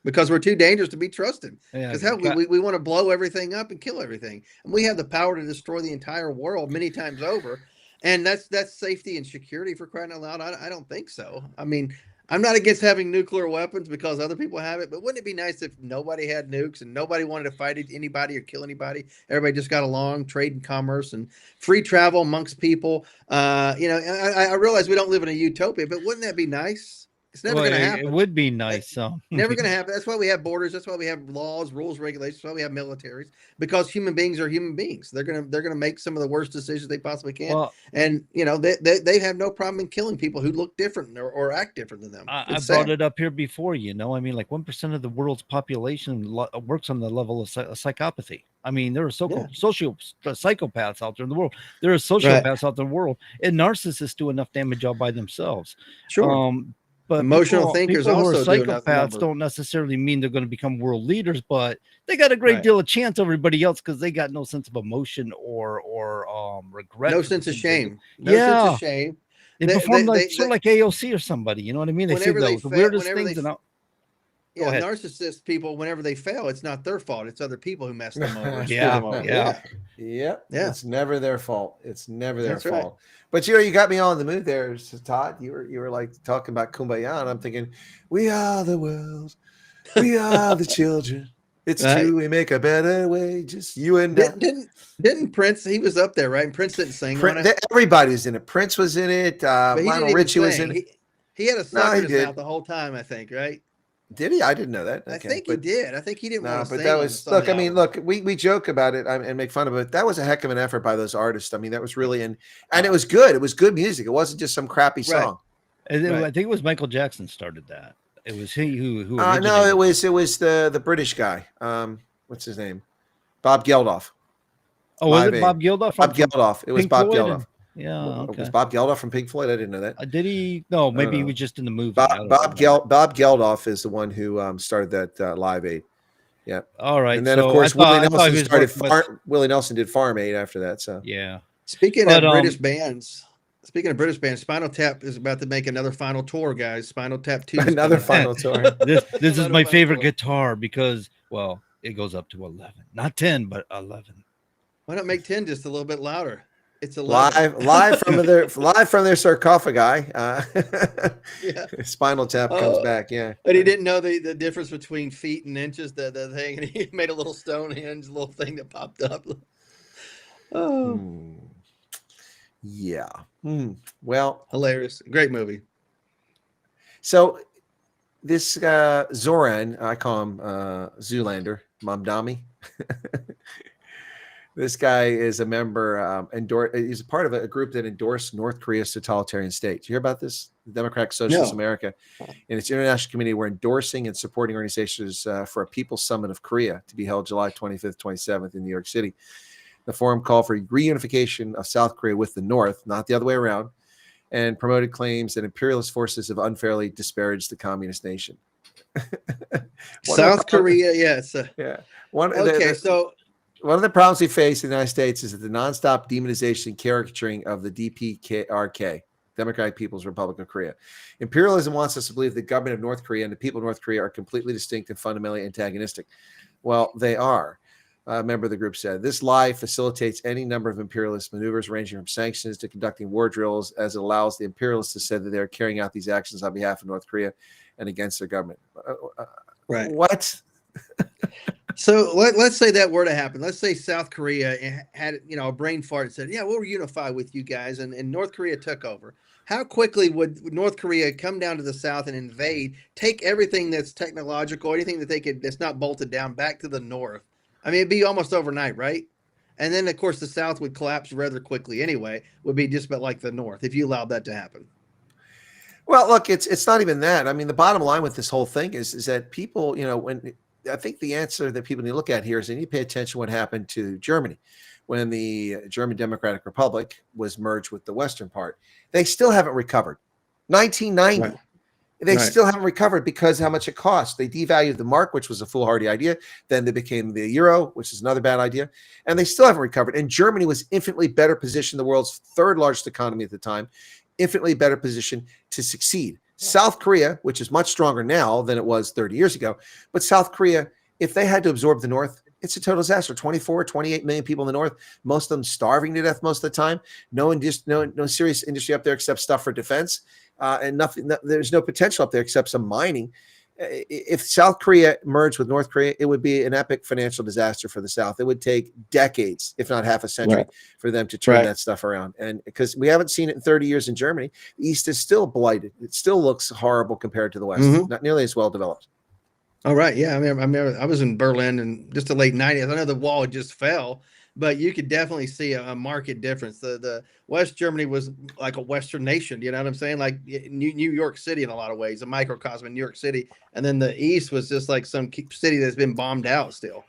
[SPEAKER 9] because we're too dangerous to be trusted. Because we want to blow everything up and kill everything. And we have the power to destroy the entire world many times over. And that's safety and security for crying out loud. I don't think so. I mean, I'm not against having nuclear weapons because other people have it, but wouldn't it be nice if nobody had nukes and nobody wanted to fight anybody or kill anybody? Everybody just got along, trade and commerce and free travel amongst people. I realize we don't live in a utopia, but wouldn't that be nice? It's never going to happen.
[SPEAKER 8] It would be nice.
[SPEAKER 9] Never going to happen. That's why we have borders. That's why we have laws, rules, regulations. That's why we have militaries, because human beings are human beings. They're gonna make some of the worst decisions they possibly can. Well, and they have no problem in killing people who look different or act different than them.
[SPEAKER 8] I brought it up here before. I mean, like 1% of the world's population works on the level of psychopathy. I mean, there are psychopaths out there in the world. There are sociopaths out there in the world, and narcissists do enough damage all by themselves.
[SPEAKER 9] Sure.
[SPEAKER 8] But
[SPEAKER 9] emotional thinkers
[SPEAKER 8] people
[SPEAKER 9] also
[SPEAKER 8] who are psychopaths don't necessarily mean they're going to become world leaders, but they got a great deal of chance over everybody else because they got no sense of emotion or regret.
[SPEAKER 9] No sense of shame.
[SPEAKER 8] No
[SPEAKER 9] sense of shame.
[SPEAKER 8] They perform sort of like AOC or somebody. You know what I mean? They say the weirdest things.
[SPEAKER 9] Yeah, narcissist people, whenever they fail, it's not their fault. It's other people who mess them over.
[SPEAKER 10] Yep. It's never their fault. It's never their fault. But you got me all in the mood there, Todd. You were like talking about Kumbaya, and I'm thinking, we are the world, we are the children. It's true, we make a better way. Just you and
[SPEAKER 9] didn't Prince? He was up there, right? And Prince didn't sing on it.
[SPEAKER 10] Everybody was in it. Prince was in it. Lionel Richie was in it.
[SPEAKER 9] He had a sucker in his mouth the whole time, I think, right?
[SPEAKER 10] Did he? I didn't know that.
[SPEAKER 9] I think he did. I think he didn't want to
[SPEAKER 10] but
[SPEAKER 9] sing.
[SPEAKER 10] that was look. I mean, look, we joke about it and make fun of it. That was a heck of an effort by those artists. I mean, that was really and it was good. It was good music. It wasn't just some crappy song.
[SPEAKER 8] I think it was Michael Jackson started that. It was he who
[SPEAKER 10] no, it was the British guy. What's his name? Bob Geldof.
[SPEAKER 8] Oh, was it Bob Geldof?
[SPEAKER 10] Bob Geldof. It was Bob Geldof.
[SPEAKER 8] Yeah, okay.
[SPEAKER 10] Was Bob Geldof from Pink Floyd? I didn't know that.
[SPEAKER 8] Did he? No, maybe he was just in the movie.
[SPEAKER 10] Bob Geldof is the one who started that Live Aid. Yeah.
[SPEAKER 8] All right.
[SPEAKER 10] And then of course Willie Nelson did Farm Aid after that. So
[SPEAKER 9] yeah. Speaking of British bands, Spinal Tap is about to make another final tour, guys. Spinal Tap 2.
[SPEAKER 10] Another final tour.
[SPEAKER 8] This is my favorite guitar because it goes up to 11, not 10, but 11.
[SPEAKER 9] Why not make 10 just a little bit louder? It's 11.
[SPEAKER 10] live from their sarcophagi. Spinal Tap comes back. Yeah,
[SPEAKER 9] but he didn't know the difference between feet and inches. The thing, and he made a little Stonehenge little thing that popped up.
[SPEAKER 10] Yeah. Well,
[SPEAKER 9] hilarious. Great movie.
[SPEAKER 10] So this Zoran, I call him Zoolander, Mamdami. This guy is a member, he's a part of a group that endorsed North Korea's totalitarian state. Did you hear about this? The Democratic Socialist America and its international committee were endorsing and supporting organizations for a People's Summit of Korea to be held July 25th, 27th in New York City. The forum called for reunification of South Korea with the North, not the other way around, and promoted claims that imperialist forces have unfairly disparaged the communist nation.
[SPEAKER 9] South Korea, yes.
[SPEAKER 10] One of the problems we face in the United States is that the nonstop demonization and caricaturing of the DPRK, Democratic People's Republic of Korea. Imperialism wants us to believe the government of North Korea and the people of North Korea are completely distinct and fundamentally antagonistic. Well, they are. A member of the group said, this lie facilitates any number of imperialist maneuvers ranging from sanctions to conducting war drills, as it allows the imperialists to say that they're carrying out these actions on behalf of North Korea and against their government.
[SPEAKER 9] Right.
[SPEAKER 10] What?
[SPEAKER 9] So let's say that were to happen. Let's say South Korea had a brain fart and said, yeah, we'll unify with you guys, and North Korea took over. How quickly would North Korea come down to the South and invade, take everything that's technological, anything that they could that's not bolted down back to the North? I mean, it'd be almost overnight, right? And then, of course, the South would collapse rather quickly anyway, would be just about like the North, if you allowed that to happen.
[SPEAKER 10] Well, look, it's not even that. I mean, the bottom line with this whole thing is that people, I think the answer that people need to look at here is they need to pay attention to what happened to Germany when the German Democratic Republic was merged with the Western part. They still haven't recovered. 1990. Right. They still haven't recovered because how much it cost. They devalued the mark, which was a foolhardy idea. Then they became the euro, which is another bad idea. And they still haven't recovered. And Germany was infinitely better positioned, the world's third largest economy at the time, infinitely better positioned to succeed. South Korea, which is much stronger now than it was 30 years ago, but South Korea, if they had to absorb the North, it's a total disaster. 28 million people in the North, most of them starving to death most of the time. No serious industry up there except stuff for defense, and nothing. There's no potential up there except some mining. If South Korea merged with North Korea, it would be an epic financial disaster for the South. It would take decades, if not half a century, for them to turn that stuff around. And because we haven't seen it in 30 years in Germany, the East is still blighted. It still looks horrible compared to the West, not nearly as well developed.
[SPEAKER 9] All right. Yeah. I remember I was in Berlin in just the late 90s. I know the wall just fell, but you could definitely see a marked difference. The West Germany was like a Western nation, you know what I'm saying? Like New York City in a lot of ways, a microcosm in New York City. And then the East was just like some city that's been bombed out still.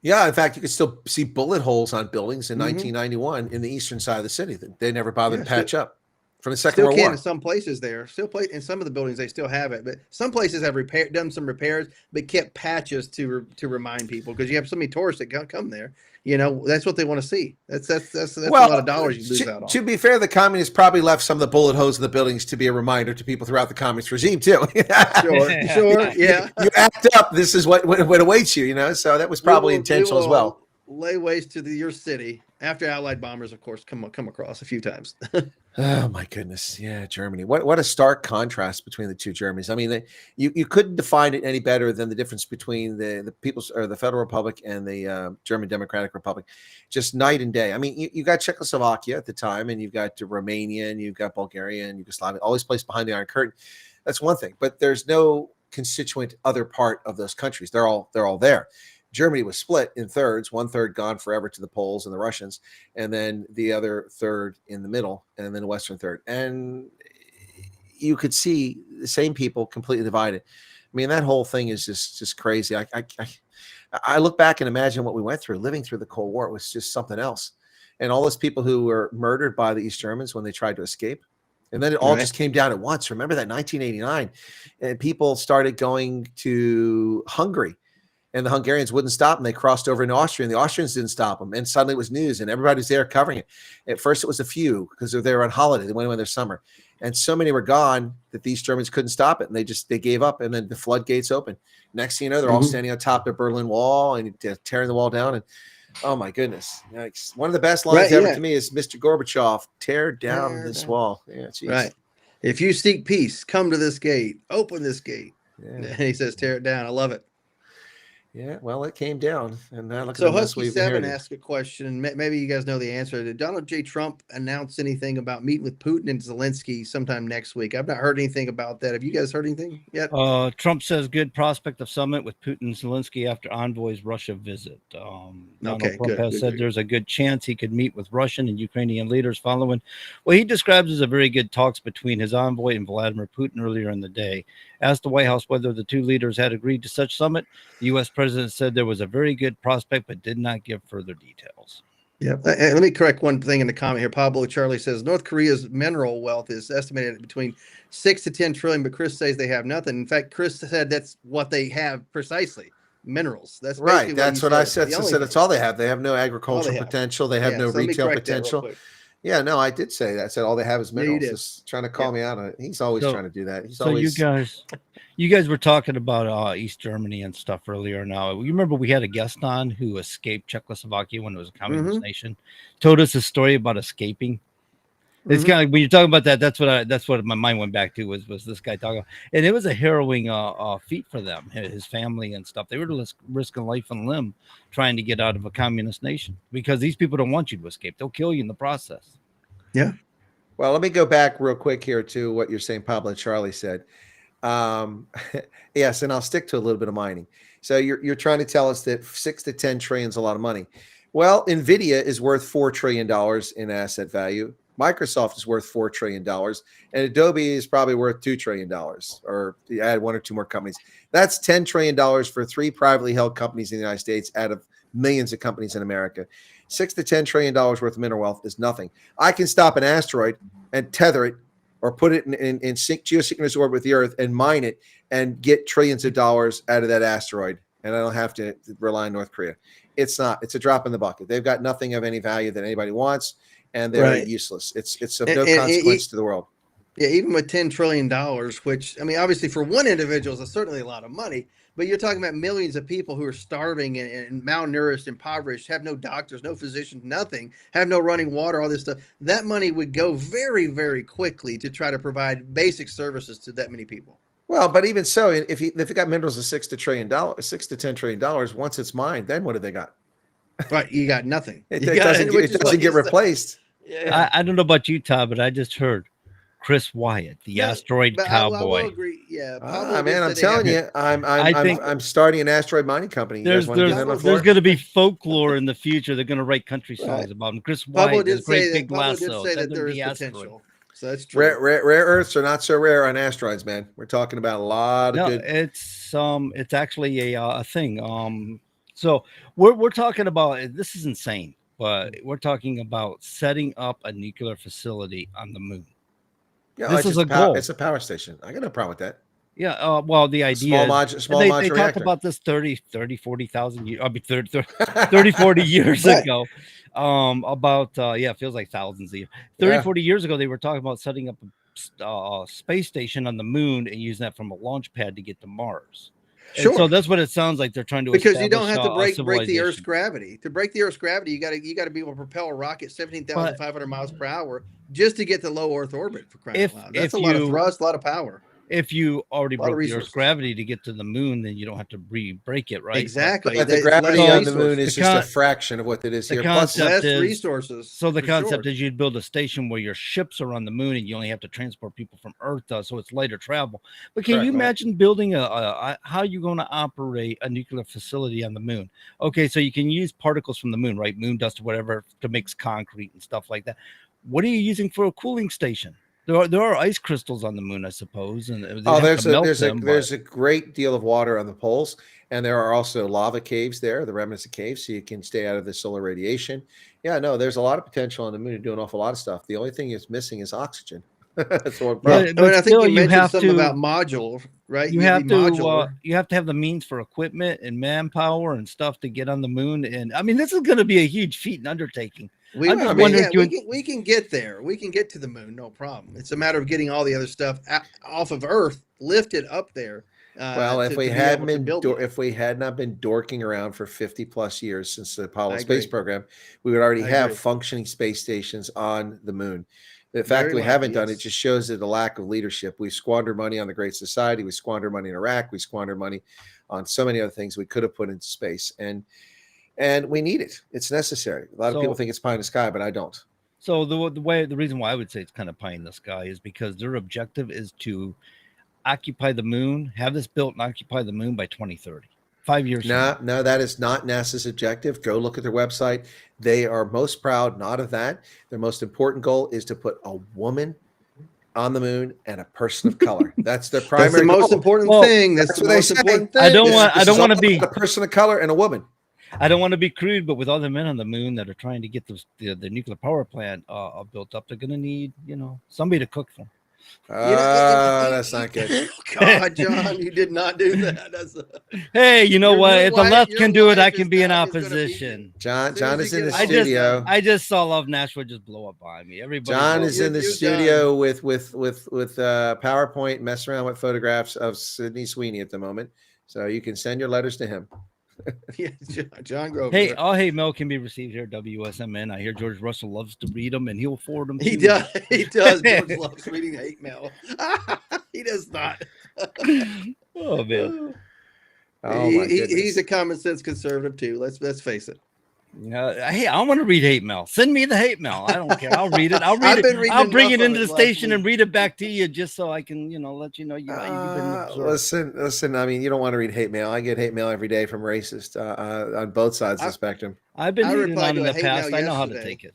[SPEAKER 10] Yeah, in fact, you could still see bullet holes on buildings in 1991 in the eastern side of the city that they never bothered to patch up. from the Second
[SPEAKER 9] Still
[SPEAKER 10] World
[SPEAKER 9] can
[SPEAKER 10] War.
[SPEAKER 9] in some places there. Still play in some of the buildings they still have it, but some places have done some repairs, but kept patches to remind people, because you have so many tourists that come there. You know, that's what they want to see. That's a lot of dollars you lose out on.
[SPEAKER 10] To be fair, the communists probably left some of the bullet holes in the buildings to be a reminder to people throughout the communist regime too.
[SPEAKER 9] Sure, yeah.
[SPEAKER 10] You act up, this is what awaits you. You know, so that was probably intentional as well.
[SPEAKER 9] Lay waste to your city after Allied bombers, of course, come across a few times.
[SPEAKER 10] Oh my goodness, yeah, Germany. What a stark contrast between the two Germanys. I mean, you couldn't define it any better than the difference between the People's or the Federal Republic and the German Democratic Republic, just night and day. I mean, you got Czechoslovakia at the time, and you've got Romania, and you've got Bulgaria and Yugoslavia, always placed behind the Iron Curtain. That's one thing, but there's no constituent other part of those countries. They're all there. Germany was split in thirds, 1/3 gone forever to the Poles and the Russians, and then the other third in the middle, and then the Western third. And you could see the same people completely divided. I mean, that whole thing is just crazy. I look back and imagine what we went through. Living through the Cold War was just something else. And all those people who were murdered by the East Germans when they tried to escape. And then it all just came down at once. Remember that 1989, and people started going to Hungary. And the Hungarians wouldn't stop them. They crossed over into Austria, and the Austrians didn't stop them. And suddenly it was news, and everybody's there covering it. At first, it was a few because they were on holiday. They went away in their summer. And so many were gone that these Germans couldn't stop it. And they gave up, and then the floodgates opened. Next thing you know, they're all standing on top of the Berlin Wall and tearing the wall down. And oh, my goodness. One of the best lines ever to me is Mr. Gorbachev, tear down this wall. Yeah, geez.
[SPEAKER 9] Right. If you seek peace, come to this gate. Open this gate. Yeah. And he says, tear it down. I love it.
[SPEAKER 10] Yeah, well, it came down, and now look at
[SPEAKER 9] So
[SPEAKER 10] the mess
[SPEAKER 9] Husky
[SPEAKER 10] we've
[SPEAKER 9] 7
[SPEAKER 10] inherited.
[SPEAKER 9] asked a question. Maybe you guys know the answer. Did Donald J. Trump announce anything about meeting with Putin and Zelensky sometime next week? I've not heard anything about that. Have you guys heard anything yet?
[SPEAKER 8] Trump says good prospect of summit with Putin and Zelensky after envoy's Russia visit. Donald Trump has said there's a good chance he could meet with Russian and Ukrainian leaders following what he describes as a very good talks between his envoy and Vladimir Putin earlier in the day. Asked the White House whether the two leaders had agreed to such summit, the U.S. president said there was a very good prospect, but did not give further details.
[SPEAKER 9] Yeah. Let me correct one thing in the comment here. Pablo Charlie says North Korea's mineral wealth is estimated at between 6 to 10 trillion, but Chris says they have nothing. In fact, Chris said that's what they have precisely. Minerals. That's
[SPEAKER 10] Right. That's what I said. That's all they have. They have no
[SPEAKER 9] All
[SPEAKER 10] agricultural
[SPEAKER 9] they have.
[SPEAKER 10] potential. They have
[SPEAKER 9] Yeah,
[SPEAKER 10] no
[SPEAKER 9] so let me
[SPEAKER 10] retail
[SPEAKER 9] correct that real
[SPEAKER 10] potential.
[SPEAKER 9] quick.
[SPEAKER 10] Yeah, no, I did say that. I said all they have is
[SPEAKER 9] Yeah, you
[SPEAKER 10] minerals.
[SPEAKER 9] did.
[SPEAKER 10] Just trying to call me out on it. He's always
[SPEAKER 8] So-
[SPEAKER 10] trying to do that. He's
[SPEAKER 8] So
[SPEAKER 10] always
[SPEAKER 8] you guys were talking about East Germany and stuff earlier. Now, you remember we had a guest on who escaped Czechoslovakia when it was a communist nation, told us a story about escaping. It's kind of like when you're talking about that. That's what my mind went back to was this guy talking, and it was a harrowing feat for them, his family and stuff. They were risking life and limb trying to get out of a communist nation because these people don't want you to escape. They'll kill you in the process.
[SPEAKER 9] Yeah.
[SPEAKER 10] Well, let me go back real quick here to what you're saying, Pablo and Charlie said. Yes, and I'll stick to a little bit of mining. So you're trying to tell us that 6 to 10 trillion is a lot of money. Well, Nvidia is worth $4 trillion in asset value. Microsoft is worth $4 trillion, and Adobe is probably worth $2 trillion, or you add one or two more companies. That's $10 trillion for 3 privately held companies in the United States out of millions of companies in America. $6 to $10 trillion worth of mineral wealth is nothing. I can stop an asteroid and tether it or put it in geosynchronous orbit with the Earth and mine it and get trillions of dollars out of that asteroid, and I don't have to rely on North Korea. It's a drop in the bucket. They've got nothing of any value that anybody wants, and they're useless. It's of no consequence to the world.
[SPEAKER 9] Yeah, even with $10 trillion, which, I mean, obviously for one individual is certainly a lot of money, but you're talking about millions of people who are starving and malnourished, impoverished, have no doctors, no physicians, nothing, have no running water, all this stuff. That money would go very, very quickly to try to provide basic services to that many people.
[SPEAKER 10] Well, but even so, if you got minerals of $6 to $10 trillion, once it's mined, then what have they got?
[SPEAKER 9] Right, you got nothing.
[SPEAKER 10] It doesn't get replaced.
[SPEAKER 9] Yeah.
[SPEAKER 8] I don't know about you, Todd, but I just heard Chris Wyatt, the asteroid cowboy.
[SPEAKER 9] I will agree. Yeah,
[SPEAKER 10] man, I'm telling you, I'm starting an asteroid mining company. You
[SPEAKER 8] There's
[SPEAKER 10] guys want to get on the floor?
[SPEAKER 8] going to be folklore in the future. They're going to write country songs about him. Chris Wyatt, this great big lasso.
[SPEAKER 9] Did say that there is potential. So that's true.
[SPEAKER 10] Rare earths are not so rare on asteroids, man. We're talking about a lot of good.
[SPEAKER 8] It's actually a thing. So we're talking about, this is insane, but we're talking about setting up a nuclear facility on the moon.
[SPEAKER 10] Yeah,
[SPEAKER 8] This is a goal.
[SPEAKER 10] It's a power station. I got no problem with that.
[SPEAKER 8] Yeah, well, the idea
[SPEAKER 10] Small
[SPEAKER 8] they
[SPEAKER 10] modular
[SPEAKER 8] talked
[SPEAKER 10] reactor.
[SPEAKER 8] about this 40,000 years, 30, 40 years
[SPEAKER 10] Right.
[SPEAKER 8] ago. It feels like thousands of years. 30,
[SPEAKER 10] Yeah.
[SPEAKER 8] 40 years ago, they were talking about setting up a space station on the moon and using that from a launch pad to get to Mars.
[SPEAKER 9] Sure.
[SPEAKER 8] And so that's what it sounds like they're trying to
[SPEAKER 9] Because you don't
[SPEAKER 8] establish,
[SPEAKER 9] have to break the
[SPEAKER 8] civilization.
[SPEAKER 9] Earth's gravity. To break the Earth's gravity, you got to be able to propel a rocket 17,500 miles per hour just to get to low Earth orbit. For crying out loud, that's a lot of thrust, a lot of power.
[SPEAKER 8] If you already broke the
[SPEAKER 9] resources.
[SPEAKER 8] Earth's gravity to get to the moon, then you don't have to re-break it, right?
[SPEAKER 9] Exactly.
[SPEAKER 10] But the gravity on the moon is just a fraction of what it is here. Plus
[SPEAKER 9] less resources.
[SPEAKER 8] So the
[SPEAKER 9] for
[SPEAKER 8] concept
[SPEAKER 9] sure.
[SPEAKER 8] is you'd build a station where your ships are on the moon and you only have to transport people from Earth, so it's lighter travel. But can
[SPEAKER 10] Correct.
[SPEAKER 8] you imagine building how are you going to operate a nuclear facility on the moon? Okay, so you can use particles from the moon, right? Moon dust or whatever to mix concrete and stuff like that. What are you using for a cooling station? There are ice crystals on the moon, I suppose, and
[SPEAKER 10] there's a great deal of water on the poles, and there are also lava caves there, the remnants of caves, so you can stay out of the solar radiation. Yeah, no, there's a lot of potential on the moon to do an awful lot of stuff. The only thing it's missing is oxygen. That's what.
[SPEAKER 9] I think you mentioned something about module, right?
[SPEAKER 8] You have to have the means for equipment and manpower and stuff to get on the moon. And I mean, this is going to be a huge feat and undertaking.
[SPEAKER 9] We can get there. We can get to the moon, no problem. It's a matter of getting all the other stuff off of Earth, lifted up there.
[SPEAKER 10] Well, if we had not been dorking around for 50 plus years since the Apollo space program, we would already have functioning space stations on the moon. The fact we haven't done it just shows that the lack of leadership. We squander money on the Great Society. We squander money in Iraq. We squander money on so many other things we could have put into space. And we need it. It's necessary. A lot of people think it's pie in the sky, but I don't.
[SPEAKER 8] So the reason why I would say it's kind of pie in the sky is because their objective is to occupy the moon, have this built and occupy the moon by 2030. 5 years.
[SPEAKER 10] No, that is not NASA's objective. Go look at their website. They are most proud not of that. Their most important goal is to put a woman on the moon and a person of color. That's their primary.
[SPEAKER 9] That's the most important thing. That's the most important thing.
[SPEAKER 8] I don't want to be
[SPEAKER 10] a person of color and a woman.
[SPEAKER 8] I don't want to be crude, but with all the men on the moon that are trying to get the nuclear power plant built up, they're going to need, somebody to cook for.
[SPEAKER 10] That's not good.
[SPEAKER 9] God, John, you did not do that.
[SPEAKER 8] Hey, you know what? If the left can do it, I can be in opposition.
[SPEAKER 10] John is in the studio.
[SPEAKER 8] I just saw Love Nashua just blow up behind me. Everybody.
[SPEAKER 10] John is in the studio with PowerPoint, messing around with photographs of Sydney Sweeney at the moment. So you can send your letters to him.
[SPEAKER 9] Yeah, John Grover.
[SPEAKER 8] Hey, all hate mail can be received here at WSMN. I hear George Russell loves to read them, and he'll forward them.
[SPEAKER 9] He does. He does. George loves reading hate mail. He does not.
[SPEAKER 8] Oh man.
[SPEAKER 9] He's a common sense conservative too. Let's face it.
[SPEAKER 8] Hey, I want to read hate mail. Send me the hate mail. I don't care. I'll read it. I'll bring it into the station and read it back to you just so I can, let you know you've been observed.
[SPEAKER 10] Listen. I mean, you don't want to read hate mail. I get hate mail every day from racists on both sides of the spectrum.
[SPEAKER 8] I've been reading on in the past. I know how to take it.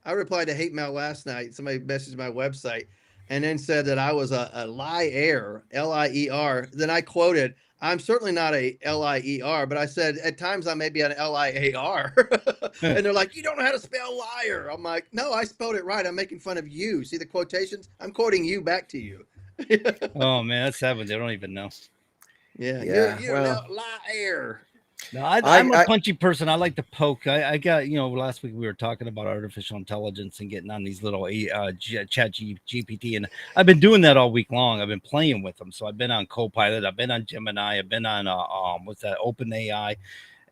[SPEAKER 9] I replied to hate mail last night. Somebody messaged my website and then said that I was a liar, L-I-E-R. Then I quoted, I'm certainly not a L-I-E-R, but I said at times I may be an L-I-A-R. And they're like, you don't know how to spell liar. I'm like, no, I spelled it right. I'm making fun of you. See the quotations? I'm quoting you back to you.
[SPEAKER 8] Oh, man, that's sad when they don't even know.
[SPEAKER 9] Yeah. You're a liar.
[SPEAKER 8] No, I'm a punchy person. I like to poke. I got, last week we were talking about artificial intelligence and getting on these little chat GPT, and I've been doing that all week long. I've been playing with them. So I've been on Copilot, I've been on Gemini, I've been on what's that, OpenAI,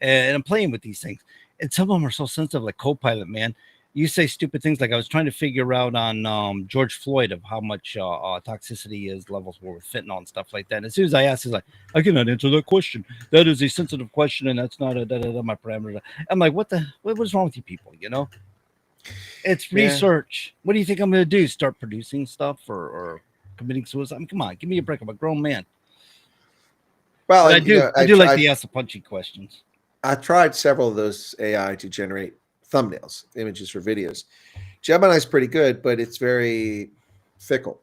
[SPEAKER 8] and I'm playing with these things. And some of them are so sensitive, like Copilot, man. You say stupid things like I was trying to figure out on George Floyd of how much toxicity his levels were with fentanyl and stuff like that. And as soon as I asked, he's like, I cannot answer that question. That is a sensitive question, and that's not my parameter. I'm like, what is wrong with you people? It's research. What do you think I'm going to do? Start producing stuff or committing suicide? I mean, come on, give me a break. I'm a grown man.
[SPEAKER 10] Well,
[SPEAKER 8] I do like to ask the punchy questions.
[SPEAKER 10] I tried several of those AI to generate thumbnails, images for videos. Gemini's pretty good, but it's very fickle.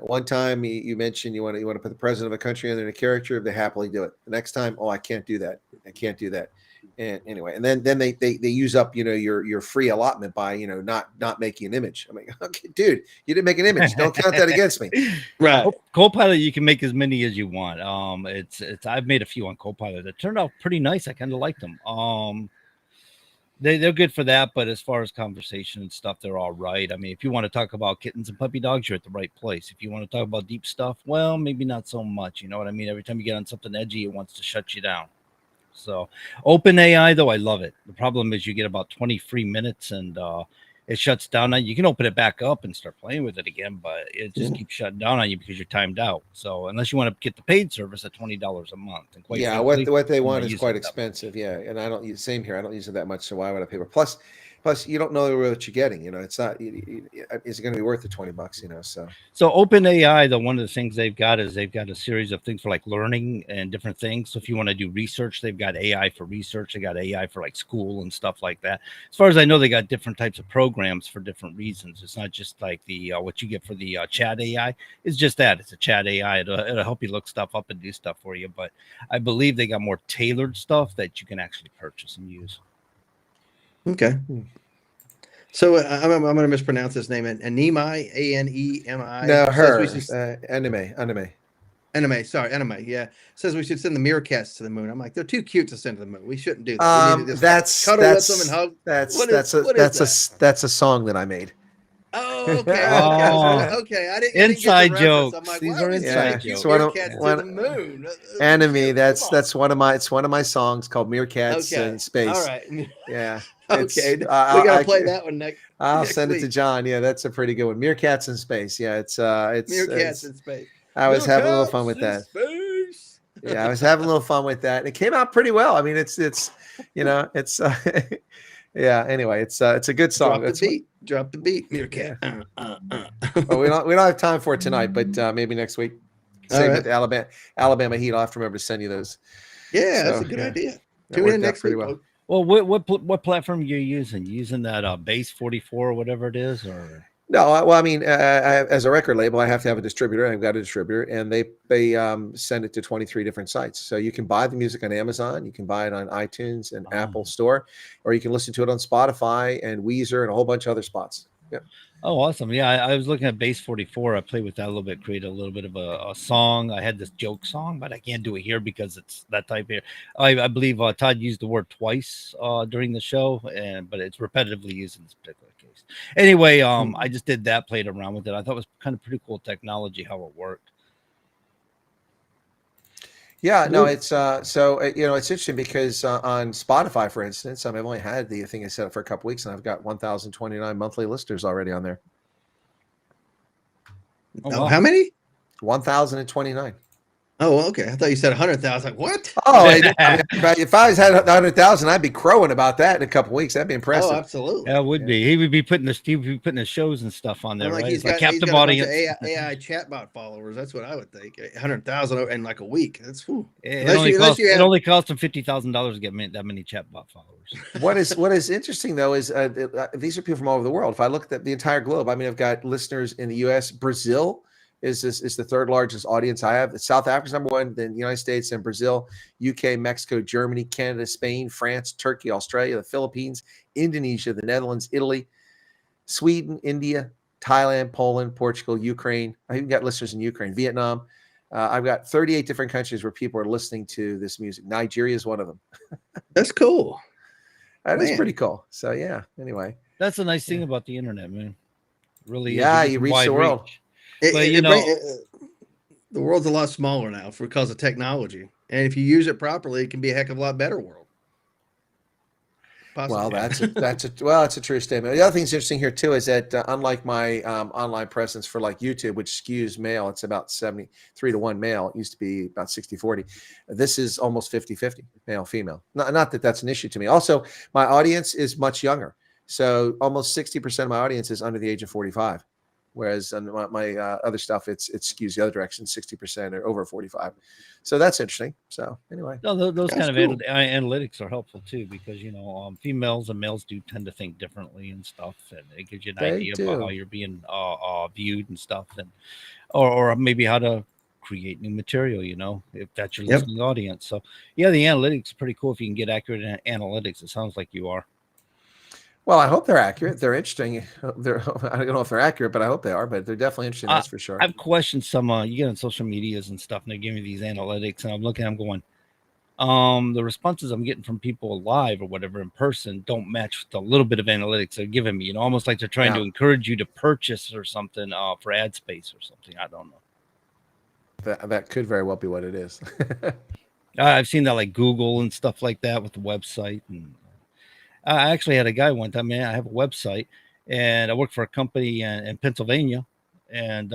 [SPEAKER 10] One time you mentioned you want to put the president of a country in a character, they happily do it. The next time, I can't do that. I can't do that. And anyway, and then they use up your free allotment by not making an image. I'm like, okay, dude, you didn't make an image. Don't count that against me.
[SPEAKER 9] Right.
[SPEAKER 8] Copilot, you can make as many as you want. It's I've made a few on Copilot that turned out pretty nice. I kind of like them. They're good for that, but as far as conversation and stuff, they're all right. I mean, if you want to talk about kittens and puppy dogs, you're at the right place. If you want to talk about deep stuff, well, maybe not so much. You know what I mean? Every time you get on something edgy, it wants to shut you down. So OpenAI, though, I love it. The problem is you get about 20 free minutes and it shuts down on you. You can open it back up and start playing with it again, but it just keeps shutting down on you because you're timed out. So unless you want to get the paid service at $20 a month, and quite frankly,
[SPEAKER 10] what they want
[SPEAKER 8] I'm
[SPEAKER 10] is
[SPEAKER 8] not
[SPEAKER 10] quite
[SPEAKER 8] using it that much.
[SPEAKER 10] expensive. Yeah, and I don't use same here. I don't use it that much, so why would I pay for? Plus you don't know what you're getting. It's not. Is it going to be worth the $20?
[SPEAKER 8] So OpenAI, one of the things they've got is they've got a series of things for like learning and different things. So if you want to do research, they've got AI for research. They got AI for like school and stuff like that. As far as I know, they got different types of programs for different reasons. It's not just like the what you get for the chat AI. It's just that it's a chat AI. It'll help you look stuff up and do stuff for you. But I believe they got more tailored stuff that you can actually purchase and use.
[SPEAKER 9] Okay. So I'm going to mispronounce his name. Anemi, A-N-E-M-I.
[SPEAKER 10] No, her.
[SPEAKER 9] Anime. Sorry, anime. Yeah. Says we should send the meerkats to the moon. I'm like, they're too cute to send to the moon. We shouldn't do that. We need to just cuddle with them and hug.
[SPEAKER 10] That's a song that I made.
[SPEAKER 9] Oh, okay. Okay. I didn't
[SPEAKER 8] inside
[SPEAKER 9] get the
[SPEAKER 8] jokes.
[SPEAKER 9] I'm like,
[SPEAKER 8] These are inside jokes.
[SPEAKER 9] Meerkats to the moon.
[SPEAKER 10] Enemy. That's one of my songs called Meerkats in Space.
[SPEAKER 9] All right.
[SPEAKER 10] Yeah.
[SPEAKER 9] Okay. We gotta play that one next.
[SPEAKER 10] I'll send it to John. Yeah, that's a pretty good one. Meerkats in Space. Yeah, it's
[SPEAKER 9] Meerkats in Space.
[SPEAKER 10] I was having a little fun with that. Yeah, I was having a little fun with that. It came out pretty well. I mean, it's yeah. Anyway, it's a good song.
[SPEAKER 9] Drop the beat, Meerkat.
[SPEAKER 10] Well, we don't have time for it tonight, but maybe next week. Same with the Alabama Heat. I'll have to remember to send you those.
[SPEAKER 9] Yeah, that's a good idea. Tune in next week.
[SPEAKER 10] Well,
[SPEAKER 8] what platform are you using? Using that Base 44 or whatever it is, or
[SPEAKER 10] no? Well, I mean, as a record label, I have to have a distributor. I've got a distributor, and they send it to 23 different sites. So you can buy the music on Amazon, you can buy it on iTunes and Apple Store, or you can listen to it on Spotify and Weezer and a whole bunch of other spots. Yeah.
[SPEAKER 8] Oh, awesome. Yeah, I was looking at Base 44. I played with that a little bit, created a little bit of a song. I had this joke song, but I can't do it here because it's that type here. I believe Todd used the word twice during the show, but it's repetitively used in this particular case. Anyway, I just did that, played around with it. I thought it was kind of pretty cool technology, how it worked.
[SPEAKER 10] Yeah, no, it's it's interesting because on Spotify, for instance, I've only had the thing I set up for a couple weeks, and I've got 1,029 monthly listeners already on there.
[SPEAKER 9] Oh, how many?
[SPEAKER 10] 1,029.
[SPEAKER 9] Oh, okay. I thought you said 100,000. What?
[SPEAKER 10] Oh, if I had 100,000, I'd be crowing about that in a couple weeks. That'd be impressive.
[SPEAKER 9] Oh, absolutely.
[SPEAKER 8] That would be. He would be putting his shows and stuff on there,
[SPEAKER 9] Like
[SPEAKER 8] right?
[SPEAKER 9] he's got,
[SPEAKER 8] captive
[SPEAKER 9] he's got
[SPEAKER 8] audience.
[SPEAKER 9] AI chatbot followers. That's what I would think. 100,000 in like a week. That's whew.
[SPEAKER 8] It only cost him $50,000 to get that many chatbot followers.
[SPEAKER 10] What is interesting though is these are people from all over the world. If I look at the entire globe, I mean, I've got listeners in the U.S., Brazil. Is the third largest audience I have. South Africa's number one, then the United States and Brazil, UK, Mexico, Germany, Canada, Spain, France, Turkey, Australia, the Philippines, Indonesia, the Netherlands, Italy, Sweden, India, Thailand, Poland, Portugal, Ukraine. I even got listeners in Ukraine, Vietnam. I've got 38 different countries where people are listening to this music. Nigeria is one of them.
[SPEAKER 9] That's cool.
[SPEAKER 10] That is pretty cool. So yeah. Anyway,
[SPEAKER 8] that's the nice thing about the internet, man. Really,
[SPEAKER 10] yeah, you reach the world.
[SPEAKER 8] But
[SPEAKER 9] the world's a lot smaller now because of technology, and if you use it properly, it can be a heck of a lot better world. Possibly.
[SPEAKER 10] Well, that's a true statement. The other thing that's interesting here too is that unlike my online presence for like YouTube, which skews male, it's about 73-1 male. It used to be about 60-40. This is almost 50-50 male female. Not that that's an issue to me. Also, my audience is much younger, so almost 60% of my audience is under the age of 45. Whereas on my other stuff, it skews the other direction, 60% or over 45. So that's interesting. So anyway,
[SPEAKER 8] no, those kind of analytics are helpful too, because females and males do tend to think differently and stuff, and it gives you an idea about how you're being viewed and stuff, and or maybe how to create new material, if that's your
[SPEAKER 9] Yep.
[SPEAKER 8] listening audience. So yeah, the analytics is pretty cool if you can get accurate analytics. It sounds like you are.
[SPEAKER 10] Well, I hope they're accurate. They're interesting. I don't know if they're accurate, but I hope they are. But they're definitely interesting. That's for sure.
[SPEAKER 8] I've questioned some. You get on social medias and stuff, and they give me these analytics, and I'm looking. I'm going. The responses I'm getting from people live or whatever in person don't match the little bit of analytics they're giving me. Almost like they're trying to encourage you to purchase or something for ad space or something. I don't know.
[SPEAKER 10] That could very well be what it is.
[SPEAKER 8] I've seen that like Google and stuff like that with the website. And I actually had a guy one time, man, I have a website and I work for a company in Pennsylvania, and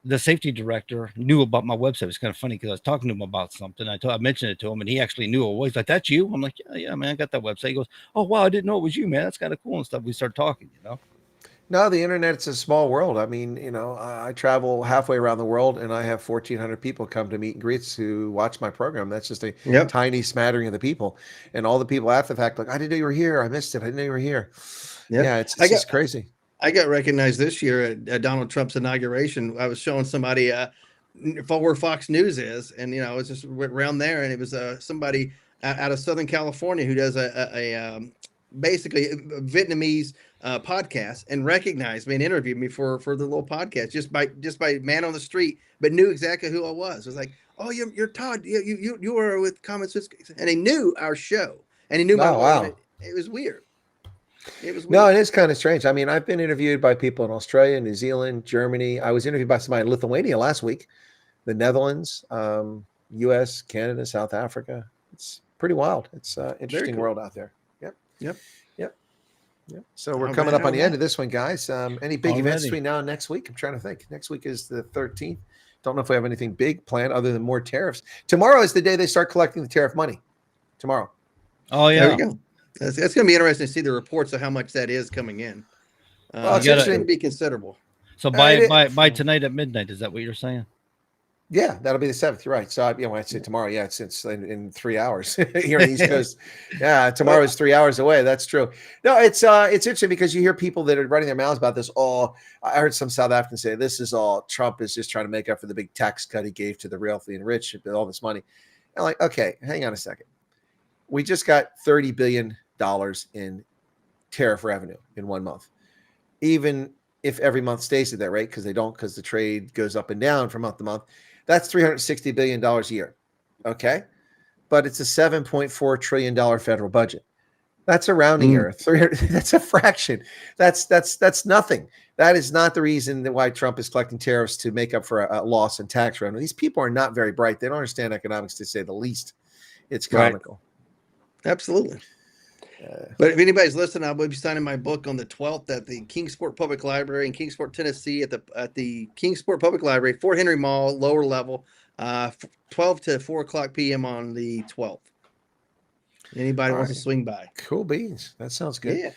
[SPEAKER 8] the safety director knew about my website. It was kind of funny because I was talking to him about something. I mentioned it to him, and he actually knew it was. He's like, "That's you?" I'm like, yeah, man, I got that website." He goes, "Oh, wow, I didn't know it was you, man. That's kind of cool and stuff." We start talking,
[SPEAKER 10] No, the internet's a small world. I mean, I travel halfway around the world, and I have 1,400 people come to meet and greets who watch my program. That's just a tiny smattering of the people, and all the people after the fact, like, "I didn't know you were here. I missed it. I didn't know you were here."
[SPEAKER 9] Yep.
[SPEAKER 10] Yeah, it's just crazy.
[SPEAKER 9] I got recognized this year at Donald Trump's inauguration. I was showing somebody where Fox News is, and I was just around there, and it was somebody out of Southern California who does basically a Vietnamese podcast, and recognized me and interviewed me for the little podcast just by man on the street, but knew exactly who I was. It was like, "Oh, you're Todd. You were with Common Sense," and he knew our show, and he knew my
[SPEAKER 10] wow.
[SPEAKER 9] It was weird.
[SPEAKER 10] No, it is kind of strange. I mean, I've been interviewed by people in Australia, New Zealand, Germany. I was interviewed by somebody in Lithuania last week, the Netherlands, U.S., Canada, South Africa. It's pretty wild. It's an interesting world out there. Yep. So we're coming up on the end of this one, guys. Any big events between now and next week? I'm trying to think. Next week is the 13th. Don't know if we have anything big planned other than more tariffs. Tomorrow is the day they start collecting the tariff money. Tomorrow.
[SPEAKER 9] Oh, yeah. There we go. It's going to be interesting to see the reports of how much that is coming in. It's going to be considerable.
[SPEAKER 8] So by tonight at midnight, is that what you're saying?
[SPEAKER 10] Yeah, that'll be the 7th. You're right. So when I say tomorrow, it's in 3 hours here on the East Coast. Yeah, tomorrow is 3 hours away. That's true. No, it's interesting because you hear people that are running their mouths about this. I heard some South Africans say this is all Trump is just trying to make up for the big tax cut he gave to the wealthy and rich, all this money. I'm like, okay, hang on a second. We just got $30 billion in tariff revenue in 1 month. Even if every month stays at that rate, because the trade goes up and down from month to month, that's $360 billion a year. Okay. But it's a $7.4 trillion federal budget. That's a rounding error. That's a fraction. That's nothing. That is not the reason why Trump is collecting tariffs to make up for a loss in tax revenue. These people are not very bright. They don't understand economics, to say the least. It's comical.
[SPEAKER 9] Right. Absolutely. But if anybody's listening, I will be signing my book on the 12th at the Kingsport Public Library in Kingsport, Tennessee, at the Kingsport Public Library, Fort Henry Mall, lower level, 12 to 4 o'clock p.m. on the 12th. Anybody wants to swing by?
[SPEAKER 10] Cool beans. That sounds good.
[SPEAKER 9] Yeah.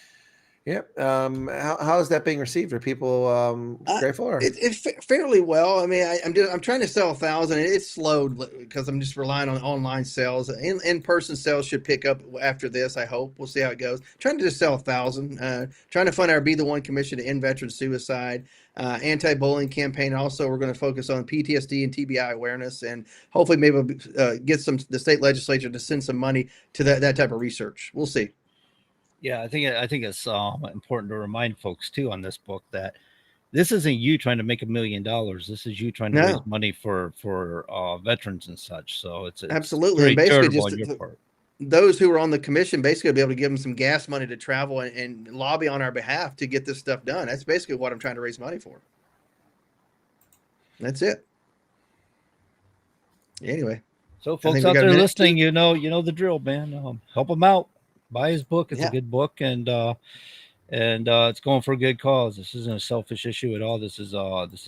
[SPEAKER 10] Yep. How is that being received? Are people grateful? Or?
[SPEAKER 9] It's fairly well. I mean, I'm trying to sell 1,000. It's slowed because I'm just relying on online sales. In-person sales should pick up after this. I hope. We'll see how it goes. Trying to just sell 1,000. Trying to fund our Be the One commission to end veteran suicide, anti-bullying campaign. Also, we're going to focus on PTSD and TBI awareness, and hopefully maybe get the state legislature to send some money to that type of research. We'll see.
[SPEAKER 8] Yeah, I think it's important to remind folks too on this book that this isn't you trying to make $1 million. This is you trying to raise money for veterans and such. So it's
[SPEAKER 9] absolutely, and basically just those who are on the commission basically be able to give them some gas money to travel and lobby on our behalf to get this stuff done. That's basically what I'm trying to raise money for. That's it. Anyway,
[SPEAKER 8] so folks out there listening, you know the drill, man. Help them out. Buy his book. It's a good book, and it's going for a good cause. This isn't a selfish issue at all. This is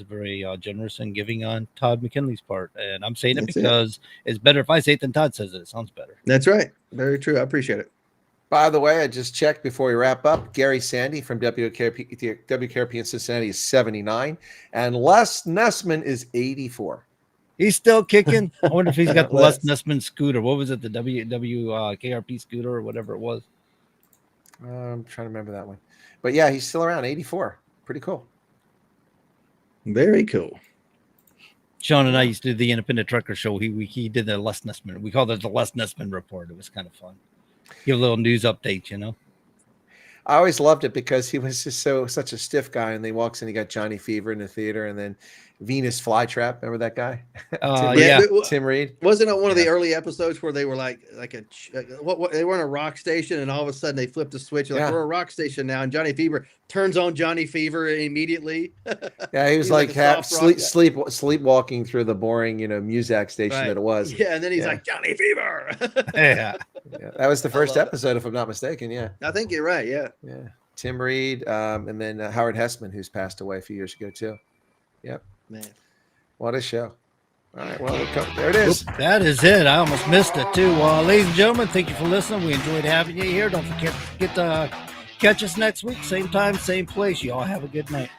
[SPEAKER 8] very generous and giving on Todd McKinley's part. And I'm saying it because it's better if I say it than Todd says it. It sounds better.
[SPEAKER 9] That's right. Very true. I appreciate it.
[SPEAKER 10] By the way, I just checked before we wrap up. Gary Sandy from WKRP in Cincinnati is 79, and Les Nessman is 84.
[SPEAKER 8] He's still kicking. I wonder if he's got the Les Nessman scooter. What was it? The KRP scooter or whatever it was.
[SPEAKER 10] I'm trying to remember that one. But yeah, he's still around, 84. Pretty cool.
[SPEAKER 9] Very cool.
[SPEAKER 8] Sean and I used to do the Independent Trucker Show. He did the Les Nessman. We called it the Les Nessman Report. It was kind of fun. Give a little news update, you know.
[SPEAKER 10] I always loved it because he was just such a stiff guy, and then he walks in, he got Johnny Fever in the theater, and then Venus Flytrap. Remember that guy? Tim Reed.
[SPEAKER 9] Wasn't it one of the early episodes where they were like what they were in a rock station, and all of a sudden they flipped the switch, like we're a rock station now, and Johnny Fever turns on Johnny Fever immediately.
[SPEAKER 10] Yeah, he was like sleepwalking through the boring, Muzak station that it was.
[SPEAKER 9] Yeah, and then he's like Johnny Fever.
[SPEAKER 10] Yeah, that was the first episode, if I'm not mistaken. Yeah,
[SPEAKER 9] I think you're right. Yeah.
[SPEAKER 10] Tim Reed, and then Howard Hessman, who's passed away a few years ago too. Yep.
[SPEAKER 9] Man,
[SPEAKER 10] what a show. All right, well, there it is.
[SPEAKER 8] That is it. I almost missed it too. Ladies and gentlemen, thank you for listening. We enjoyed having you here. Don't forget to catch us next week, same time, same place. You all have a good night.